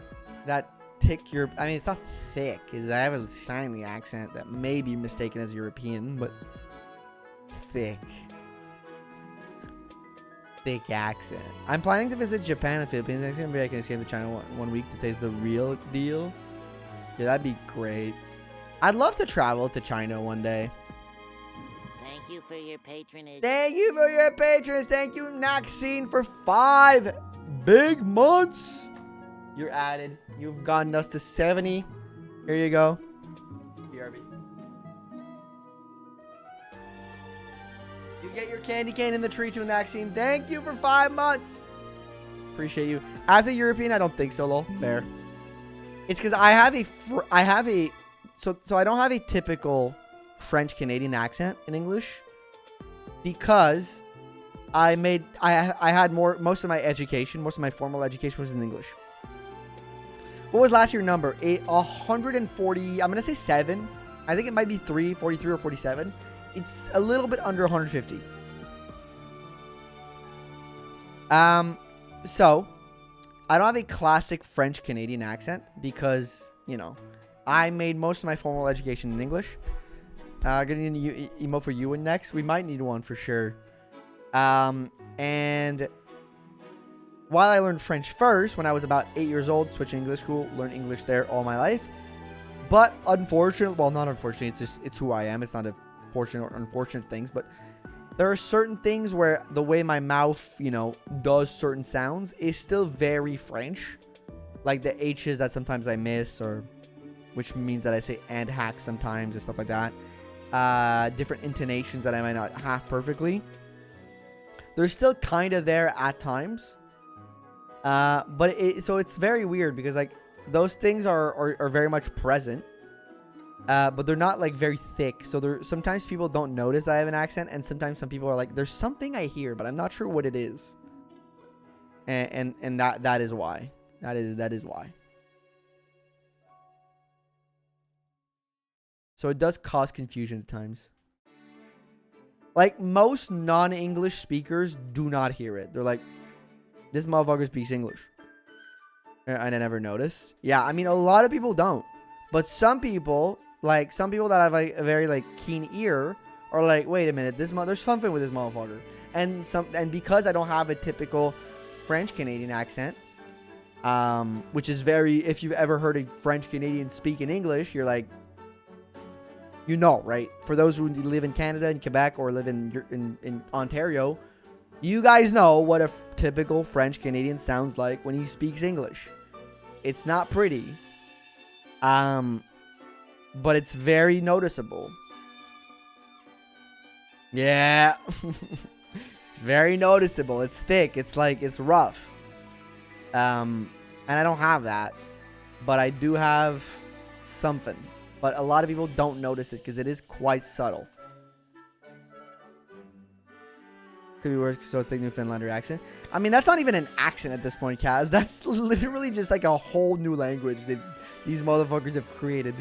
that thick I mean, it's not thick. I have a shiny accent that may be mistaken as European, but thick accent. I'm planning to visit Japan and Philippines next year. Maybe I can escape to China one week to taste the real deal. Yeah, that'd be great. I'd love to travel to China one day. Thank you for your patronage. Thank you for your patrons. Thank you, Naxine, for 5 big months. You're added. You've gotten us to 70. Here you go. BRB. You get your candy cane in the tree too, Naxine. Thank you for 5 months. Appreciate you. As a European, I don't think so, lol. Fair. It's because I have a So I don't have a typical French Canadian accent in English because I had most of my formal education was in English. What was last year's number? 140. I'm gonna say 7. I think it might be 43 or 47. It's a little bit under 150. So I don't have a classic French Canadian accent because, you know, I made most of my formal education in English. Getting an emote for Euan next. We might need one for sure. And while I learned French first, when I was about 8 years old, switched to English school, learned English there all my life. But unfortunately, well, not unfortunately, it's who I am. It's not a fortunate or unfortunate things, but there are certain things where the way my mouth, you know, does certain sounds is still very French. Like the H's that sometimes I miss, or which means that I say and hack sometimes or stuff like that. Different intonations that I might not have perfectly. They're still kind of there at times. But so it's very weird because like those things are very much present. But they're not like very thick. So sometimes people don't notice I have an accent, and sometimes some people are like, there's something I hear, but I'm not sure what it is. And that is why. That is why. So it does cause confusion at times. Like most non-English speakers do not hear it. They're like, this motherfucker speaks English. And I never noticed. Yeah, I mean, a lot of people don't. But some people that have a very like keen ear are like, wait a minute, there's something with this motherfucker. And because I don't have a typical French Canadian accent, which is very, if you've ever heard a French Canadian speak in English, you're like, you know, right? For those who live in Canada and Quebec or live in Ontario, you guys know what a typical French Canadian sounds like when he speaks English. It's not pretty, but it's very noticeable. Yeah. It's very noticeable. It's thick. It's like, it's rough. And I don't have that, but I do have something. But a lot of people don't notice it because it is quite subtle. Could be worse, so thick Newfoundlander accent. I mean, that's not even an accent at this point, Kaz. That's literally just like a whole new language that these motherfuckers have created.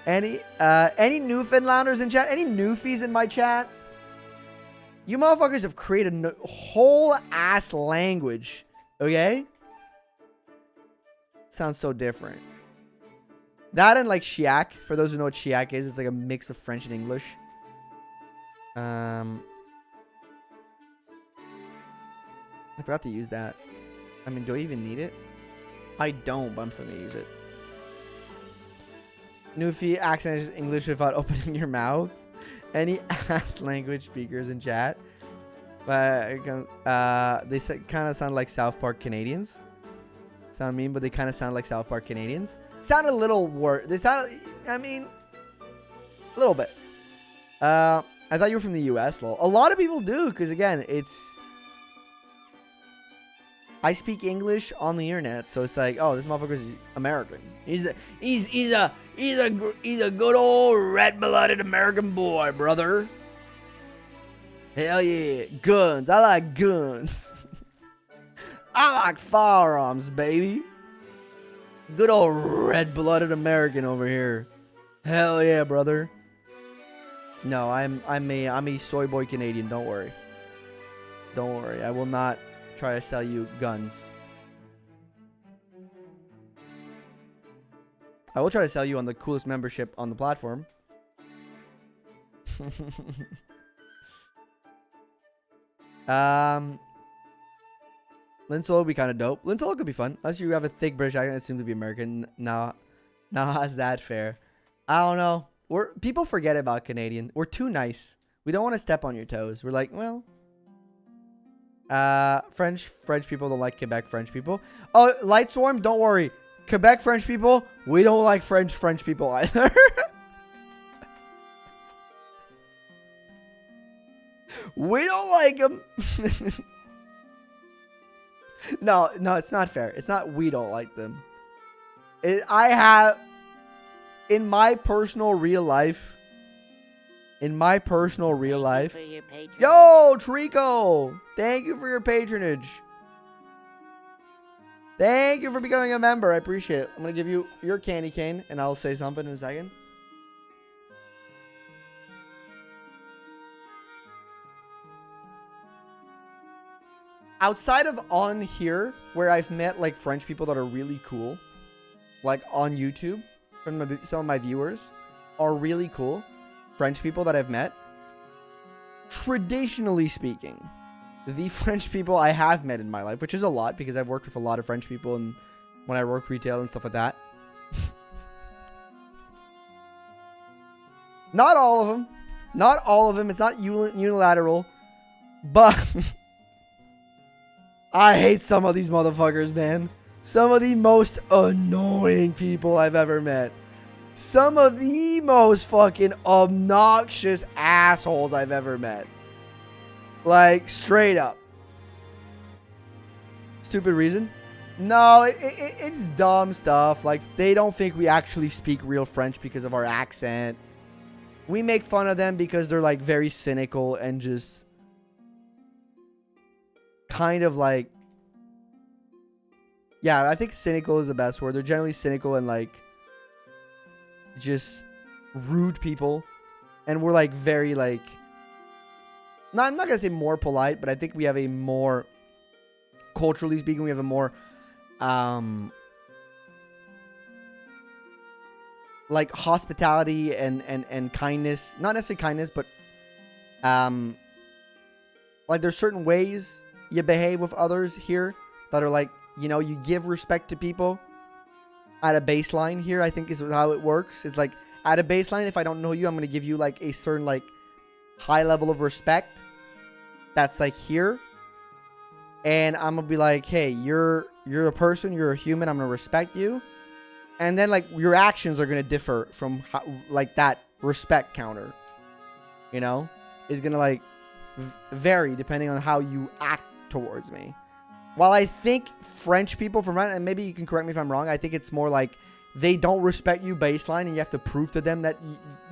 Any Newfoundlanders in chat? Any Newfies in my chat? You motherfuckers have created a whole ass language. Okay? Sounds so different. That and like Chiac. For those who know what Chiac is, it's like a mix of French and English. I forgot to use that. I mean, do I even need it? I don't, but I'm still gonna use it. Newfie accent is English without opening your mouth. Any ass language speakers in chat, but they kind of sound like South Park Canadians. Sound mean, but they kind of sound like South Park Canadians. Sound a little worse. They sound, I mean, a little bit. I thought you were from the US, lol. A lot of people do, because again, I speak English on the internet, so it's like, oh, this motherfucker's American. He's a good old red-blooded American boy, brother. Hell yeah, guns. I like guns. I like firearms, baby. Good old red-blooded American over here. Hell yeah, brother. No, I'm a soy boy Canadian. Don't worry. Don't worry. I will not try to sell you guns. I will try to sell you on the coolest membership on the platform. Linsolo would be kind of dope. Linsolo could be fun. Unless you have a thick British accent, it seems to be American. No, is that fair? I don't know. People forget about Canadian. We're too nice. We don't want to step on your toes. We're like, well, French people don't like Quebec French people. Oh, Light Swarm, don't worry. Quebec French people, we don't like French people either. We don't like them. No, it's not fair. It's not we don't like them. I have, in my personal real life. Yo, Trico, thank you for your patronage. Thank you for becoming a member. I appreciate it. I'm going to give you your candy cane, and I'll say something in a second. Outside of on here, where I've met, like, French people that are really cool, like, on YouTube, some of my viewers are really cool. French people that I've met. Traditionally speaking, the French people I have met in my life, which is a lot because I've worked with a lot of French people and when I work retail and stuff like that. Not all of them. Not all of them. It's not unilateral. But I hate some of these motherfuckers, man. Some of the most annoying people I've ever met. Some of the most fucking obnoxious assholes I've ever met. Like, straight up. Stupid reason? No, it's dumb stuff. Like, they don't think we actually speak real French because of our accent. We make fun of them because they're, like, very cynical and just kind of like... Yeah, I think cynical is the best word. They're generally cynical and, like, just rude people. And we're, like, very, like... No, I'm not going to say more polite, but I think we have a more... Culturally speaking, we have a more... like, hospitality and kindness. Not necessarily kindness, but Like there's certain ways you behave with others here that are like, you know, you give respect to people at a baseline here, I think is how it works. It's like at a baseline, if I don't know you, I'm going to give you like a certain like high level of respect. That's like here. And I'm going to be like, hey, you're a person, you're a human, I'm going to respect you. And then like your actions are going to differ from how, like that respect counter, you know, is going to like vary depending on how you act towards me. While I think French people from, and maybe you can correct me if I'm wrong, I think it's more like they don't respect you baseline and you have to prove to them that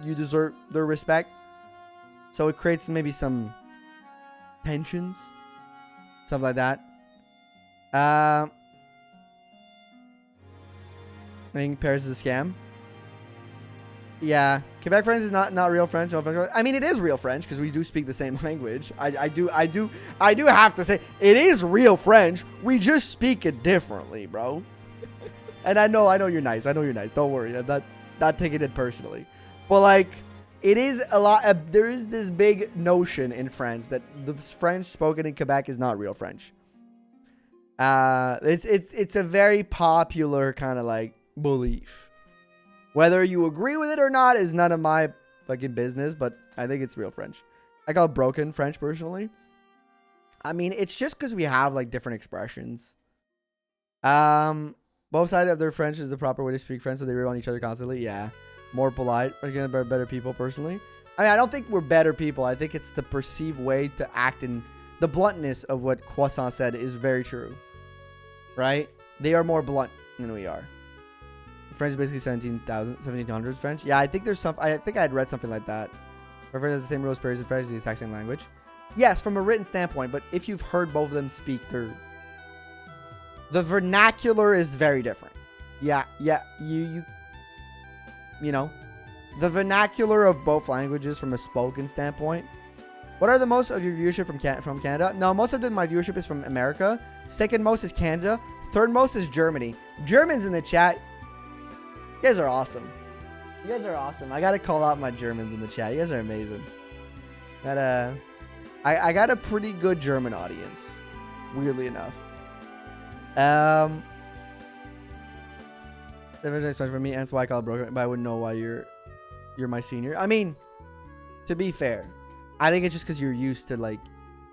you deserve their respect. So it creates maybe some tensions, stuff like that. I think Paris is a scam. Yeah, Quebec French is not real French. I mean, it is real French because we do speak the same language. I do have to say it is real French. We just speak it differently, bro. And I know you're nice. I know you're nice. Don't worry. I'm not taking it personally. But like, it is a lot. There is this big notion in France that the French spoken in Quebec is not real French. It's a very popular kind of like belief. Whether you agree with it or not is none of my fucking business, but I think it's real French. I call it broken French personally. I mean, it's just because we have like different expressions. Both sides of their French is the proper way to speak French, so they rely on each other constantly. Yeah, more polite. Again, better people personally. I mean, I don't think we're better people. I think it's the perceived way to act, and the bluntness of what Croissant said is very true. Right? They are more blunt than we are. French is basically 1700s French. Yeah, I think there's some. I think I had read something like that. French has the same rules, periods, and French is the exact same language. Yes, from a written standpoint, but if you've heard both of them speak, the vernacular is very different. Yeah, you know, the vernacular of both languages from a spoken standpoint. What are the most of your viewership from Canada? No, most of my viewership is from America. Second most is Canada. Third most is Germany. Germans in the chat. You guys are awesome. You guys are awesome. I gotta call out my Germans in the chat. You guys are amazing. I got a pretty good German audience, weirdly enough. The very nice for me, and that's why I call it broken. But I wouldn't know why you're my senior. I mean, to be fair, I think it's just because you're used to like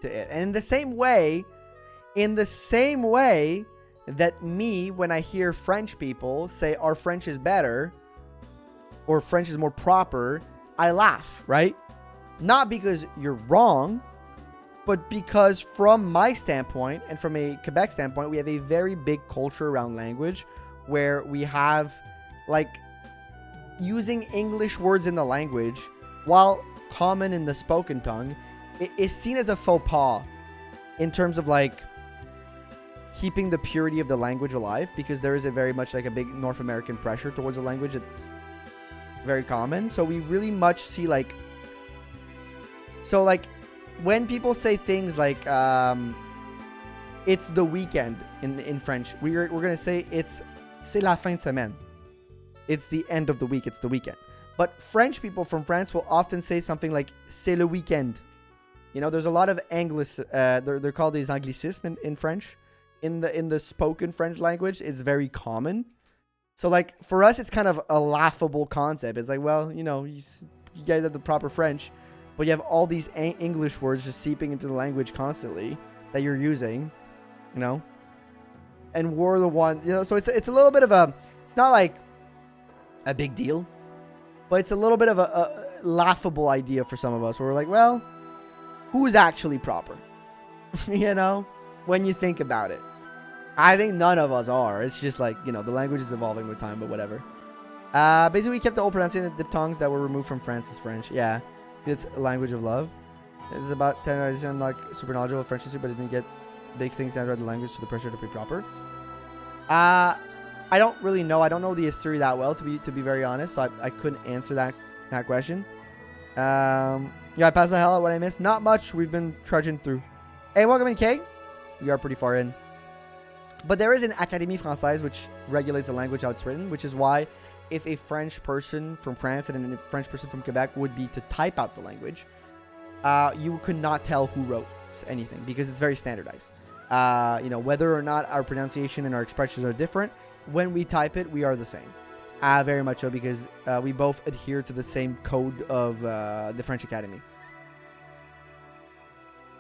to it. And in the same way that me, when I hear French people say our French is better or French is more proper, I laugh, right? Not because you're wrong, but because from my standpoint and from a Quebec standpoint, we have a very big culture around language where we have like using English words in the language while common in the spoken tongue is seen as a faux pas in terms of like keeping the purity of the language alive, because there is a very much like a big North American pressure towards the language. It's very common. So we really much see like, so like when people say things like it's the weekend in French, we're gonna say c'est la fin de semaine. It's the end of the week. It's the weekend. But French people from France will often say something like c'est le weekend. You know, there's a lot of they're called des anglicismes in French. In the spoken French language, it's very common. So like for us, it's kind of a laughable concept. It's like, well, you know, you guys have the proper French, but you have all these English words just seeping into the language constantly that you're using, you know. And we're the one, you know. So it's a little bit of a, it's not like a big deal, but it's a little bit of a laughable idea for some of us. Where we're like, well, who's actually proper, you know, when you think about it. I think none of us are. It's just like, you know, the language is evolving with time, but whatever. Basically, we kept the old pronunciation of diphthongs that were removed from France's French. Yeah, it's a language of love. It's about 10 years. I'm like super knowledgeable of French history, but I didn't get big things down to the language, so the pressure to be proper. I don't really know. I don't know the history that well, to be very honest, so I couldn't answer that question. Yeah, I passed the hell out what I missed. Not much. We've been trudging through. Hey, welcome in, Kay. We are pretty far in. But there is an Académie Française which regulates the language how it's written, which is why if a French person from France and a French person from Quebec would be to type out the language, you could not tell who wrote anything because it's very standardized. Whether or not our pronunciation and our expressions are different, when we type it, we are the same. Very much so, because we both adhere to the same code of the French Academy.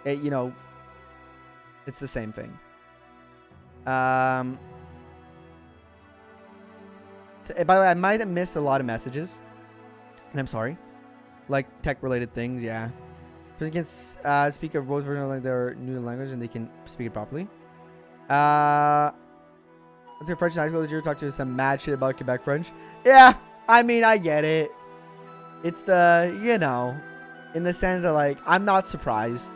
It's the same thing. So, by the way, I might have missed a lot of messages, and I'm sorry. Like tech-related things, yeah. They can speak a both version like their new language, and they can speak it properly. I went to French in high school. Did you talk to some mad shit about Quebec French? Yeah, I mean, I get it. It's the, in the sense that, like, I'm not surprised.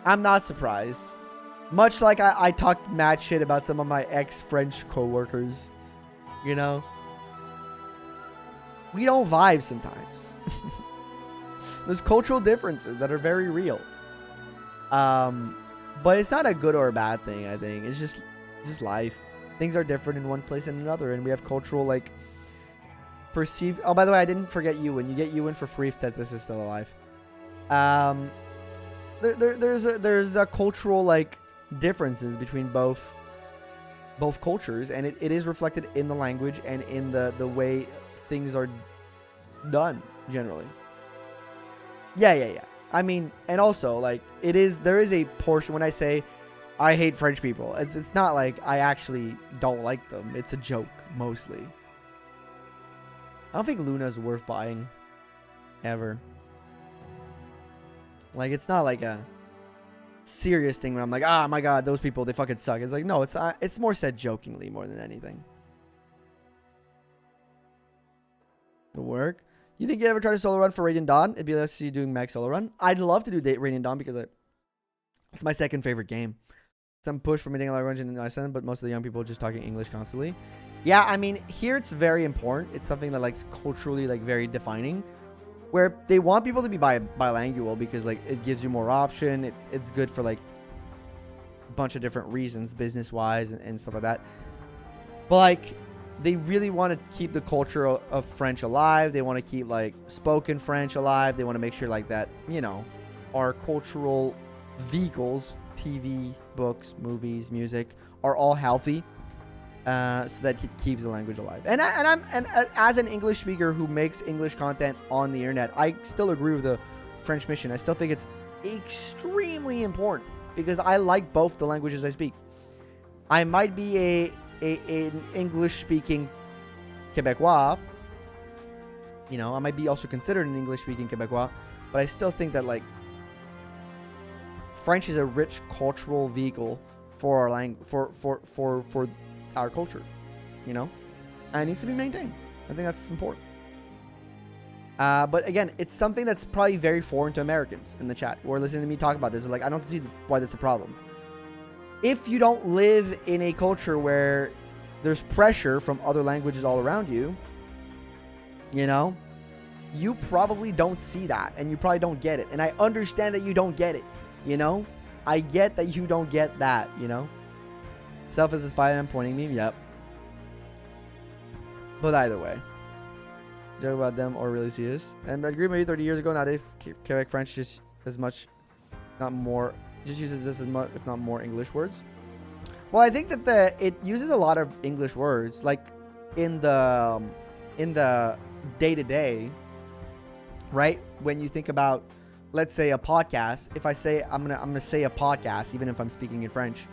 I'm not surprised. Much like I talked mad shit about some of my ex-French co-workers. We don't vibe sometimes. There's cultural differences that are very real. But it's not a good or a bad thing, I think. It's just life. Things are different in one place and another, and we have cultural, like, perceived... Oh, by the way, I didn't forget Euan. You get Euan for free if that this is still alive. There's a cultural, like, differences between both cultures, and it is reflected in the language and in the way things are done, generally. Yeah. I mean, and also, like, there is a portion when I say I hate French people. It's not like I actually don't like them. It's a joke, mostly. I don't think Luna's worth buying. Ever. Like, it's not like a serious thing where I'm like, oh my god, those people, they fucking suck. It's like, no, it's more said jokingly more than anything. The work. You think you ever try to solo run for Radiant Dawn? It'd be nice to see you doing max solo run. I'd love to do Radiant Dawn because it's my second favorite game. Some push for meeting a lot of in Iceland, but most of the young people are just talking English constantly. Yeah, I mean, here it's very important. It's something that, like, culturally, like, very defining, where they want people to be bilingual because, like, it gives you more option. It's good for, like, a bunch of different reasons, business-wise and stuff like that. But, like, they really want to keep the culture of French alive. They want to keep, like, spoken French alive. They want to make sure, like, that, our cultural vehicles, TV, books, movies, music, are all healthy, so that it keeps the language alive. And as an English speaker who makes English content on the internet, I still agree with the French mission. I still think it's extremely important because I like both the languages I speak. I might be an English-speaking Quebecois. I might be also considered an English-speaking Quebecois, but I still think that, like, French is a rich cultural vehicle for our for our culture, and it needs to be maintained. I think that's important. But again, it's something that's probably very foreign to Americans in the chat who are listening to me talk about this. They're like, I don't see why that's a problem. If you don't live in a culture where there's pressure from other languages all around you, you probably don't see that, and you probably don't get it. And I understand that you don't get it, I get that you don't get that, Self as a spy, I'm pointing meme, yep. But either way, joke about them or really serious. And I agree, maybe 30 years ago, nowadays, Quebec French just as much, not more, just uses just as much, if not more, English words. Well, I think that it uses a lot of English words, like in the day-to-day, right? When you think about, let's say, a podcast. If I say I'm gonna say a podcast, even if I'm speaking in French,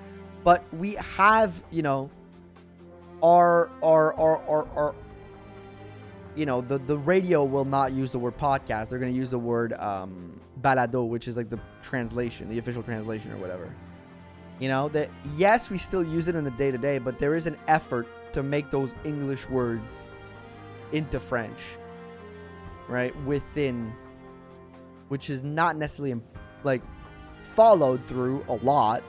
but we have our the radio will not use the word podcast. They're gonna use the word balado, which is like the translation, the official translation or whatever. That yes, we still use it in the day-to-day, but there is an effort to make those English words into French, right? Within, which is not necessarily like followed through a lot,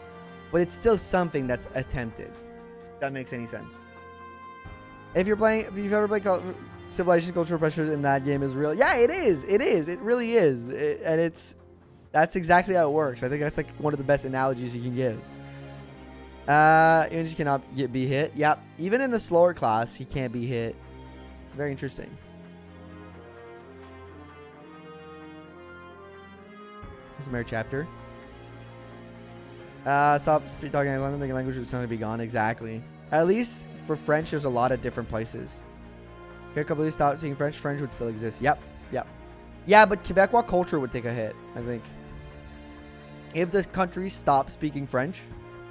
but it's still something that's attempted. If that makes any sense. If you've ever played Civilization, cultural pressures in that game is real. Yeah, it is. It really is. That's exactly how it works. I think that's like one of the best analogies you can give. You just cannot be hit. Yep. Even in the slower class, he can't be hit. It's very interesting. It's a mere chapter. Stop talking language. The language is going to be gone. Exactly. At least for French, there's a lot of different places. Okay, completely stop speaking French. French would still exist. Yep. Yep. Yeah, but Quebecois culture would take a hit, I think. If this country stopped speaking French,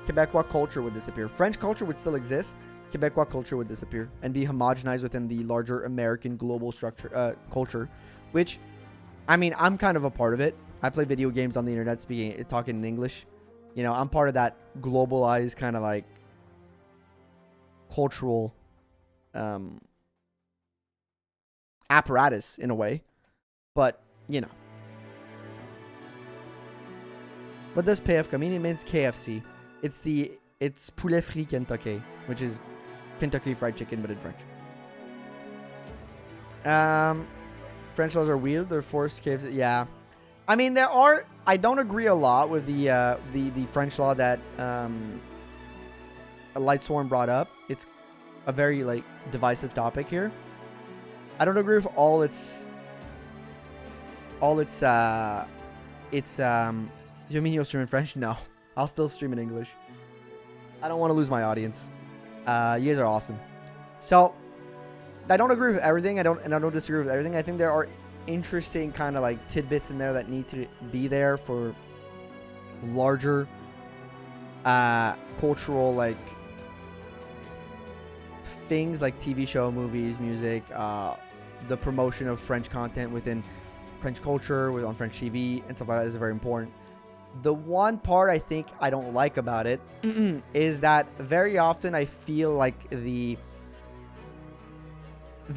Quebecois culture would disappear. French culture would still exist. Quebecois culture would disappear and be homogenized within the larger American global structure, culture, which, I mean, I'm kind of a part of it. I play video games on the internet, talking in English. You know, I'm part of that globalized kind of like cultural apparatus in a way. But, you know. What does PFK mean? It means KFC. It's Poulet Frit Kentucky, which is Kentucky Fried Chicken, but in French. French laws are weird. They're forced KFC. Yeah. I mean, I don't agree a lot with the French law that Lightsworn brought up. It's a very, like, divisive topic here. I don't agree with all its you mean you'll stream in French? No. I'll still stream in English. I don't want to lose my audience. You guys are awesome. So, I don't agree with everything. I don't disagree with everything. I think there are interesting kind of like tidbits in there that need to be there for larger cultural like things like TV show, movies, music, the promotion of French content within French culture, on French TV and stuff like that is very important. The one part I think I don't like about it is that very often I feel like the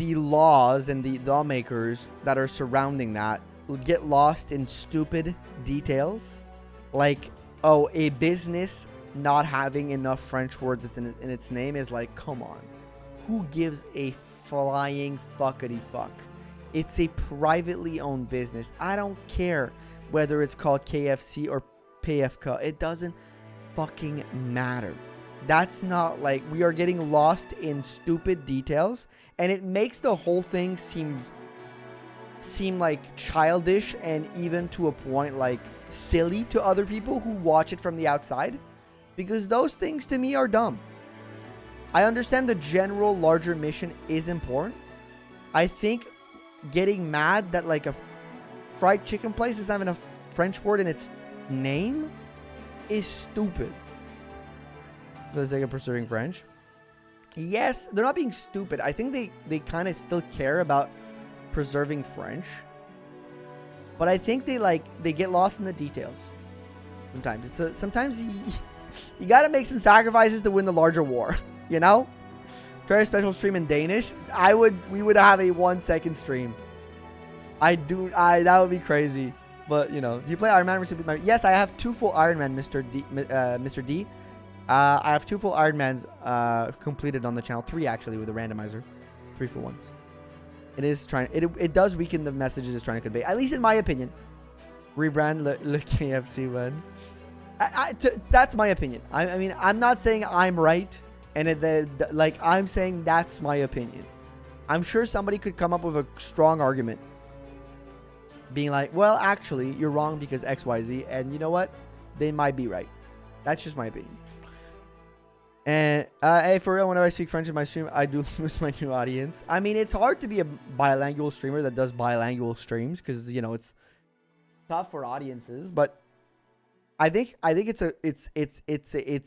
laws and the lawmakers that are surrounding that get lost in stupid details. Like, oh, a business not having enough French words in its name is like, come on. Who gives a flying fuckity fuck? It's a privately owned business. I don't care whether it's called KFC or PFK. It doesn't fucking matter. That's not like, we are getting lost in stupid details, and it makes the whole thing seem like childish and even to a point like silly to other people who watch it from the outside, because those things to me are dumb. I understand the general larger mission is important. I think getting mad that like a fried chicken place is having a French word in its name is stupid. For the sake of preserving French. Yes, they're not being stupid. I think they kind of still care about preserving French. But I think they get lost in the details. Sometimes. Sometimes you got to make some sacrifices to win the larger war. You know? Try a special stream in Danish. We would have a 1 second stream. That would be crazy. But, you know, do you play Iron Man? Yes, I have 2 full Iron Man, Mr. D. I have 2 full Iron Mans completed on the channel. 3 actually with a randomizer. 3 full ones. It does weaken the messages it's trying to convey. At least in my opinion. Rebrand le KFC one. That's my opinion. I mean, I'm not saying I'm right. And I'm saying that's my opinion. I'm sure somebody could come up with a strong argument. Being like, well, actually, you're wrong because X, Y, Z. And you know what? They might be right. That's just my opinion. And, hey, for real, whenever I speak French in my stream, I do lose my new audience. I mean, it's hard to be a bilingual streamer that does bilingual streams because, you know, it's tough for audiences. But I think it's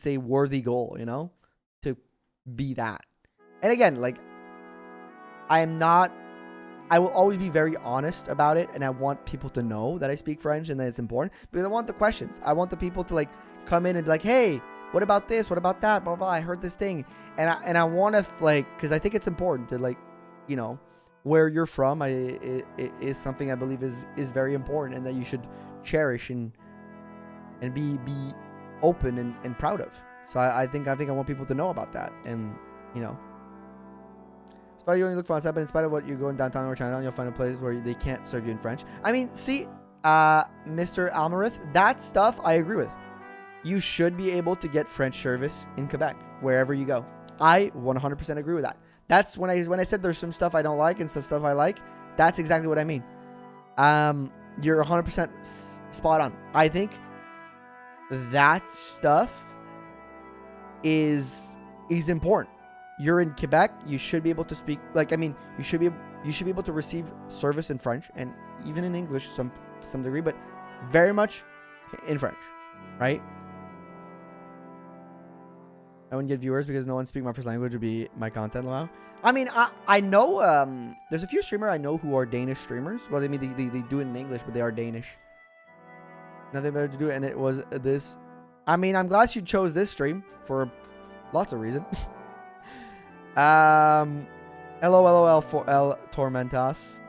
a worthy goal, you know, to be that. And again, like, I will always be very honest about it, and I want people to know that I speak French and that it's important because I want the questions. I want the people to like come in and be like, hey, what about this? What about that? Blah, blah, I heard this thing. And I want to like, because I think it's important to like, you know, where you're from it is something I believe is very important and that you should cherish and be open and proud of. So I think I want people to know about that. And, you know, you only look for outside, but in spite of what you're going downtown or Chinatown, you'll find a place where they can't serve you in French. I mean, see, Mr. Almarith, that stuff I agree with. You should be able to get French service in Quebec, wherever you go. I 100% agree with that. That's when I said there's some stuff I don't like and some stuff I like. That's exactly what I mean. You're 100% spot on. I think that stuff is important. You're in Quebec. You should be able to speak. Like, I mean, you should be able to receive service in French and even in English to some degree, but very much in French, right? I wouldn't get viewers because no one speaks my first language would be my content allow. I mean, I know there's a few streamers I know who are Danish streamers. Well, they do it in English, but they are Danish. Nothing better to do, and it was this. I mean, I'm glad you chose this stream for lots of reasons. LOL for L Tormentas.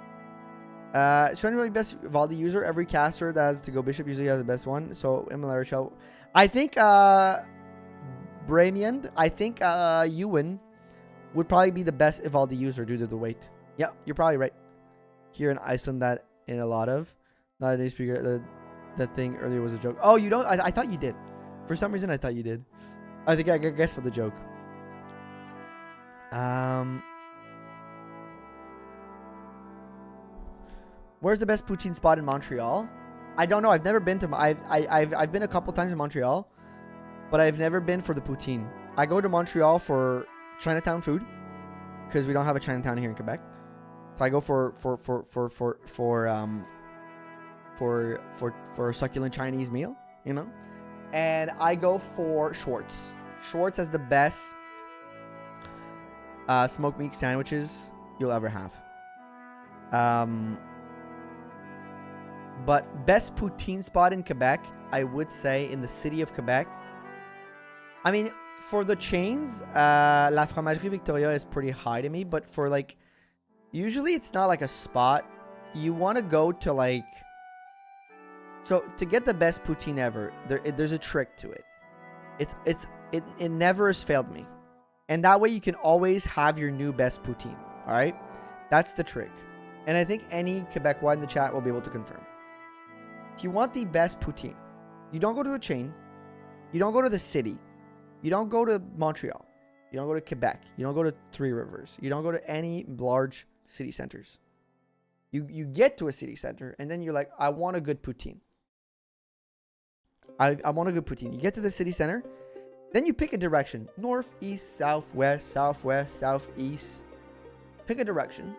So anyway, best Valdi user. Every caster that has to go bishop usually has the best one. So Emilar Shell. I think Bramian. I think Euan would probably be the best Ivaldi user due to the weight. Yeah, you're probably right. Here in Iceland, that in a lot of. Not a native speaker. That thing earlier was a joke. Oh, you don't? I thought you did. For some reason, I thought you did. I think I guess for the joke. Where's the best poutine spot in Montreal? I don't know. I've never been to. I've been a couple times in Montreal, but I've never been for the poutine. I go to Montreal for Chinatown food because we don't have a Chinatown here in Quebec. So I go for a succulent Chinese meal, you know, and I go for Schwartz. Schwartz has the best smoked meat sandwiches you'll ever have. But best poutine spot in Quebec, I would say in the city of Quebec. I mean, for the chains, La Fromagerie Victoria is pretty high to me, but for like, usually it's not like a spot. You want to go to like, so to get the best poutine ever, there's a trick to it. It never has failed me. And that way you can always have your new best poutine. All right. That's the trick. And I think any Quebecois in the chat will be able to confirm. If you want the best poutine, you don't go to a chain. You don't go to the city. You don't go to Montreal. You don't go to Quebec. You don't go to Three Rivers. You don't go to any large city centers. You get to a city center and then you're like, I want a good poutine. I want a good poutine. You get to the city center. Then you pick a direction. North, east, southwest, southwest, southeast. Pick a direction.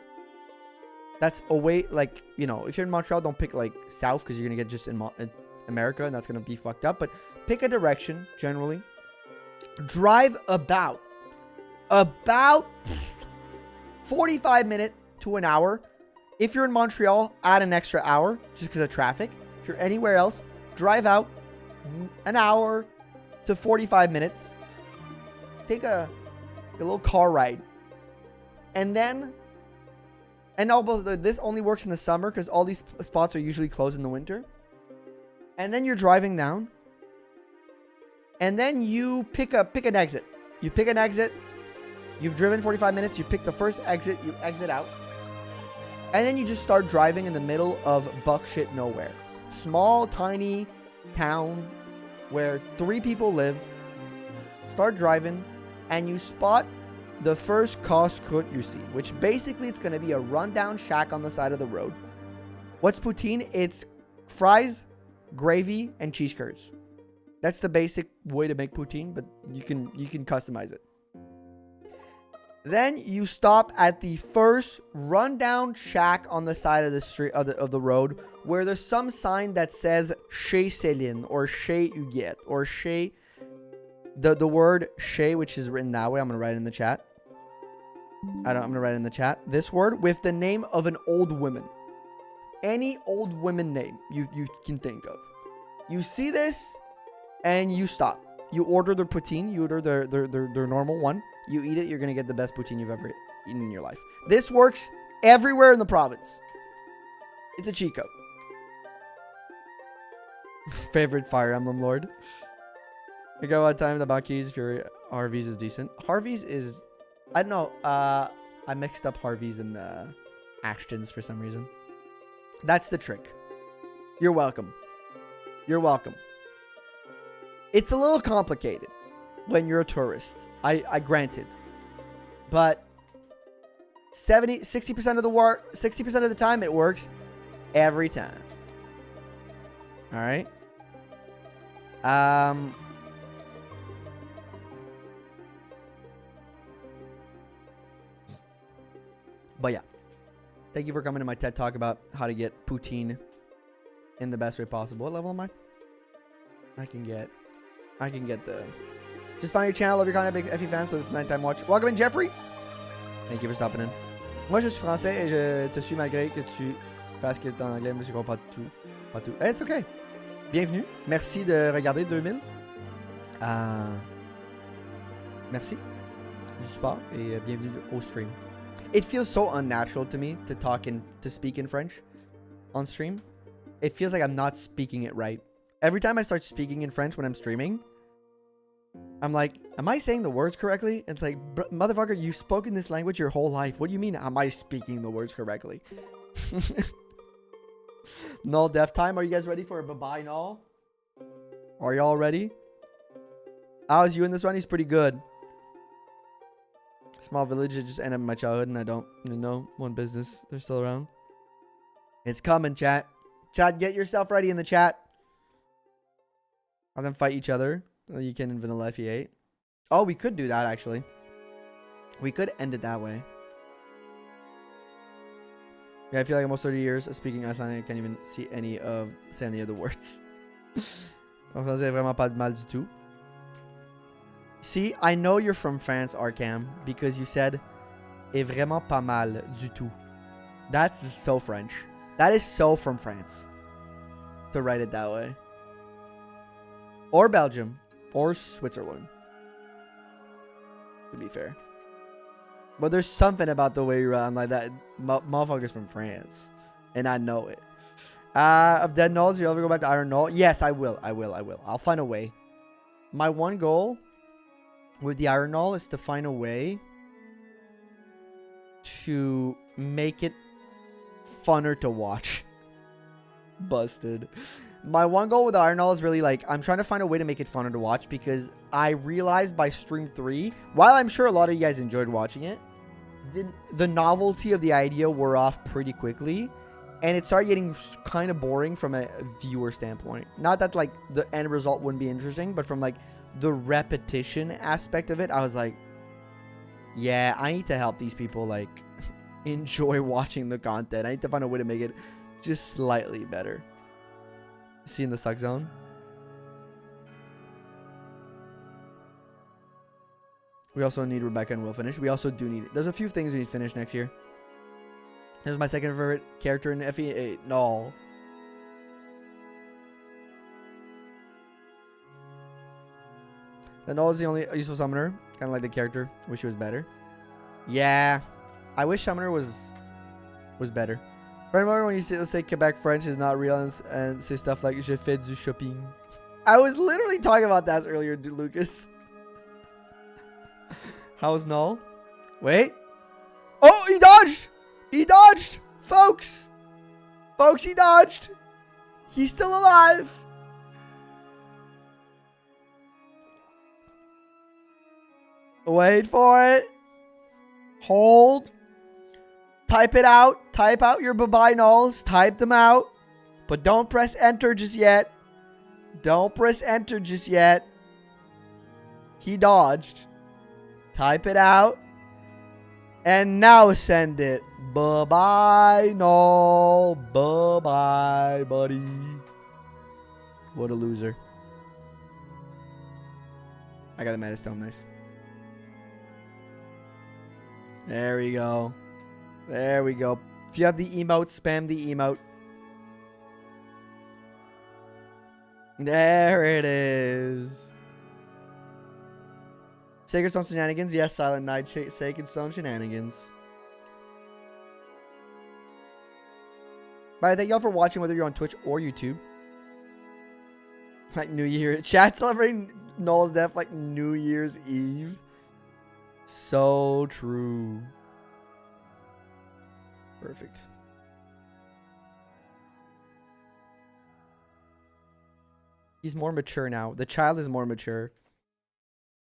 That's away, like, you know, if you're in Montreal, don't pick, like, south because you're going to get just in America and that's going to be fucked up. But pick a direction, generally. Drive about 45 minutes to an hour. If you're in Montreal, add an extra hour just because of traffic. If you're anywhere else, drive out an hour to 45 minutes. Take a little car ride. And then... And this only works in the summer because all these spots are usually closed in the winter. And then you're driving down. And then you pick an exit. You pick an exit. You've driven 45 minutes. You pick the first exit. You exit out. And then you just start driving in the middle of buck shit nowhere. Small, tiny town where 3 people live. Start driving. And you spot the first casse-croûte you see, which basically it's going to be a rundown shack on the side of the road. What's poutine? It's fries, gravy, and cheese curds. That's the basic way to make poutine, but you can customize it. Then you stop at the first rundown shack on the side of the street of the road where there's some sign that says Chez Céline or Chez Huguette or Chez the word Chez, which is written that way. I'm going to write it in the chat. I'm going to write it in the chat. This word with the name of an old woman. Any old woman name you can think of. You see this and you stop. You order their poutine. You order their normal one. You eat it. You're going to get the best poutine you've ever eaten in your life. This works everywhere in the province. It's a cheat code. Favorite Fire Emblem Lord. I got one time the Bakis if your Harvey's is decent. Harvey's is... I don't know. I mixed up Harvey's and Ashton's for some reason. That's the trick. You're welcome. You're welcome. It's a little complicated when you're a tourist. I granted. But 60% of the 60% of the time it works every time. All right. But yeah. Thank you for coming to my TED Talk about how to get poutine in the best way possible. What level am I? I can get the... Just find your channel. Love your content. Big FE fan, so this is nighttime watch. Welcome in, Jeffrey. Thank you for stopping in. Moi, je suis français et je te suis malgré que tu fasses que t'es en anglais, mais je comprends tout. Pas tout. It's okay. Bienvenue. Merci de regarder 2000. Merci du support et bienvenue au stream. It feels so unnatural to me to speak in French on stream. It feels like I'm not speaking it right. Every time I start speaking in French when I'm streaming, I'm like, am I saying the words correctly? It's like, motherfucker, you've spoken this language your whole life. What do you mean, am I speaking the words correctly? Null death time. Are you guys ready for a bye-bye, Null? Are y'all ready? How's you in this one? He's pretty good. Small village that just ended up in my childhood and I don't know one business. They're still around. It's coming, chat. Chat, get yourself ready in the chat. Have them fight each other. You can in vanilla FE8. Oh, we could do that actually. We could end it that way. Yeah, I feel like almost 30 years of speaking Icelandic. I can't even say any of the words. En français, vraiment pas de mal du tout. See, I know you're from France, Arkham, because you said est vraiment pas mal du tout. That's so French. That is so from France to write it that way. Or Belgium. Or Switzerland. To be fair. But there's something about the way you run like that. Motherfuckers from France. And I know it. Of Dead Nulls, you'll ever go back to Iron Null? Yes, I will. I'll find a way. My one goal with the Iron Null is to find a way to make it funner to watch. Busted. My one goal with the Iron Null is really like, I'm trying to find a way to make it funner to watch because I realized by stream 3, while I'm sure a lot of you guys enjoyed watching it, the novelty of the idea wore off pretty quickly and it started getting kind of boring from a viewer standpoint. Not that like the end result wouldn't be interesting, but from like the repetition aspect of it, I was like, yeah, I need to help these people like enjoy watching the content. I need to find a way to make it just slightly better. See in the suck zone. We also need Rebecca and Will finish. We also do need... There's a few things we need to finish next year. This is my second favorite character in FE8. No. The Null is the only useful summoner. Kind of like the character. Wish he was better. Yeah. I wish summoner was better. Remember when you say Quebec French is not real and say stuff like je fais du shopping? I was literally talking about that earlier, Lucas. How's Null? Wait. Oh, he dodged! He dodged! Folks! Folks, he dodged! He's still alive! Wait for it. Hold. Type it out. Type out your bye-bye nulls. Type them out. But don't press enter just yet. Don't press enter just yet. He dodged. Type it out. And now send it. Bye-bye, null. Bye-bye, buddy. What a loser. I got the Meta Stone. Nice. There we go. There we go. If you have the emote, spam the emote. There it is. Sacred Stone Shenanigans. Yes, Silent Night. Sacred Stone Shenanigans. Bye, thank y'all for watching, whether you're on Twitch or YouTube. Like New Year. Chat celebrating Null's death like New Year's Eve. So true. Perfect. He's more mature now. The child is more mature.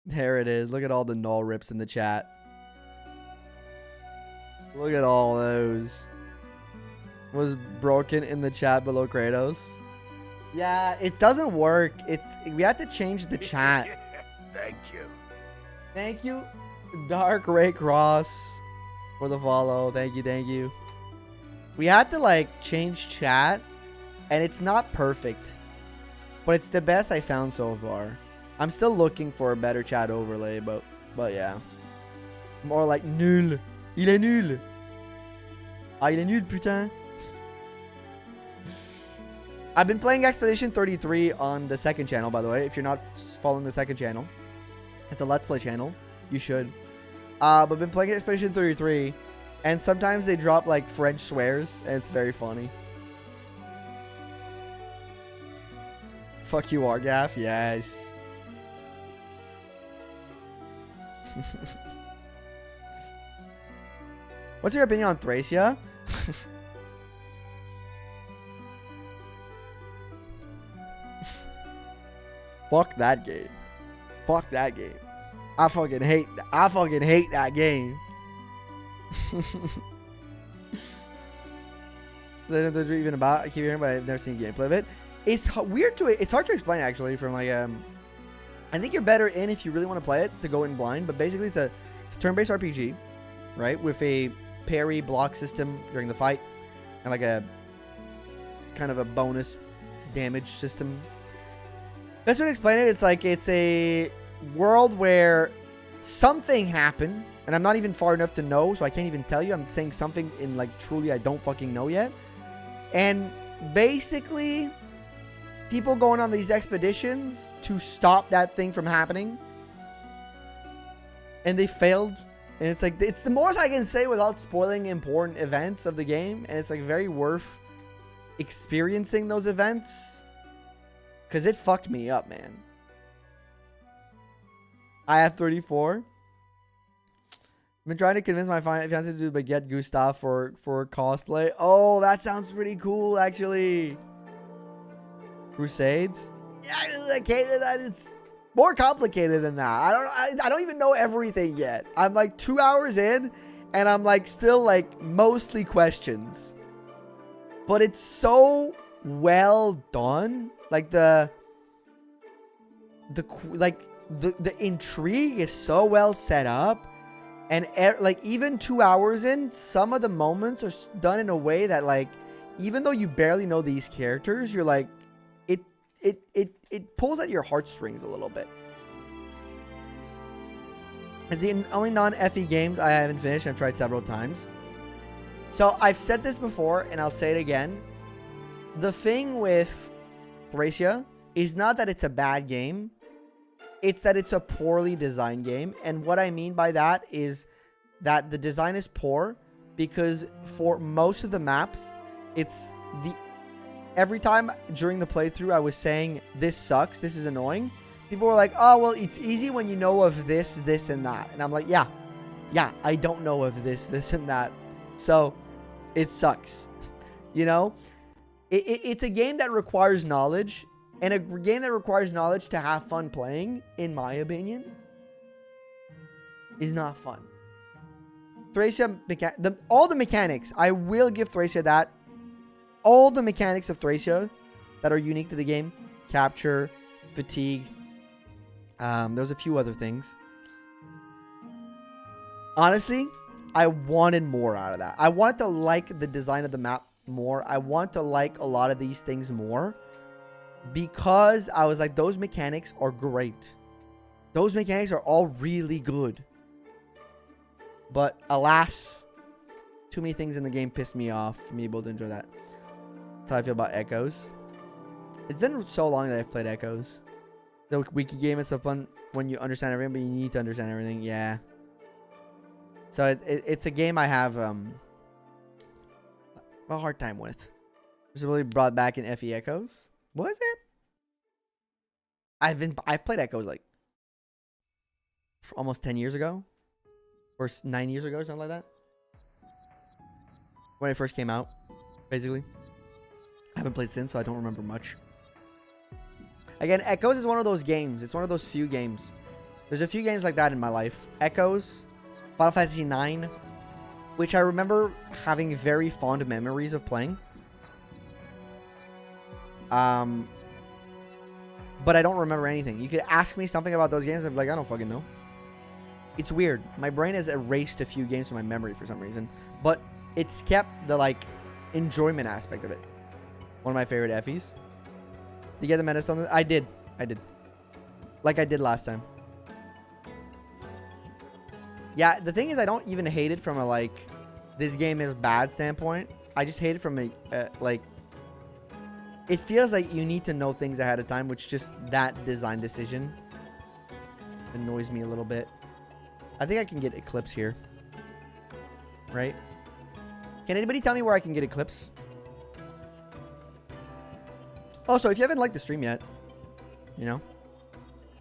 There it is. Look at all the null rips in the chat. Look at all those. Was broken in the chat below Kratos. Yeah, it doesn't work. We had to change the chat. Thank you. Thank you, Dark Ray Cross, for the follow. Thank you, thank you. We had to like change chat, and it's not perfect, but it's the best I found so far. I'm still looking for a better chat overlay, but yeah. More like nul. Il est nul. Ah, il est nul, putain. I've been playing Expedition 33 on the second channel, by the way. If you're not following the second channel, it's a Let's Play channel. You should. But I've been playing Expedition 33, and sometimes they drop like French swears, and it's very funny. Fuck you, Argaff. Yes. What's your opinion on Thracia? Fuck that game. Fuck that game. I fucking hate that game. They're even about. I keep hearing, but I've never seen gameplay of it. It's weird to. It's hard to explain actually. From like I think you're better in if you really want to play it to go in blind. But basically, it's a turn-based RPG, right? With a parry block system during the fight, and like a kind of a bonus damage system. Best way to explain it, it's like it's a world where something happened, and I'm not even far enough to know, so I can't even tell you. I'm saying something in like truly I don't fucking know yet. And basically, people going on these expeditions to stop that thing from happening, and they failed. And it's like, it's the most I can say without spoiling important events of the game, and it's like very worth experiencing those events. Because it fucked me up, man. I have 34. I've been trying to convince my fiance to do Baguette Gustav for cosplay. Oh, that sounds pretty cool, actually. Crusades? Yeah, okay, it's more complicated than that. I don't even know everything yet. I'm like 2 hours in, and I'm like still like mostly questions. But it's so well done. Like the intrigue is so well set up, and like even 2 hours in, some of the moments are done in a way that like even though you barely know these characters, you're like it pulls at your heartstrings a little bit. It's the only non-FE games I haven't finished. I've tried several times. So I've said this before, and I'll say it again. The thing with Thracia is not that it's a bad game. It's that it's a poorly designed game. And what I mean by that is that the design is poor because for most of the maps, it's every time during the playthrough I was saying, this sucks, this is annoying. People were like, oh, well, it's easy when you know of this, this, and that. And I'm like, yeah, I don't know of this, this, and that. So it sucks. You know? It's a game that requires knowledge, and a game that requires knowledge to have fun playing, in my opinion, is not fun. Thracia, all the mechanics, I will give Thracia that. All the mechanics of Thracia that are unique to the game, capture, fatigue, there's a few other things. Honestly, I wanted more out of that. I wanted to like the design of the map more. I want to like a lot of these things more because I was like, those mechanics are great. Those mechanics are all really good. But alas, too many things in the game pissed me off from me able to enjoy that. That's how I feel about Echoes. It's been so long that I've played Echoes. The wiki game is so fun when you understand everything, but you need to understand everything. Yeah. So it's a game I have a hard time with. It was really brought back in FE Echoes. Was it? I played Echoes like almost 10 years ago. Or 9 years ago or something like that. When it first came out, basically. I haven't played since, so I don't remember much. Again, Echoes is one of those games. It's one of those few games. There's a few games like that in my life. Echoes, Final Fantasy IX, which I remember having very fond memories of playing. but I don't remember anything. You could ask me something about those games, I'd be like, I don't fucking know. It's weird. My brain has erased a few games from my memory for some reason, but it's kept the, like, enjoyment aspect of it. One of my favorite Effies. Did you get the milestones? I did. Like I did last time. Yeah, the thing is, I don't even hate it from a, like, this game is bad standpoint. I just hate it from a, like, it feels like you need to know things ahead of time, which just that design decision annoys me a little bit. I think I can get Eclipse here. Right? Can anybody tell me where I can get Eclipse? Also, if you haven't liked the stream yet, you know,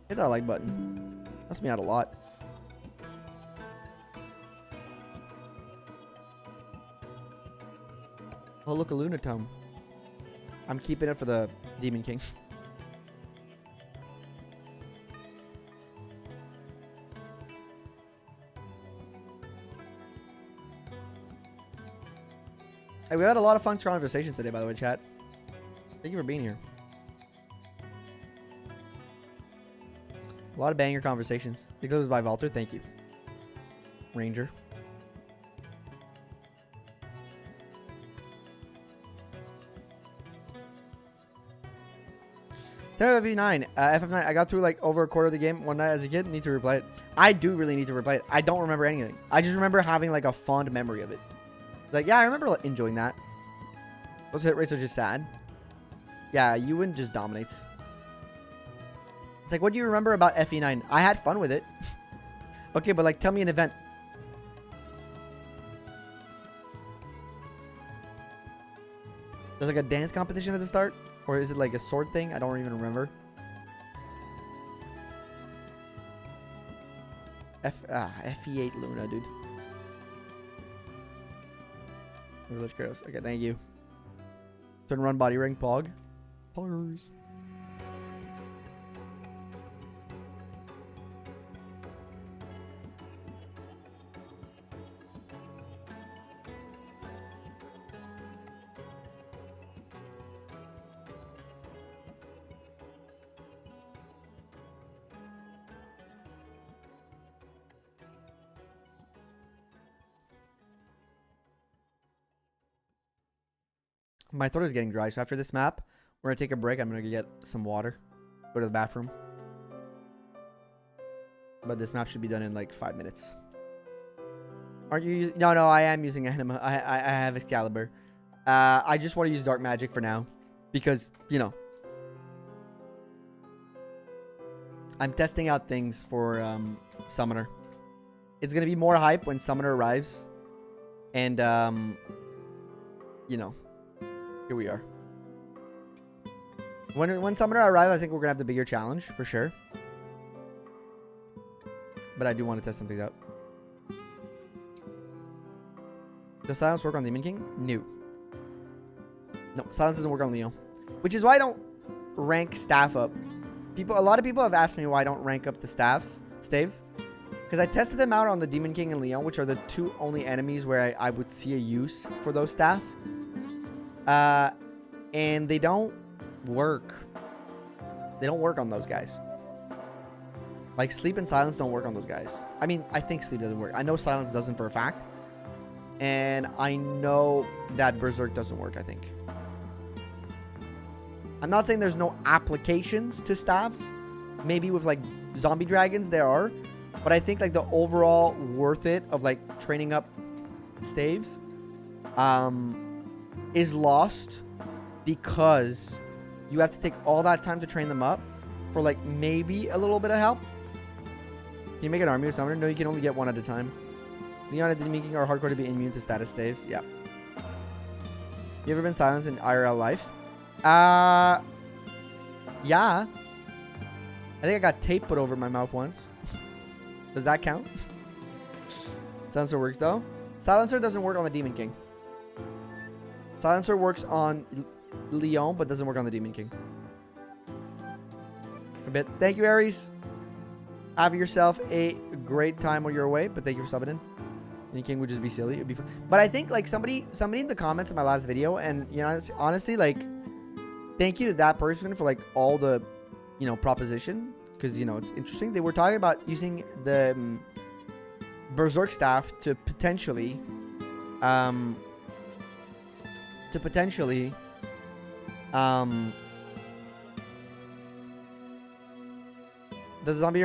hit that like button. Helps me out a lot. Oh, look, a Lunatome. I'm keeping it for the Demon King. Hey, we had a lot of fun conversations today, by the way, chat. Thank you for being here. A lot of banger conversations. I think it was by Valter. Thank you. Ranger. FF9. FF9. I got through like over a quarter of the game one night as a kid. Need to replay it. I do really need to replay it. I don't remember anything. I just remember having like a fond memory of it. Like, yeah, I remember like, enjoying that. Those hit rates are just sad. Yeah, Euan just dominates. It's like, what do you remember about FE9? I had fun with it. Okay, but like, tell me an event. There's like a dance competition at the start? Or is it like a sword thing? I don't even remember. FE8 Luna, dude. Village Chaos. Okay, thank you. Turn run body ring, Pog. Poggers. My throat is getting dry, so after this map, we're going to take a break. I'm going to get some water. Go to the bathroom. But this map should be done in like 5 minutes. Aren't you using... No, I am using Anima. I have Excalibur. I just want to use Dark Magic for now. Because, you know. I'm testing out things for Summoner. It's going to be more hype when Summoner arrives. And, you know. Here we are. When Summoner arrives, I think we're going to have the bigger challenge, for sure. But I do want to test some things out. Does Silence work on Demon King? No. No, Silence doesn't work on Leo. Which is why I don't rank staff up. A lot of people have asked me why I don't rank up the staves. Because I tested them out on the Demon King and Leon, which are the two only enemies where I would see a use for those staff. And they don't work. They don't work on those guys. Like, Sleep and Silence don't work on those guys. I mean, I think Sleep doesn't work. I know Silence doesn't for a fact. And I know that Berserk doesn't work, I think. I'm not saying there's no applications to staffs. Maybe with, like, zombie dragons, there are. But I think, like, the overall worth it of, like, training up staves is lost because you have to take all that time to train them up for, like, maybe a little bit of help. Can you make an army of Summoner? No, you can only get one at a time. Leon and Demon King are hardcore to be immune to status staves. Yeah. You ever been silenced in IRL life? Yeah. I think I got tape put over my mouth once. Does that count? Silencer works though. Silencer doesn't work on the Demon King. Silencer works on Leon, but doesn't work on the Demon King. A bit. Thank you, Aries. Have yourself a great time while you're away, but thank you for subbing in. Demon King would just be silly. It'd be fun. But I think, like, somebody in the comments in my last video, and, you know, honestly, like, thank you to that person for, like, all the, proposition, because, it's interesting. They were talking about using the Berserk staff to potentially the zombie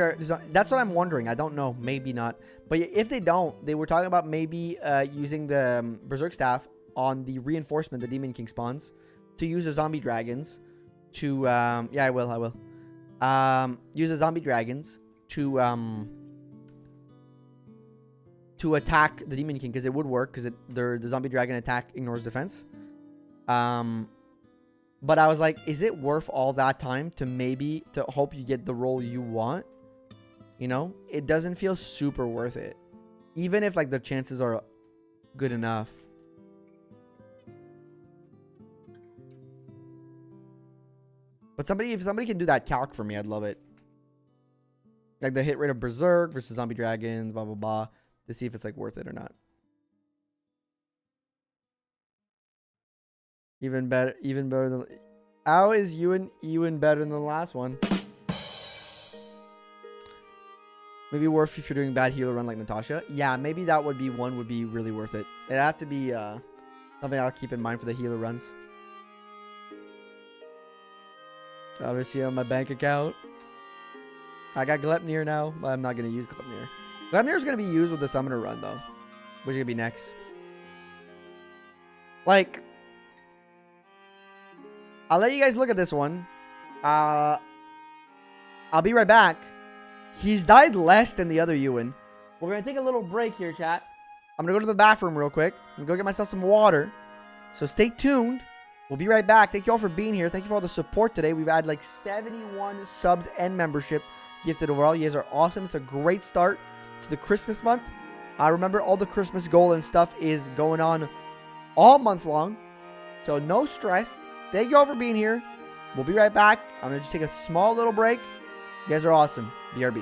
that's what I'm wondering. I don't know, maybe not, but if they don't, they were talking about maybe using the Berserk staff on the reinforcement the Demon King spawns to use the zombie dragons to yeah, I will use the zombie dragons to attack the Demon King, because it would work, because the zombie dragon attack ignores defense. But I was like, is it worth all that time to hope you get the role you want? It doesn't feel super worth it, even if like the chances are good enough. But if somebody can do that calc for me, I'd love it. Like the hit rate of Berserk versus zombie dragons, blah blah blah, to see if it's like worth it or not. Even better than. How is Ewan better than the last one? Maybe worth if you're doing bad healer run like Natasha. Yeah, maybe that would be really worth it. It'd have to be something I'll keep in mind for the healer runs. Obviously on my bank account. I got Glepnir now, but I'm not going to use Glepnir. Glepnir is going to be used with the summoner run though, which is going to be next. Like, I'll let you guys look at this one. I'll be right back. He's died less than the other Euan. We're going to take a little break here, chat. I'm going to go to the bathroom real quick. I'm going to go get myself some water. So stay tuned. We'll be right back. Thank you all for being here. Thank you for all the support today. We've had like 71 subs and membership gifted overall. You guys are awesome. It's a great start to the Christmas month. Remember, all the Christmas goal and stuff is going on all month long. So no stress. Thank you all for being here. We'll be right back. I'm going to just take a small little break. You guys are awesome. BRB.